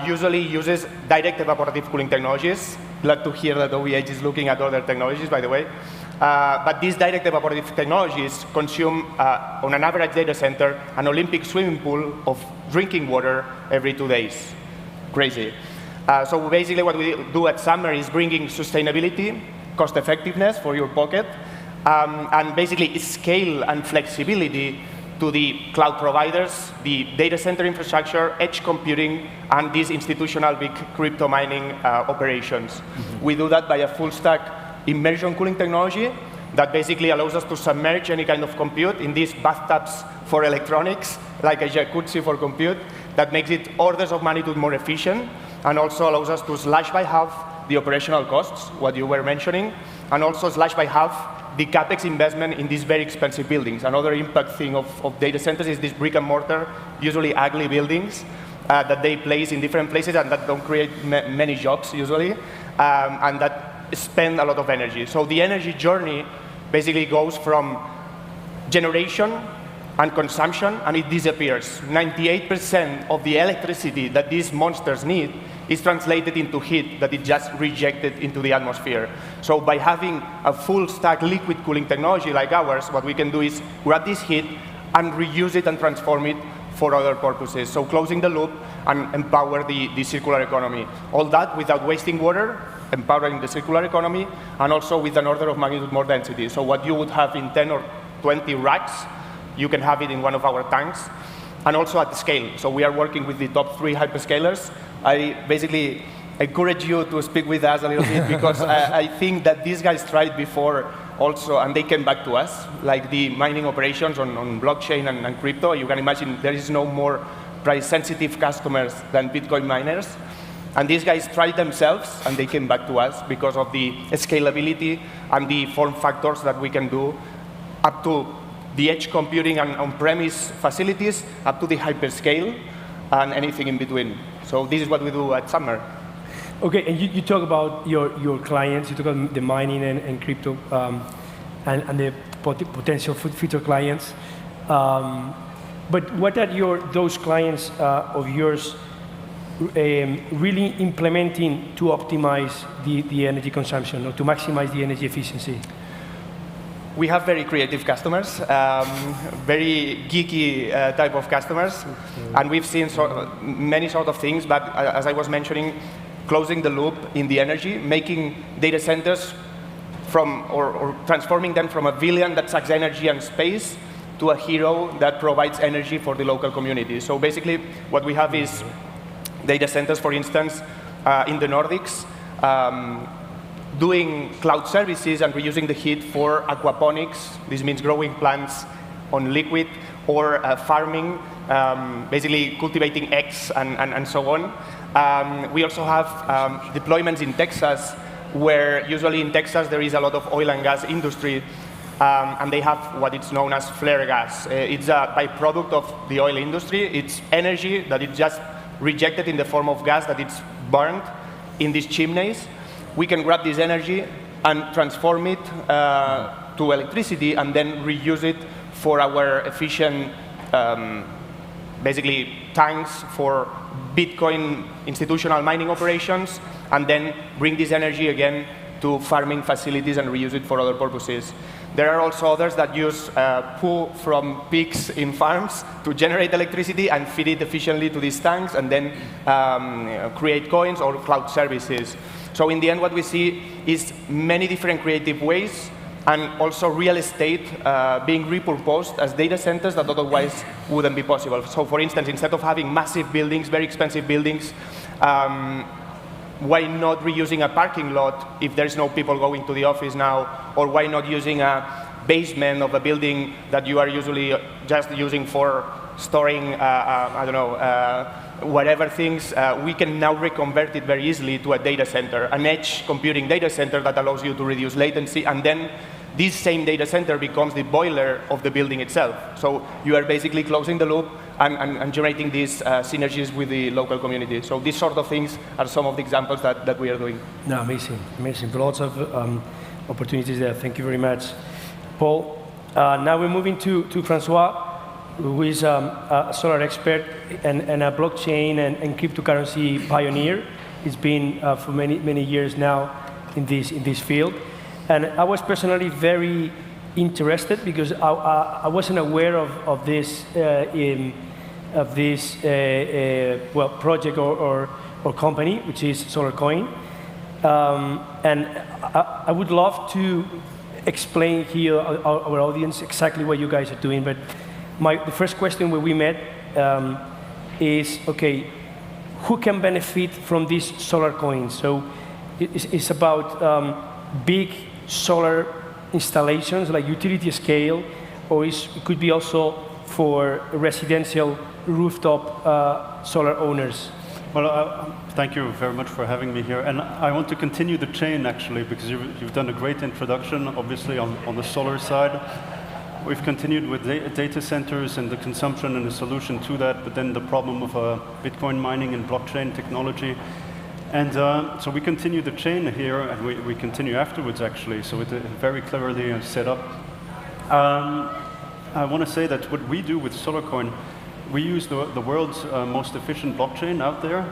usually uses direct evaporative cooling technologies. Glad to hear that OVH is looking at other technologies, by the way. But these direct evaporative technologies consume, on an average data center, an Olympic swimming pool of drinking water every 2 days. Crazy. So basically what we do at Submer is bringing sustainability, cost effectiveness for your pocket, and basically scale and flexibility to the cloud providers, the data center infrastructure, edge computing, and these institutional big crypto mining operations. Mm-hmm. We do that by a full stack immersion cooling technology that basically allows us to submerge any kind of compute in these bathtubs for electronics, like a jacuzzi for compute, that makes it orders of magnitude more efficient, and also allows us to slash by half the operational costs, what you were mentioning, and also slash by half the CapEx investment in these very expensive buildings. Another impact thing of data centers is this brick and mortar, usually ugly buildings that they place in different places and that don't create many jobs usually, and that spend a lot of energy. So the energy journey basically goes from generation and consumption, and it disappears. 98% of the electricity that these monsters need is translated into heat that is just rejected into the atmosphere. So by having a full stack liquid cooling technology like ours, what we can do is grab this heat and reuse it and transform it for other purposes. So closing the loop and empower the circular economy. All that without wasting water, empowering the circular economy, and also with an order of magnitude more density. So what you would have in 10 or 20 racks, you can have it in one of our tanks, and also at scale. So we are working with the top 3 hyperscalers. I basically encourage you to speak with us a little bit, because I think that these guys tried before also, and they came back to us, like the mining operations on blockchain and crypto. You can imagine there is no more price-sensitive customers than Bitcoin miners. And these guys tried themselves, and they came back to us because of the scalability and the form factors that we can do, up to the edge computing and on-premise facilities, up to the hyperscale, and anything in between. So this is what we do at Summer. Okay, and you talk about your clients, you talk about the mining and crypto, and the potential future clients. But what are those clients of yours really implementing to optimize the energy consumption or to maximize the energy efficiency? We have very creative customers, very geeky type of customers, and we've seen many sort of things, but as I was mentioning, closing the loop in the energy, making data centers or transforming them from a villain that sucks energy and space to a hero that provides energy for the local community. So basically, what we have is data centers, for instance, in the Nordics, doing cloud services and reusing the heat for aquaponics. This means growing plants on liquid, or farming, basically cultivating eggs and so on. We also have deployments in Texas, where usually in Texas there is a lot of oil and gas industry, and they have what is known as flare gas. It's a byproduct of the oil industry. It's energy that is just rejected in the form of gas that it's burned in these chimneys. We can grab this energy and transform it to electricity and then reuse it for our efficient, basically, tanks for Bitcoin institutional mining operations, and then bring this energy again to farming facilities and reuse it for other purposes. There are also others that use poo from pigs in farms to generate electricity and feed it efficiently to these tanks, and then create coins or cloud services. So in the end, what we see is many different creative ways, and also real estate being repurposed as data centers that otherwise wouldn't be possible. So for instance, instead of having massive buildings, very expensive buildings, why not reusing a parking lot if there's no people going to the office now? Or why not using a basement of a building that you are usually just using for storing, I don't know, whatever things? We can now reconvert it very easily to a data center, an edge computing data center that allows you to reduce latency, and then this same data center becomes the boiler of the building itself. So you are basically closing the loop and generating these synergies with the local community. So these sort of things are some of the examples that we are doing. No, amazing, amazing. Lots of opportunities there. Thank you very much, Paul. Now we're moving to Francois, who is a solar expert and a blockchain and cryptocurrency pioneer. He's been for many years now in this field. And I was personally very interested because I wasn't aware of this project or company, which is SolarCoin. And I would love to explain here our audience exactly what you guys are doing. But the first question when we met is, okay, who can benefit from this SolarCoin? So it's about big solar installations, like utility scale, or it could be also for residential rooftop solar owners. Well, thank you very much for having me here. And I want to continue the chain, actually, because you've done a great introduction, obviously, on the solar side. We've continued with data centers and the consumption and the solution to that, but then the problem of Bitcoin mining and blockchain technology. And so we continue the chain here, and we continue afterwards, actually, so it's very cleverly set up. I want to say that what we do with SolarCoin, we use the world's most efficient blockchain out there,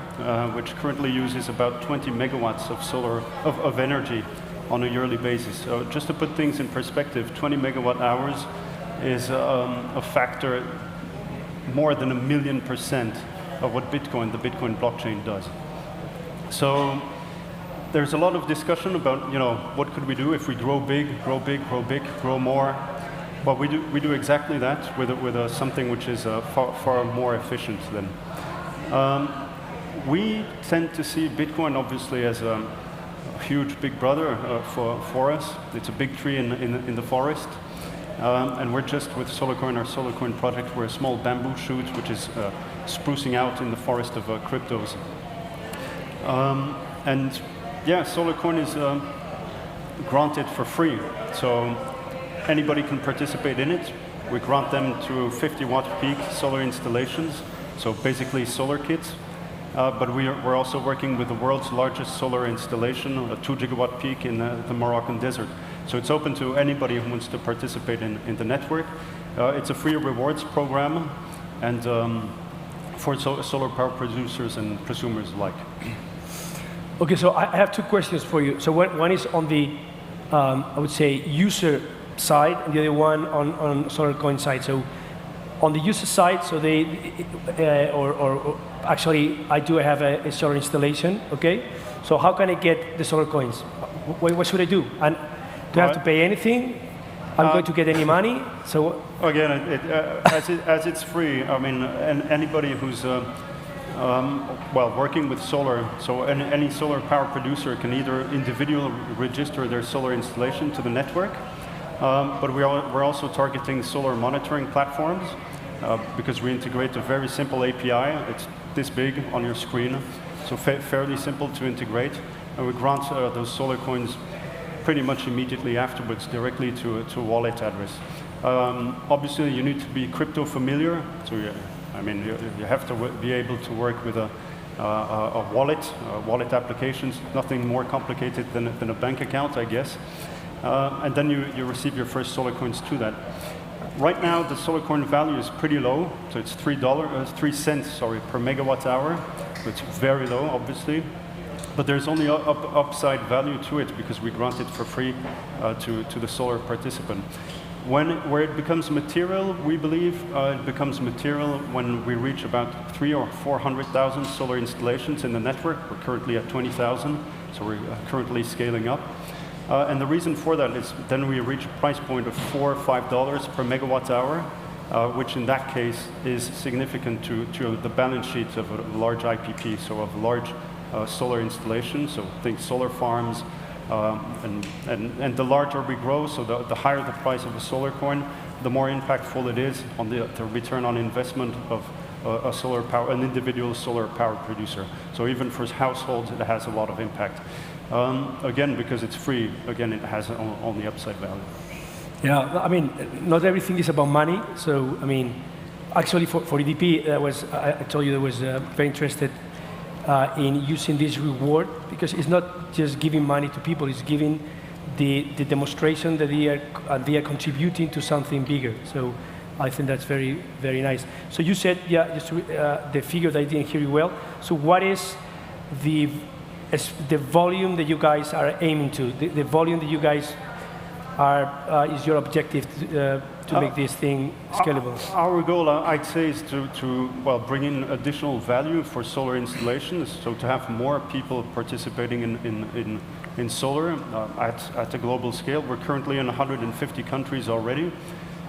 which currently uses about 20 megawatts of solar of energy on a yearly basis. So just to put things in perspective, 20 megawatt hours is a factor more than 1,000,000% of what the Bitcoin blockchain does. So there's a lot of discussion about, what could we do if we grow big, grow more. Well, we do exactly that with something which is far more efficient than. We tend to see Bitcoin obviously as a huge big brother for us. It's a big tree in the forest. And we're just with SolarCoin, our SolarCoin project, we're a small bamboo shoot which is sprucing out in the forest of cryptos. And yeah, SolarCoin is granted for free. So anybody can participate in it. We grant them to 50-watt peak solar installations, so basically solar kits. But we're also working with the world's largest solar installation, a 2-gigawatt peak in the Moroccan desert. So it's open to anybody who wants to participate in the network. It's a free rewards program, and for solar power producers and prosumers alike. Okay, so I have two questions for you. So one is on the, I would say, user side, and the other one on SolarCoin side. So on the user side, so they, or actually, I do have a solar installation, okay? So how can I get the SolarCoins? What should I do? And do I have to pay anything? I'm going to get any money? So again, as it's free, I mean, anybody who's well, working with solar, so any solar power producer can either individually register their solar installation to the network, but we're also targeting solar monitoring platforms because we integrate a very simple API. It's this big on your screen, so fairly simple to integrate, and we grant those SolarCoins pretty much immediately afterwards directly to a wallet address. Obviously, you need to be crypto familiar, so I mean, you have to be able to work with a wallet applications, nothing more complicated than a bank account, I guess. And then you receive your first SolarCoins to that. Right now, the SolarCoin value is pretty low, so it's $3 cents per megawatt hour. So it's very low, obviously. But there's only upside value to it because we grant it for free to the solar participant. Where it becomes material, we believe it becomes material when we reach about 300,000 or 400,000 solar installations in the network. We're currently at 20,000, so we're currently scaling up. And the reason for that is then we reach a price point of $4 or $5 per megawatt hour, which in that case is significant to the balance sheet of a large IPP, so of large solar installations, so think solar farms. And the larger we grow, so the higher the price of a SolarCoin, the more impactful it is on the return on investment of an individual solar power producer. So even for households, it has a lot of impact. Again, because it's free, again, it has only upside value. Yeah, I mean, not everything is about money. So, I mean, actually for EDP, I told you I was very interested in using this reward, because it's not just giving money to people, it's giving the demonstration that they are contributing to something bigger. So I think that's very, very nice. So you said, yeah, just the figure that I didn't hear you well. So what is the volume that you guys are aiming to? The volume that you guys is your objective to make this thing scalable? Our goal, I'd say, is to bring in additional value for solar installations, so to have more people participating in solar at a global scale. We're currently in 150 countries already,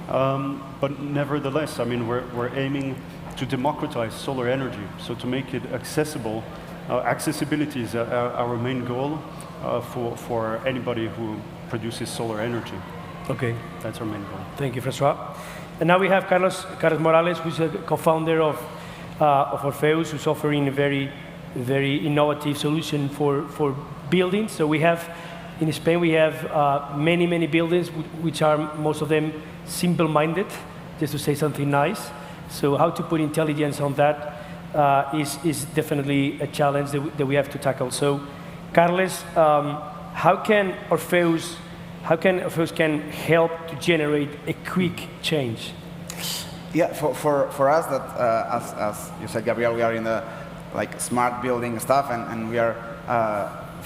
but nevertheless, I mean, we're aiming to democratize solar energy, so to make it accessible. Accessibility is our main goal for anybody who produces solar energy. Okay. That's our main goal. Thank you, Francois. And now we have Carlos Morales, who's a co-founder of Orpheus, who's offering a very, very innovative solution for buildings. So we have, in Spain, we have many, many buildings, which are, most of them, simple-minded, just to say something nice. So how to put intelligence on that is definitely a challenge that we have to tackle. So, Carles, how can Orpheus help to generate a quick change? Yeah, for us, that as you said, Gabriel, we are in the smart building stuff, and we are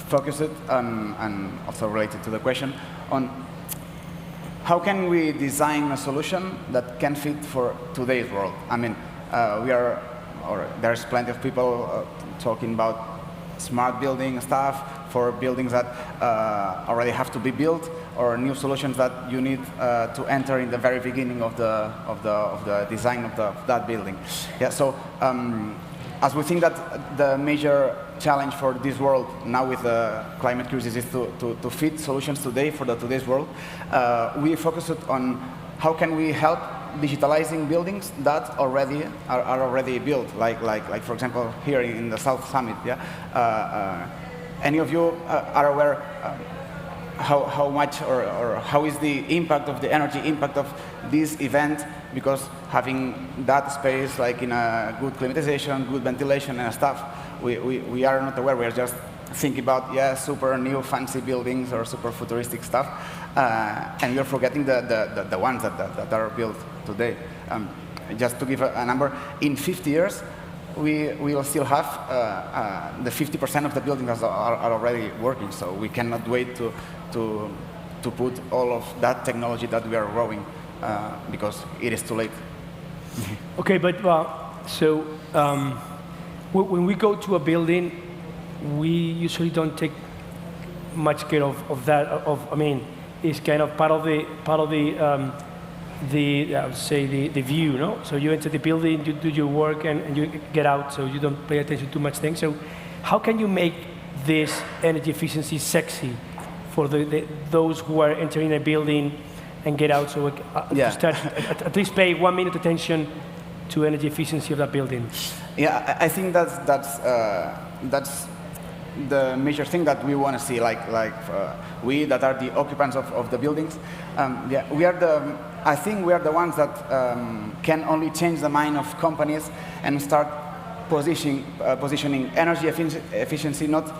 focused on, and also related to the question, on how can we design a solution that can fit for today's world. I mean, there's plenty of people talking about smart building stuff for buildings that already have to be built, or new solutions that you need to enter in the very beginning of the design of that building. Yeah. So as we think that the major challenge for this world now with the climate crisis is to fit solutions today for today's world, we focused on how can we help digitalizing buildings that already are already built, like for example here in the South Summit. Yeah, any of you are aware how much or how is the impact of the energy impact of this event? Because having that space, like in a good climatization, good ventilation and stuff, we are not aware. We are just thinking about super new fancy buildings or super futuristic stuff, and we're forgetting the ones that are built today. Just to give a number, in 50 years, we will still have the 50% of the buildings are already working. So we cannot wait to put all of that technology that we are growing because it is too late. Okay, but so when we go to a building, we usually don't take much care of that. I mean, it's kind of part of the I would say the view, no? So you enter the building, you do your work, and you get out. So you don't pay attention to much things. So how can you make this energy efficiency sexy for those who are entering a building and get out? So to start, at least pay 1 minute attention to energy efficiency of that building. Yeah, I think that's the major thing that we want to see, we that are the occupants of the buildings. I think we are the ones that can only change the mind of companies and start positioning energy efficiency not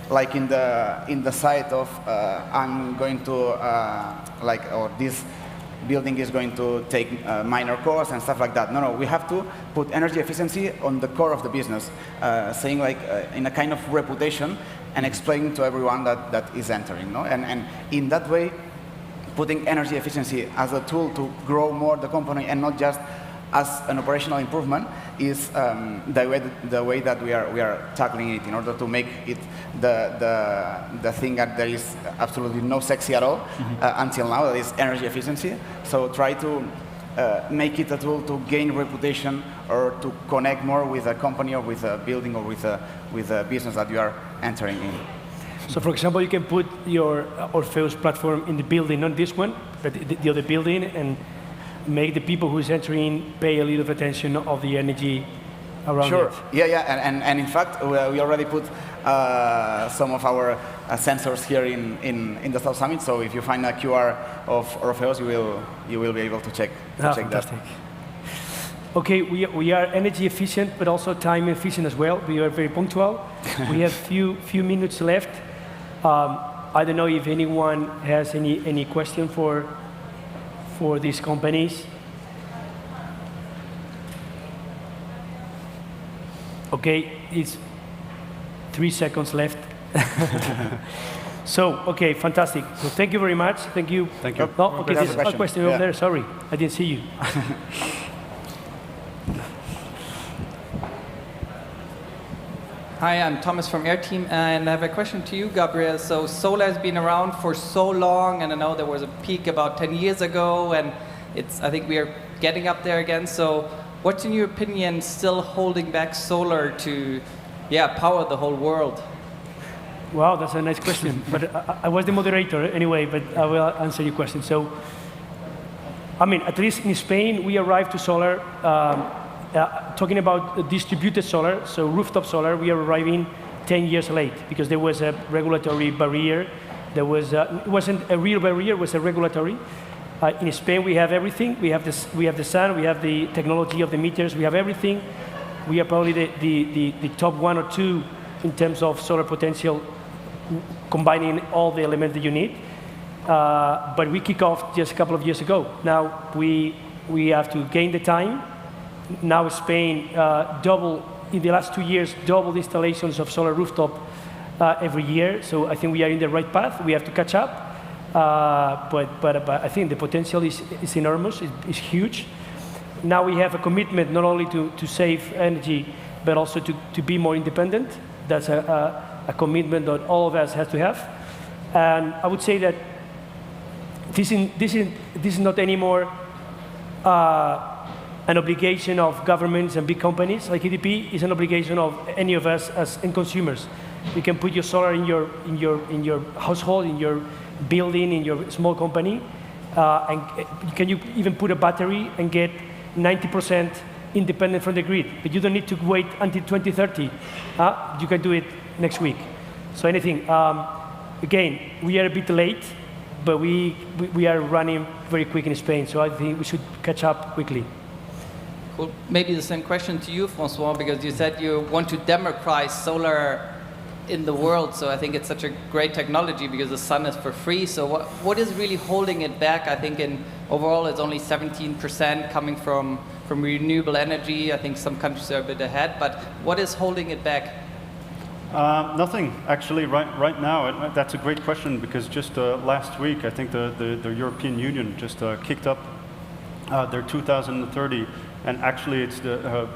like in the side of I'm going to or this building is going to take minor costs and stuff like that. No, we have to put energy efficiency on the core of the business, saying in a kind of reputation and explaining to everyone that is entering. No? And in that way, putting energy efficiency as a tool to grow more the company and not just as an operational improvement is the way that we are tackling it in order to make it the thing that there is absolutely no sexy at all until now, that is energy efficiency. So try to make it a tool to gain reputation or to connect more with a company or with a building or with a business that you are entering in. So for example, you can put your Orpheus platform in the building, not this one, but the other building, and make the people who's entering pay a little attention of the energy around it. And in fact, we already put some of our sensors here in the South Summit. So if you find a QR of Orpheus, you will be able to check fantastic. That. Okay, we are energy efficient, but also time efficient as well. We are very punctual. We have few minutes left. I don't know if anyone has any question for these companies. Okay, it's 3 seconds left. So, okay, fantastic. So thank you very much. Thank you. Thank you. Oh, okay, there's a question over there. Sorry, I didn't see you. Hi, I'm Thomas from Air Team, and I have a question to you, Gabriel. So solar has been around for so long, and I know there was a peak about 10 years ago, and I think we are getting up there again. So what's, in your opinion, still holding back solar to power the whole world? Wow, that's a nice question. But I was the moderator anyway, but I will answer your question. So, I mean, at least in Spain, we arrived to solar talking about distributed solar, so rooftop solar, we are arriving 10 years late because there was a regulatory barrier. There was it wasn't a real barrier, it was a regulatory. In Spain, we have everything. We have the sun, we have the technology of the meters, we have everything. We are probably the top 1 or 2 in terms of solar potential, combining all the elements that you need. But we kick off just a couple of years ago. Now we have to gain the time. Now Spain in the last 2 years, doubled installations of solar rooftop every year. So I think we are in the right path. We have to catch up. But I think the potential is enormous, it's huge. Now we have a commitment not only to save energy, but also to be more independent. That's a commitment that all of us have to have. And I would say that this is not anymore an obligation of governments and big companies like EDP. Is an obligation of any of us as end consumers. You can put your solar in your household, in your building, in your small company, and can you even put a battery and get 90% independent from the grid? But you don't need to wait until 2030. You can do it next week. So anything. Again, we are a bit late, but we are running very quick in Spain, so I think we should catch up quickly. Cool. Maybe the same question to you, Francois, because you said you want to democratize solar in the world, so I think it's such a great technology because the sun is for free. So what is really holding it back? I think overall it's only 17% coming from renewable energy. I think some countries are a bit ahead, but what is holding it back? Nothing, actually, right now. That's a great question because just last week, I think the European Union just kicked up their 2030, and actually it's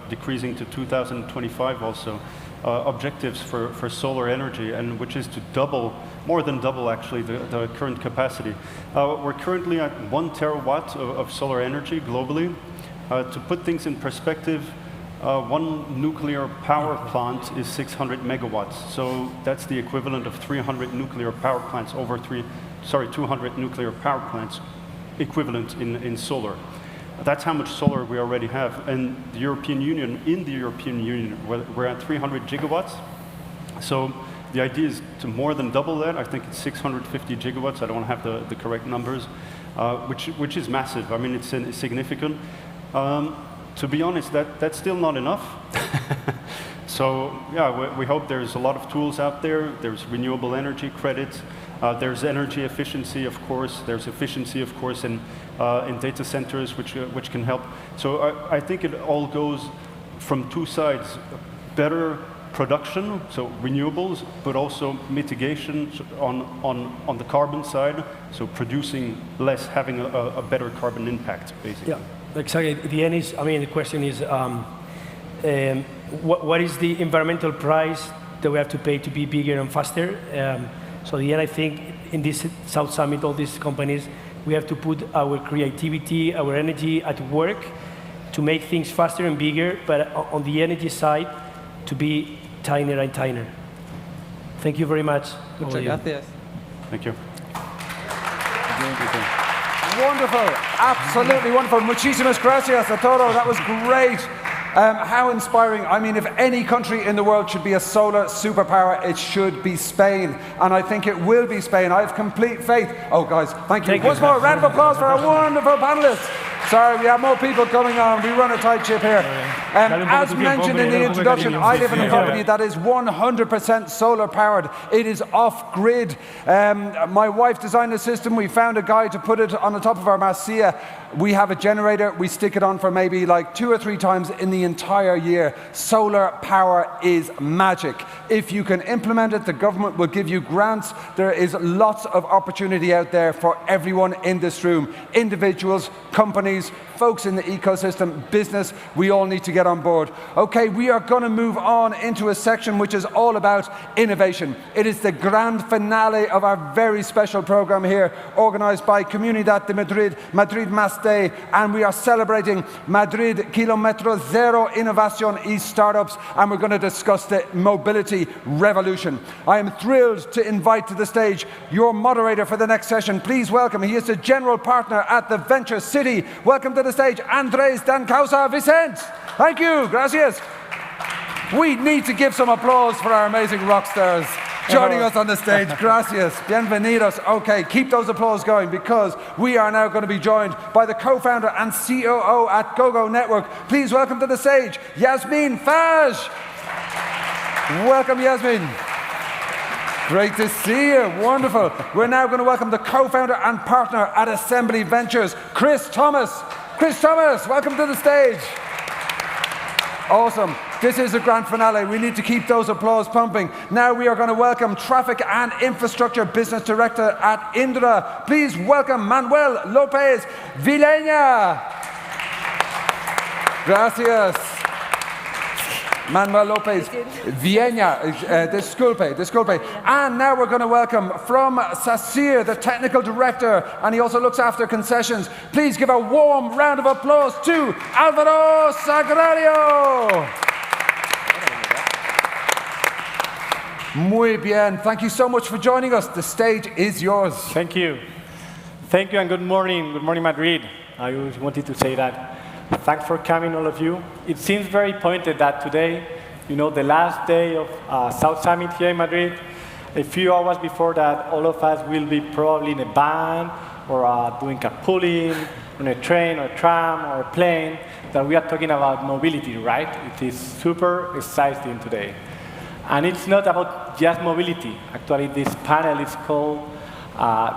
decreasing to 2025 also, objectives for solar energy, and which is to double, more than double actually, the current capacity. We're currently at 1 terawatt of solar energy globally. To put things in perspective, one nuclear power plant is 600 megawatts. So that's the equivalent of 300 nuclear power plants 200 nuclear power plants equivalent in solar. That's how much solar we already have. And the European Union, in the European Union, we're at 300 gigawatts. So the idea is to more than double that. I think it's 650 gigawatts. I don't have the correct numbers, which is massive. I mean, it's significant. To be honest, that's still not enough. So yeah, we hope there's a lot of tools out there. There's renewable energy credits. There's energy efficiency, of course. There's efficiency, of course, in data centers, which can help. So I think it all goes from two sides: better production, so renewables, but also mitigation on the carbon side. So producing less, having a better carbon impact, basically. Yeah. Exactly. The end is, I mean, the question is, what is the environmental price that we have to pay to be bigger and faster? So the end, I think, in this South Summit, all these companies, we have to put our creativity, our energy at work to make things faster and bigger, but on the energy side, to be tinier and tinier. Thank you very much. Muchas gracias. Thank you. Wonderful, absolutely wonderful. Muchísimas gracias a todo. That was great. How inspiring. I mean, if any country in the world should be a solar superpower, it should be Spain. And I think it will be Spain. I have complete faith. Oh, guys, thank you. Once more, round of applause for our wonderful panelists. Sorry, we have more people coming on. We run a tight ship here. As mentioned in the introduction, I live in a property that is 100% solar powered. It is off grid. My wife designed a system. We found a guy to put it on the top of our Masia. We have a generator. We stick it on for maybe like 2 or 3 times in the entire year. Solar power is magic. If you can implement it, the government will give you grants. There is lots of opportunity out there for everyone in this room. Individuals, companies, folks in the ecosystem, business, we all need to get on board. Okay, we are going to move on into a section which is all about innovation. It is the grand finale of our very special program here, organized by Comunidad de Madrid, Madrid Más Day, and we are celebrating Madrid Kilómetro Zero Innovación y Startups, and we're going to discuss the mobility revolution. I am thrilled to invite to the stage your moderator for the next session. Please welcome, he is the general partner at the Venture City. Welcome to the stage, Andrés Dancausa Vicente. Thank you, gracias. We need to give some applause for our amazing rock stars joining us on the stage. Gracias, bienvenidos. Okay, keep those applause going because we are now going to be joined by the co-founder and COO at GoGo Network. Please welcome to the stage, Yasmin Faj. Welcome, Yasmin. Great to see you. Wonderful. We're now going to welcome the co-founder and partner at Assembly Ventures, Chris Thomas. Chris Thomas, welcome to the stage. Awesome. This is a grand finale. We need to keep those applause pumping. Now we are going to welcome Traffic and Infrastructure Business Director at Indra. Please welcome Manuel Lopez Villena. Gracias. Manuel Lopez Villena, disculpe. And now we're going to welcome from SACIR, the Technical Director, and he also looks after concessions. Please give a warm round of applause to Alvaro Sagrario. Muy bien. Thank you so much for joining us. The stage is yours. Thank you. Thank you and good morning. Good morning, Madrid. I just wanted to say that. Thanks for coming, all of you. It seems very pointed that today, the last day of South Summit here in Madrid, a few hours before that, all of us will be probably in a van or doing carpooling, on a train or a tram or a plane, that we are talking about mobility, right? It is super exciting today. And it's not about just mobility. Actually, this panel is called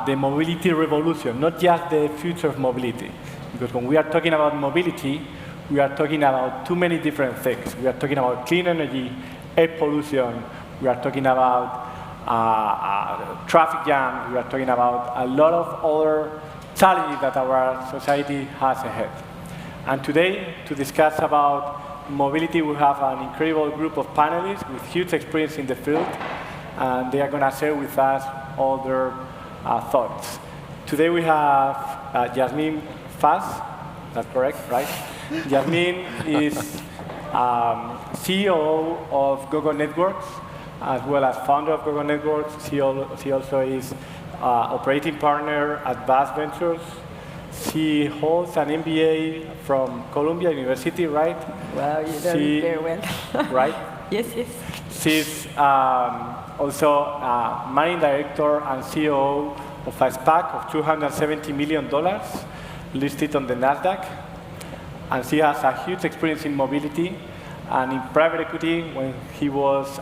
the mobility revolution, not just the future of mobility. Because when we are talking about mobility, we are talking about too many different things. We are talking about clean energy, air pollution, we are talking about traffic jam, we are talking about a lot of other challenges that our society has ahead. And today, to discuss about mobility, we have an incredible group of panelists with huge experience in the field, and they are going to share with us all their thoughts. Today we have Yasmin Faz, that's correct, right? Yasmin is CEO of Gogo Networks, as well as founder of Gogo Networks. She also is operating partner at Bass Ventures. She holds an MBA from Columbia University, right? Well, you know it very well. Right? Yes, yes. She's also managing director and CEO of a SPAC of $270 million, listed on the NASDAQ. And she has a huge experience in mobility and in private equity when he was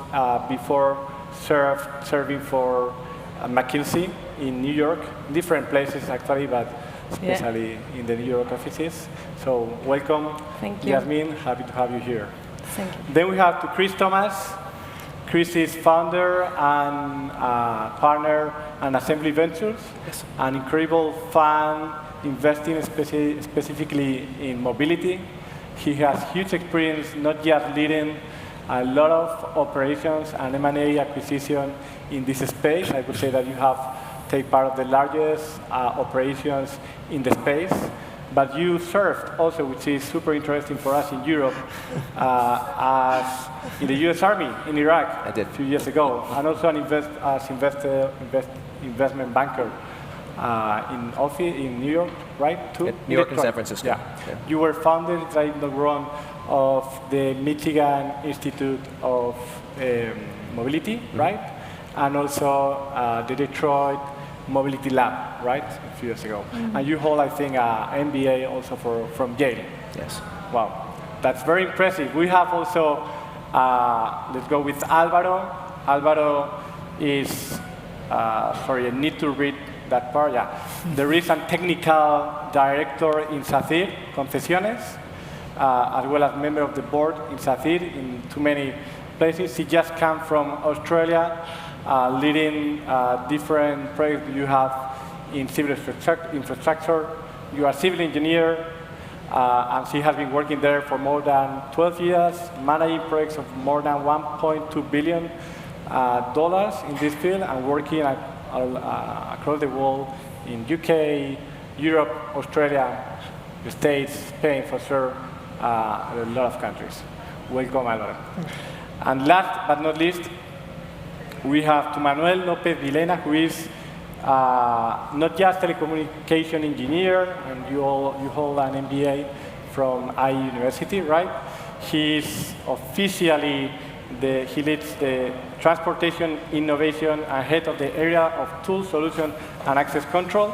before serving for McKinsey in New York, different places actually, but especially in the New York offices. So welcome, Thank you. Yasmin, happy to have you here. Thank you. Then we have to Chris Thomas. Chris is founder and partner at Assembly Ventures, an incredible fund investing specifically in mobility. He has huge experience, not just leading a lot of operations and M&A acquisition in this space. I would say that you have taken part of the largest operations in the space. But you served also, which is super interesting for us in Europe, as in the US Army in Iraq a few years ago, and also as investment banker in New York, right? Too? New York and San Francisco. Yeah. You were founded, if I'm not wrong, of the Michigan Institute of Mobility, right? And also the Detroit Mobility Lab, right, a few years ago. And you hold, I think, an MBA also from Yale. Yes. Wow, that's very impressive. We have also, let's go with Alvaro. Alvaro is, sorry, I need to read that part, yeah. There is a technical director in SACIR, Concesiones, as well as member of the board in SACIR in too many places. He just came from Australia, leading different projects you have in civil infrastructure. You are a civil engineer, and she has been working there for more than 12 years, managing projects of more than $1.2 billion in this field, and working across the world in UK, Europe, Australia, the States, Spain, for sure, a lot of countries. Welcome, Alvaro. And last but not least, we have to Manuel Lopez Vilena, who is not just telecommunication engineer, and you hold an MBA from IE University, right? He's officially he leads the transportation innovation and head of the area of tool solution and access control,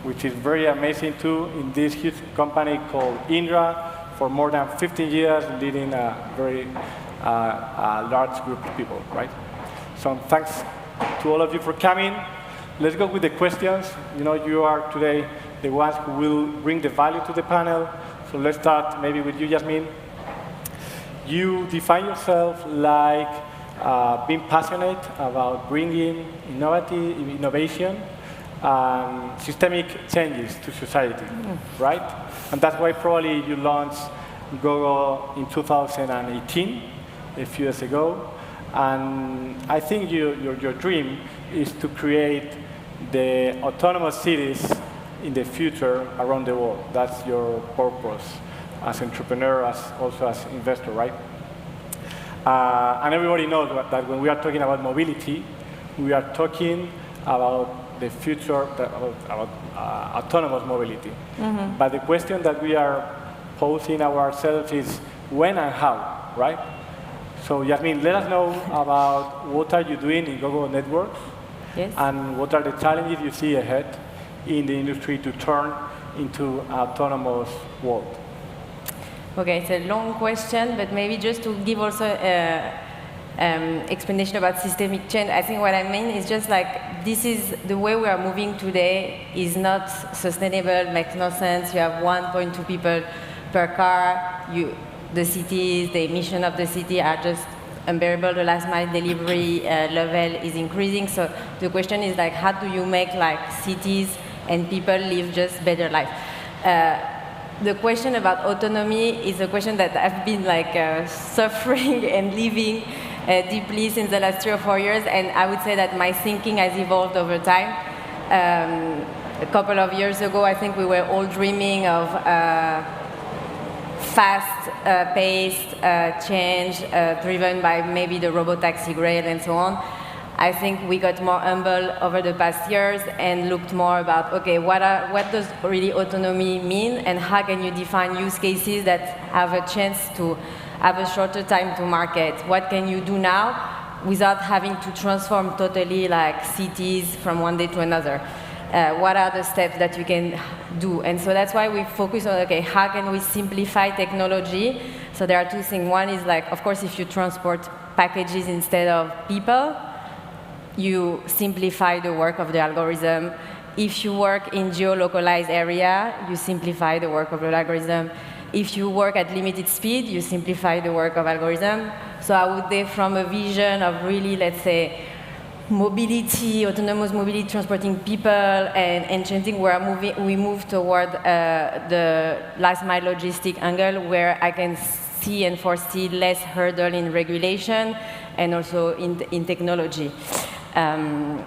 which is very amazing too in this huge company called Indra for more than 15 years, leading a very large group of people, right? So thanks to all of you for coming. Let's go with the questions. You know, you are today the ones who will bring the value to the panel. So let's start maybe with you, Yasmin. You define yourself like being passionate about bringing innovation and systemic changes to society, right? And that's why probably you launched Gogo in 2018, a few years ago. And I think your dream is to create the autonomous cities in the future around the world. That's your purpose as entrepreneur, also as investor, right? And everybody knows that when we are talking about mobility, we are talking about the future, about autonomous mobility. But the question that we are posing ourselves is when and how, right? So Yasmin, let us know about what are you doing in Google Networks, and what are the challenges you see ahead in the industry to turn into an autonomous world. Okay, it's a long question, but maybe just to give also explanation about systemic change. I think what I mean is just like this is the way we are moving today is not sustainable, makes no sense. You have 1.2 people per car. The cities, the emission of the city are just unbearable. The last mile delivery level is increasing. So the question is like, how do you make like cities and people live just better life? The question about autonomy is a question that I've been like suffering and living deeply since the last 3 or 4 years, and I would say that my thinking has evolved over time. A couple of years ago, I think we were all dreaming of fast-paced change driven by maybe the robotaxi rail and so on. I think we got more humble over the past years and looked more about, okay, what does really autonomy mean, and how can you define use cases that have a chance to have a shorter time to market? What can you do now without having to transform totally like cities from one day to another? What are the steps that you can do? And so that's why we focus on, okay, how can we simplify technology? So there are two things. One is like, of course, if you transport packages instead of people, you simplify the work of the algorithm. If you work in geo-localized area, you simplify the work of the algorithm. If you work at limited speed, you simplify the work of algorithm. So I would say from a vision of really, let's say, mobility, autonomous mobility, transporting people and enchanting, we move toward the last mile logistic angle, where I can see and foresee less hurdle in regulation and also in technology. And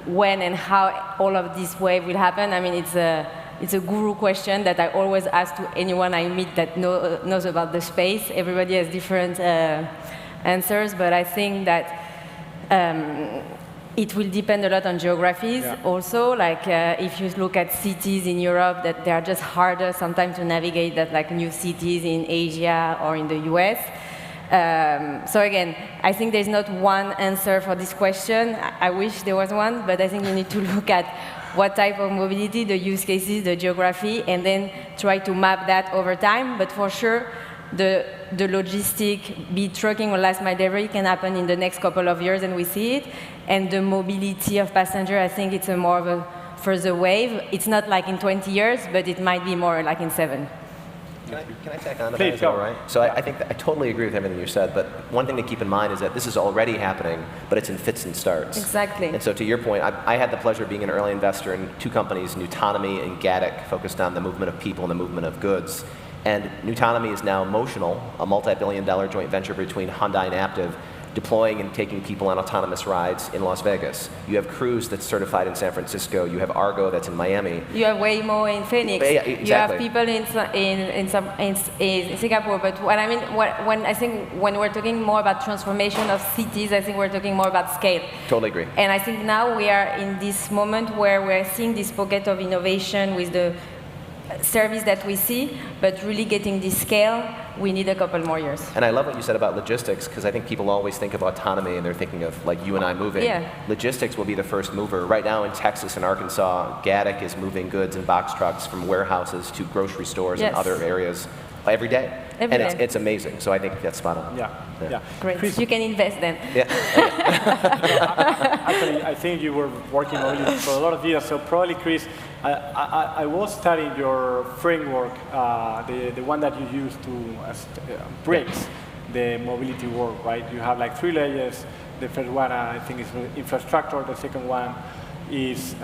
when and how all of this wave will happen, I mean, it's a guru question that I always ask to anyone I meet that knows about the space. Everybody has different answers, but I think that it will depend a lot on geographies also. Like if you look at cities in Europe, that they are just harder sometimes to navigate than like new cities in Asia or in the US. So again, I think there's not one answer for this question. I wish there was one, but I think you need to look at what type of mobility, the use cases, the geography, and then try to map that over time. But for sure, the logistic, be it trucking or last mile delivery, can happen in the next couple of years, and we see it. And the mobility of passenger, I think it's a more of a further wave. It's not like in 20 years, but it might be more like in 7. Can I tack on to that? Is that all right? So I think that I totally agree with everything you said, but one thing to keep in mind is that this is already happening, but it's in fits and starts. Exactly. And so to your point, I had the pleasure of being an early investor in 2 companies, Nutonomy and Gatik, focused on the movement of people and the movement of goods. And Nutonomy is now Motional, a multi-billion-dollar joint venture between Hyundai and Aptiv, deploying and taking people on autonomous rides in Las Vegas. You have Cruise that's certified in San Francisco. You have Argo that's in Miami. You have Waymo in Phoenix. Yeah, exactly. You have people in Singapore. But what I mean, when we're talking more about transformation of cities, I think we're talking more about scale. Totally agree. And I think now we are in this moment where we're seeing this pocket of innovation with the service that we see, but really getting this scale, we need a couple more years. And I love what you said about logistics, because I think people always think of autonomy and they're thinking of like you and I moving. Yeah. Logistics will be the first mover. Right now in Texas and Arkansas, Gatik is moving goods in box trucks from warehouses to grocery stores and other areas every day. It's amazing. So I think that's spot on. Yeah. Great. Chris, you can invest then. Yeah. Actually, I think you were working on it for a lot of years. So probably, Chris, I was studying your framework, the one that you use to breaks the mobility world, right? You have like 3 layers. The first one, I think, is infrastructure. The second one is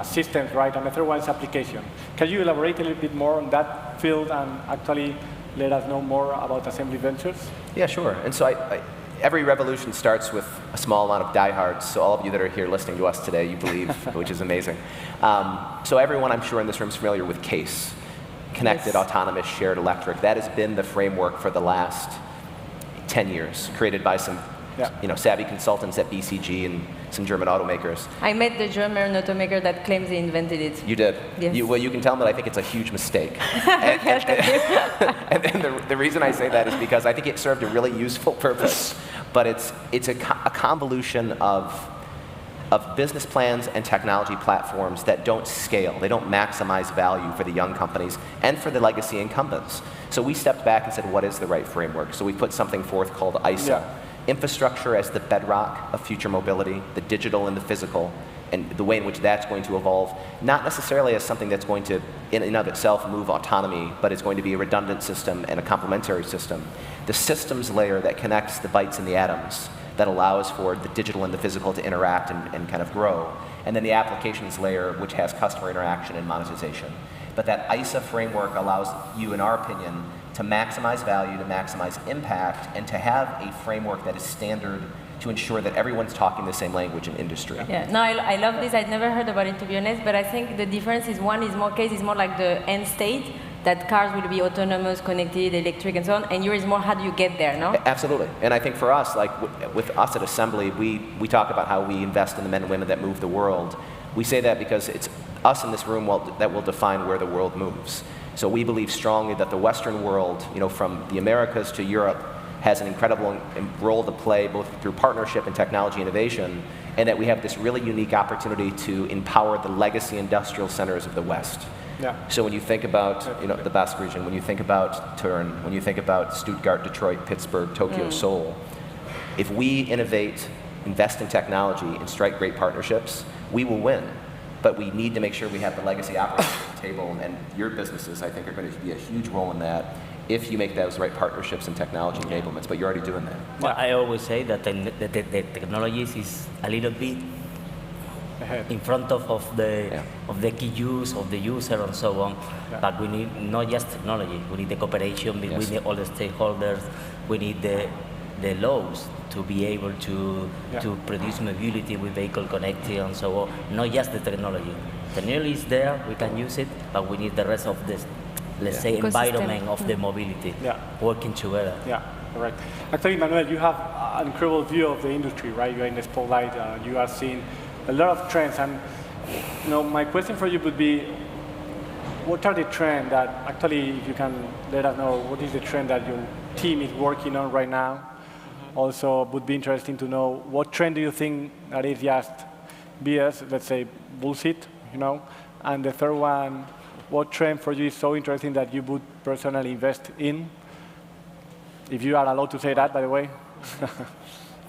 systems, right? And the third one is application. Can you elaborate a little bit more on that field and actually let us know more about Assembly Ventures? Yeah, sure. And so every revolution starts with a small amount of diehards. So all of you that are here listening to us today, you believe, which is amazing. So everyone, I'm sure, in this room is familiar with CASE, Connected, Autonomous, Shared Electric. That has been the framework for the last 10 years, created by some savvy consultants at BCG and some German automakers. I met the German automaker that claims he invented it. You did? Yes. You can tell them that I think it's a huge mistake. Okay, thank you. And the reason I say that is because I think it served a really useful purpose, but it's a convolution of business plans and technology platforms that don't scale. They don't maximize value for the young companies and for the legacy incumbents. So we stepped back and said, what is the right framework? So we put something forth called ISA. Infrastructure as the bedrock of future mobility, the digital and the physical, and the way in which that's going to evolve, not necessarily as something that's going to, in and of itself, move autonomy, but it's going to be a redundant system and a complementary system. The systems layer that connects the bytes and the atoms, that allows for the digital and the physical to interact and kind of grow. And then the applications layer, which has customer interaction and monetization. But that ISA framework allows you, in our opinion, to maximize value, to maximize impact, and to have a framework that is standard to ensure that everyone's talking the same language in industry. Yeah, no, I love this. I'd never heard about it, to be honest, but I think the difference is one is more case, is more like the end state, that cars will be autonomous, connected, electric, and so on, and yours is more how do you get there, no? Absolutely. And I think for us, like with us at Assembly, we talk about how we invest in the men and women that move the world. We say that because it's us in this room that will define where the world moves. So we believe strongly that the Western world, from the Americas to Europe, has an incredible role to play both through partnership and technology innovation, and that we have this really unique opportunity to empower the legacy industrial centers of the West. Yeah. So when you think about the Basque region, when you think about Turin, when you think about Stuttgart, Detroit, Pittsburgh, Tokyo, Seoul, if we innovate, invest in technology, and strike great partnerships, we will win. But we need to make sure we have the legacy operators at the table, and your businesses, I think, are going to be a huge role in that if you make those right partnerships and technology enablements, but you're already doing that. Well, I always say that the technologies is a little bit in front of the key use of the user and so on. Yeah. But we need not just technology, we need the cooperation between all the stakeholders, we need the laws to be able to produce mobility with vehicle connected and so on, not just the technology. Technology is there, we can use it, but we need the rest of this, let's say, environment of the mobility working together. Yeah, correct. Actually, Manuel, you have an incredible view of the industry, right? You're in the spotlight, you are seeing a lot of trends, and my question for you would be, what are the trends that, actually, if you can let us know, what is the trend that your team is working on right now? Also, would be interesting to know what trend do you think that is just BS, let's say bullshit, And the third one, what trend for you is so interesting that you would personally invest in? If you are allowed to say that, by the way.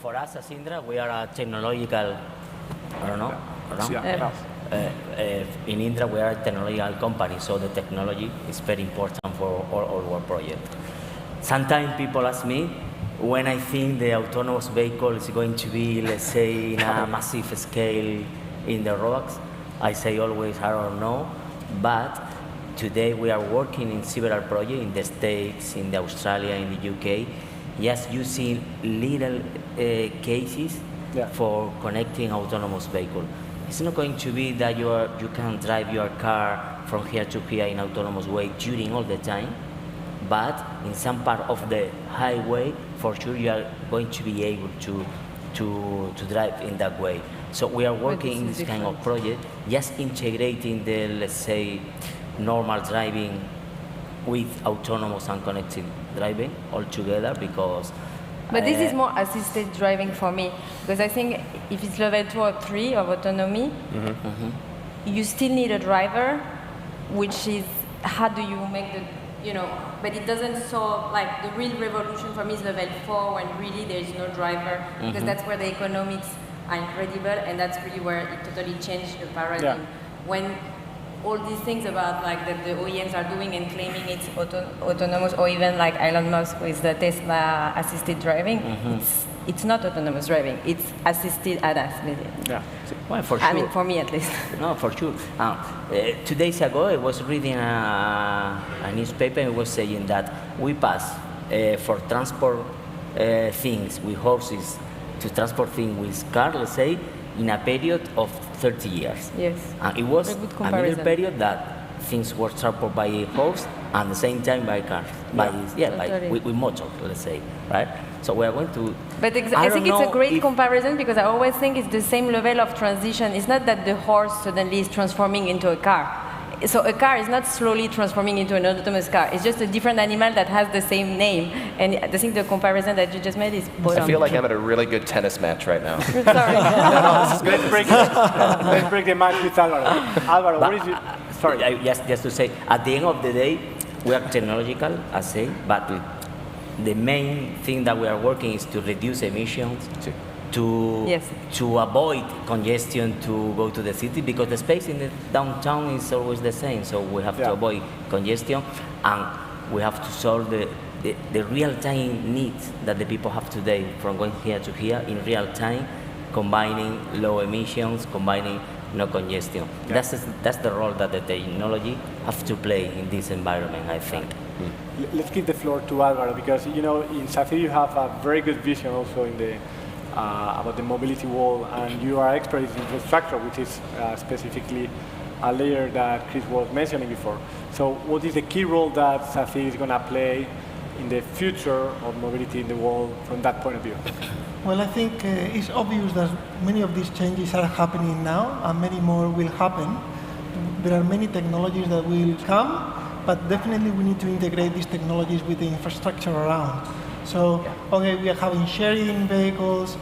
For us as Indra, we are a technological, in Indra, we are a technological company, so the technology is very important for all our projects. Sometimes people ask me, when I think the autonomous vehicle is going to be, let's say, in a massive scale in the roads, I say always, I don't know. But today we are working in several projects in the States, in Australia, in the UK, just using little cases for connecting autonomous vehicle. It's not going to be that you can drive your car from here to here in autonomous way during all the time, but in some part of the highway, for sure you are going to be able to drive in that way. So we are working in this kind of project, just integrating the, let's say, normal driving with autonomous and connected driving all together, because but this is more assisted driving for me, because I think if it's level 2 or 3 of autonomy, you still need a driver, which is how do you make the, but it doesn't solve, like the real revolution for me is level 4 when really there is no driver, because that's where the economics are incredible, and that's really where it totally changed the paradigm. When all these things about like that the OEMs are doing and claiming it's autonomous, or even like Elon Musk with the Tesla assisted driving, it's not autonomous driving, it's assisted ADAS. Yeah, well, for sure. I mean, for me at least. No, for sure. 2 days ago, I was reading a newspaper and it was saying that we pass for transport things with horses to transport things with cars, let's say, in a period of 30 years. Yes. It was a middle period that things were transported by horse and the same time by cars, with motors, let's say, right? So we are going to. But I think it's a great comparison because I always think it's the same level of transition. It's not that the horse suddenly is transforming into a car. So a car is not slowly transforming into an autonomous car. It's just a different animal that has the same name. And I think the comparison that you just made is bottom. I feel like I'm at a really good tennis match right now. Sorry. No, this is good. Let's break the match with Alvaro. Alvaro, what is it? Sorry. Just to say, at the end of the day, we are technological, I say, but the main thing that we are working is to reduce emissions, to avoid congestion to go to the city, because the space in the downtown is always the same. So we have to avoid congestion, and we have to solve the real-time needs that the people have today, from going here to here in real time, combining low emissions, combining no congestion. Yeah. That's the role that the technology has to play in this environment, I think. Let's give the floor to Alvaro, because in SACIR you have a very good vision also in the about the mobility world, and you are expert in infrastructure, which is specifically a layer that Chris was mentioning before. So what is the key role that SACIR is going to play in the future of mobility in the world from that point of view? Well, I think it's obvious that many of these changes are happening now, and many more will happen. There are many technologies that will come, but definitely we need to integrate these technologies with the infrastructure around. So, okay, we are having sharing vehicles.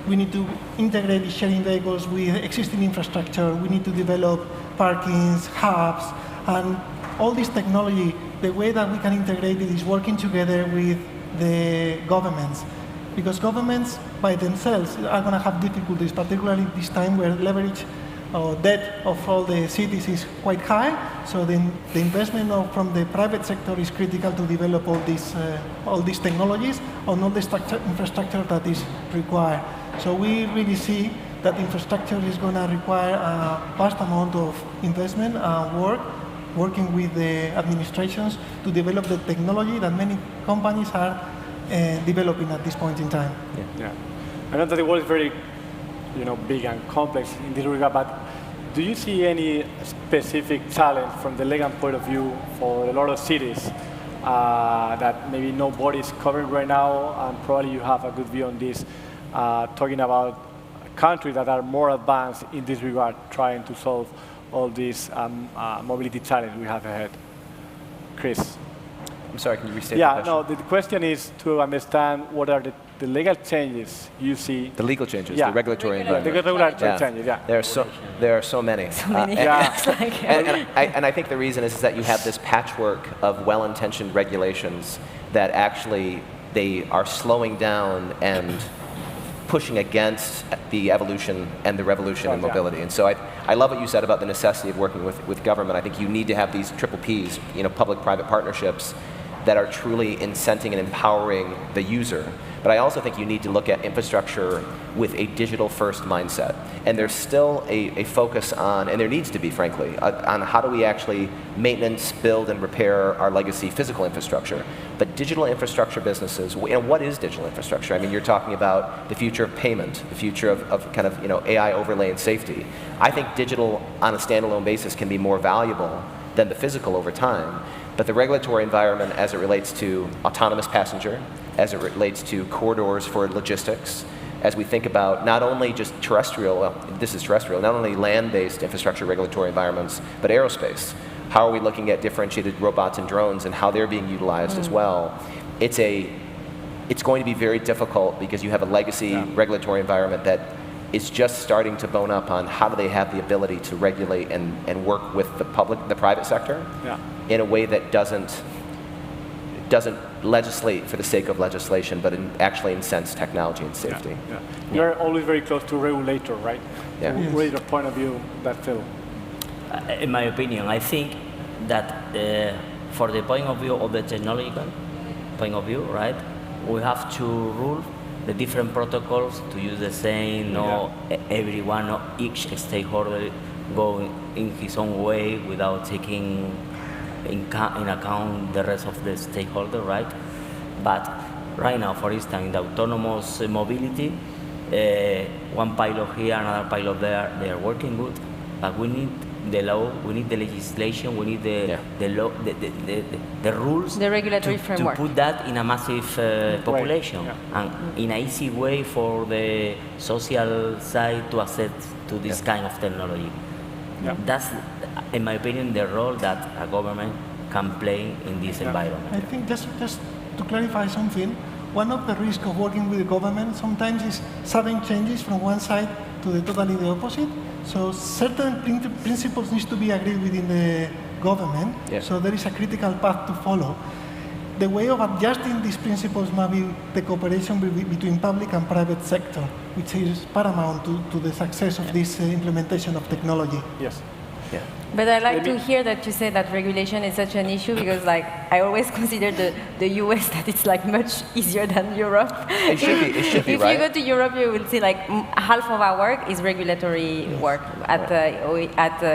We need to integrate these sharing vehicles with existing infrastructure. We need to develop parkings, hubs, and all this technology. The way that we can integrate it is working together with the governments, because governments by themselves are going to have difficulties, particularly this time where leverage or debt of all the cities is quite high. So the investment from the private sector is critical to develop all these technologies on all the infrastructure that is required. So we really see that infrastructure is going to require a vast amount of investment and working with the administrations to develop the technology that many companies are developing at this point in time. Yeah. I know that the world is very, big and complex in this regard, but do you see any specific challenge from the legal point of view for a lot of cities that maybe nobody's covering right now, and probably you have a good view on this, talking about countries that are more advanced in this regard, trying to solve all these mobility challenges we have ahead? Chris? I'm sorry, can you restate the question? No, the question is to understand what are the legal changes you see. The legal changes, the regulatory environment. The regulatory changes, There are so many. And I think the reason is that you have this patchwork of well-intentioned regulations that actually they are slowing down and pushing against the evolution and the revolution in mobility. And so I love what you said about the necessity of working with government. I think you need to have these triple Ps, public-private partnerships that are truly incenting and empowering the user. But I also think you need to look at infrastructure with a digital-first mindset. And there's still a focus on, and there needs to be, frankly, on how do we actually maintenance, build, and repair our legacy physical infrastructure. But digital infrastructure businesses, what is digital infrastructure? I mean, you're talking about the future of payment, the future of kind of AI overlay and safety. I think digital on a standalone basis can be more valuable than the physical over time. But the regulatory environment as it relates to autonomous passenger, as it relates to corridors for logistics, as we think about not only just terrestrial, not only land-based infrastructure regulatory environments, but aerospace. How are we looking at differentiated robots and drones and how they're being utilized as well? It's going to be very difficult because you have a legacy regulatory environment that is just starting to bone up on how do they have the ability to regulate and work with the private sector in a way that doesn't legislate for the sake of legislation, but actually incents technology and safety. You're always very close to regulator, right? What is your point of view that field? In my opinion, I think that for the point of view of the technological point of view, right, we have to rule the different protocols to use the same, everyone, each stakeholder go in his own way without taking in account the rest of the stakeholder, right? But right now, for instance, in the autonomous mobility, one pilot here, another pilot there, they are working good, but we need the law, we need the legislation, we need the law, the rules, the regulatory framework, to put that in a massive population and in an easy way for the social side to accept to this kind of technology. That's, in my opinion, the role that a government can play in this environment. I think just to clarify something, one of the risks of working with the government sometimes is sudden changes from one side to the totally the opposite. So certain principles need to be agreed within the government. So there is a critical path to follow. The way of adjusting these principles might be the cooperation between public and private sector, which is paramount to the success of this implementation of technology. Yes. Yeah. But I like to hear that you say that regulation is such an issue because, like, I always consider the US that it's like much easier than Europe. It should be. It should be, if right? you go to Europe, you will see like half of our work is regulatory work at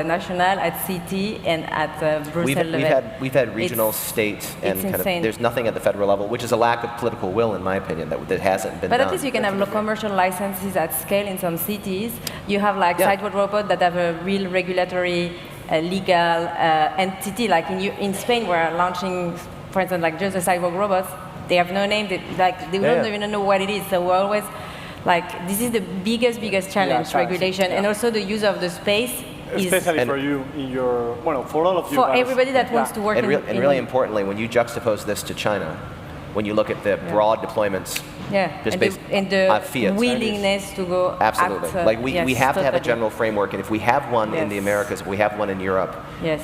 national, at city, and at Brussels level. We've had regional, state, and kind of. There's nothing at the federal level, which is a lack of political will, in my opinion, that hasn't been but done. at least you can have commercial licenses at scale in some cities. You have like sidewalk robots that have a real regulatory legal entity. Like in Spain, we're launching, for instance, like just the sidewalk robots. They have no name. They don't even know what it is. So we're always like, this is the biggest challenge, regulation, and also the use of the space. Especially for you in your, for all of you. For everybody that wants to work and really importantly, when you juxtapose this to China, when you look at the broad deployments, just based and the Fiat. willingness to go. Absolutely. Like we have to have a general framework, and if we have one in the Americas, if we have one in Europe,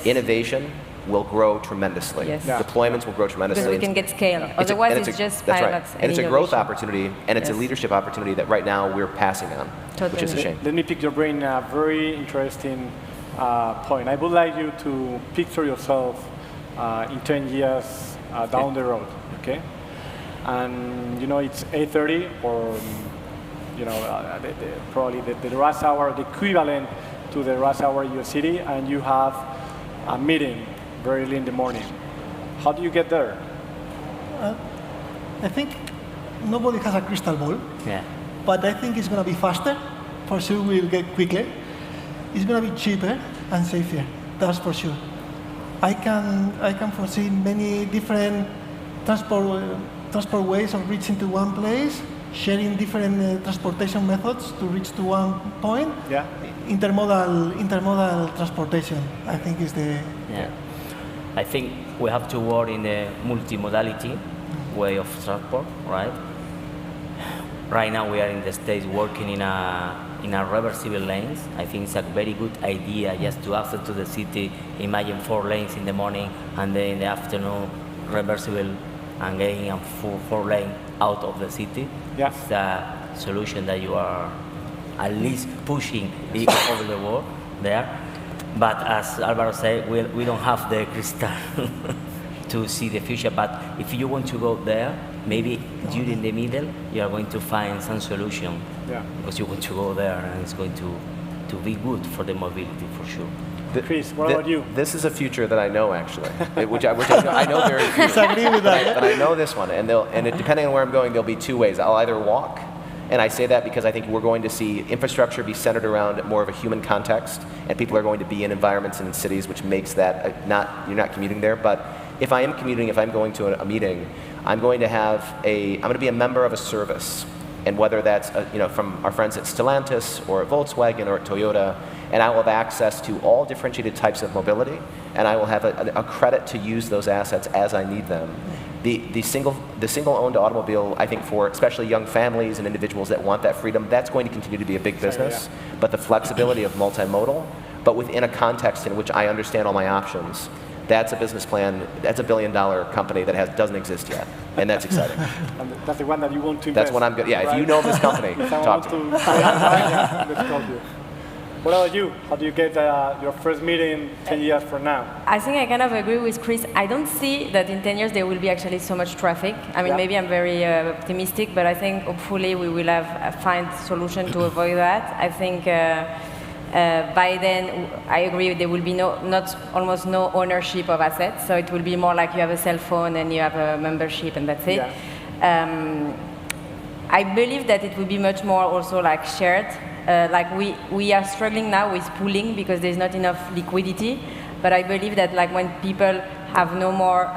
innovation will grow tremendously. Deployments will grow tremendously. Because we can get scale. Otherwise, it's just pilots. And it's a growth opportunity, and it's a leadership opportunity that right now we're passing on, which is a shame. Let me pick your brain a very interesting point. I would like you to picture yourself in 10 years down the road, okay? And it's 8:30, or probably the rush hour, the equivalent to the rush hour in your city, and you have a meeting very early in the morning. How do you get there? I think nobody has a crystal ball. But I think it's going to be faster. For sure, we'll get quicker. It's going to be cheaper and safer. That's for sure. I can foresee many different transport ways of reaching to one place, sharing different transportation methods to reach to one point. Intermodal transportation, I think, is the. I think we have to work in a multimodality way of transport, right? Right now we are in the States working in a reversible lanes. I think it's a very good idea just to access to the city. Imagine 4 lanes in the morning and then in the afternoon reversible and getting a 4 lane out of the city. It's a solution that you are at least pushing over the world there. But as Alvaro said, we don't have the crystal to see the future. But if you want to go there, maybe during the middle, you are going to find some solution. Because you want to go there, and it's going to be good for the mobility for sure. Chris, what about you? This is a future that I know, actually, which I know very few. Disagree with that. But I know this one, and depending on where I'm going, there'll be 2 ways. I'll either walk, and I say that because I think we're going to see infrastructure be centered around more of a human context, and people are going to be in environments and in cities, which makes that you're not commuting there. But if I am commuting, if I'm going to a meeting, I'm going to be a member of a service, and whether that's from our friends at Stellantis or at Volkswagen or at Toyota, and I will have access to all differentiated types of mobility, and I will have a credit to use those assets as I need them. The single-owned automobile, I think, for especially young families and individuals that want that freedom, that's going to continue to be a big business. But the flexibility of multimodal, but within a context in which I understand all my options, that's a business plan. That's a $1 billion company that doesn't exist yet, and that's exciting. And that's the one that you want to invest. That's what I'm good. Yeah, right? If you know this company, talk to me. Let's talk to you. What about you? How do you get your first meeting 10 years from now? I think I kind of agree with Chris. I don't see that in 10 years there will be actually so much traffic. I mean, maybe I'm very optimistic, but I think hopefully we will find solution to avoid that. I think by then, I agree, there will be almost no ownership of assets. So it will be more like you have a cell phone and you have a membership and that's it. I believe that it will be much more also like shared. Like we are struggling now with pooling because there's not enough liquidity. But I believe that like when people have no more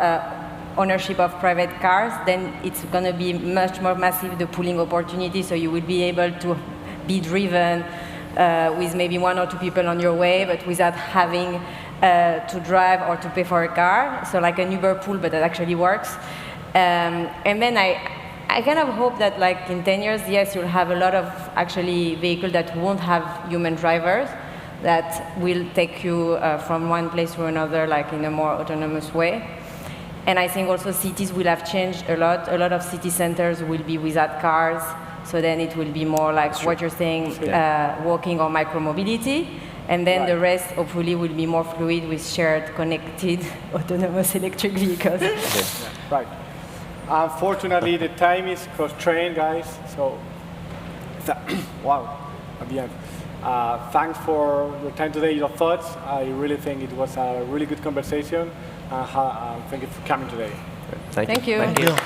ownership of private cars, then it's going to be much more massive, the pooling opportunity. So you will be able to be driven with maybe 1 or 2 people on your way, but without having to drive or to pay for a car. So like an Uber pool, but that actually works. And then I kind of hope that like in 10 years, yes, you'll have a lot of actually vehicles that won't have human drivers that will take you from one place to another like in a more autonomous way. And I think also cities will have changed a lot. A lot of city centers will be without cars. So then it will be more like what you're saying, walking or micromobility. And then the rest, hopefully, will be more fluid with shared, connected, autonomous electric vehicles. Right. Unfortunately, the time is constrained, guys. So, wow, at the end. Thanks for your time today, your thoughts. I really think it was a really good conversation. Thank you for coming today. Thank you. Thank you.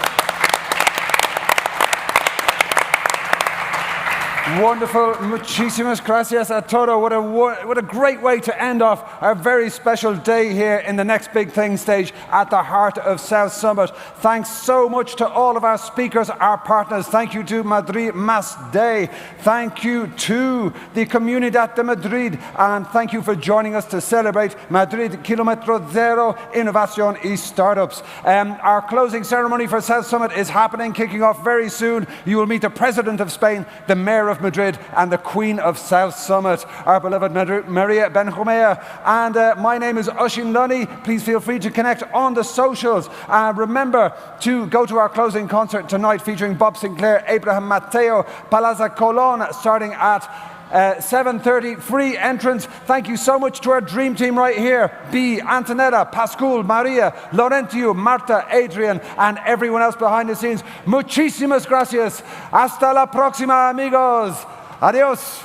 Wonderful. Muchísimas gracias a todo. What a great way to end off our very special day here in the Next Big Thing stage at the heart of South Summit. Thanks so much to all of our speakers, our partners. Thank you to Madrid Mass Day. Thank you to the Comunidad de Madrid. And thank you for joining us to celebrate Madrid Kilómetro Zero Innovación y Startups. Our closing ceremony for South Summit is happening, kicking off very soon. You will meet the President of Spain, the Mayor of Madrid, and the Queen of South Summit, our beloved Maria Benjumea. And my name is Oisín Lunny. Please feel free to connect on the socials. Remember to go to our closing concert tonight featuring Bob Sinclair, Abraham Mateo, Palazza Colón, starting at 7:30, free entrance. Thank you so much to our dream team right here. B, Antonetta, Pascal, Maria, Laurentiu, Marta, Adrian, and everyone else behind the scenes. Muchísimas gracias. Hasta la próxima, amigos. Adiós.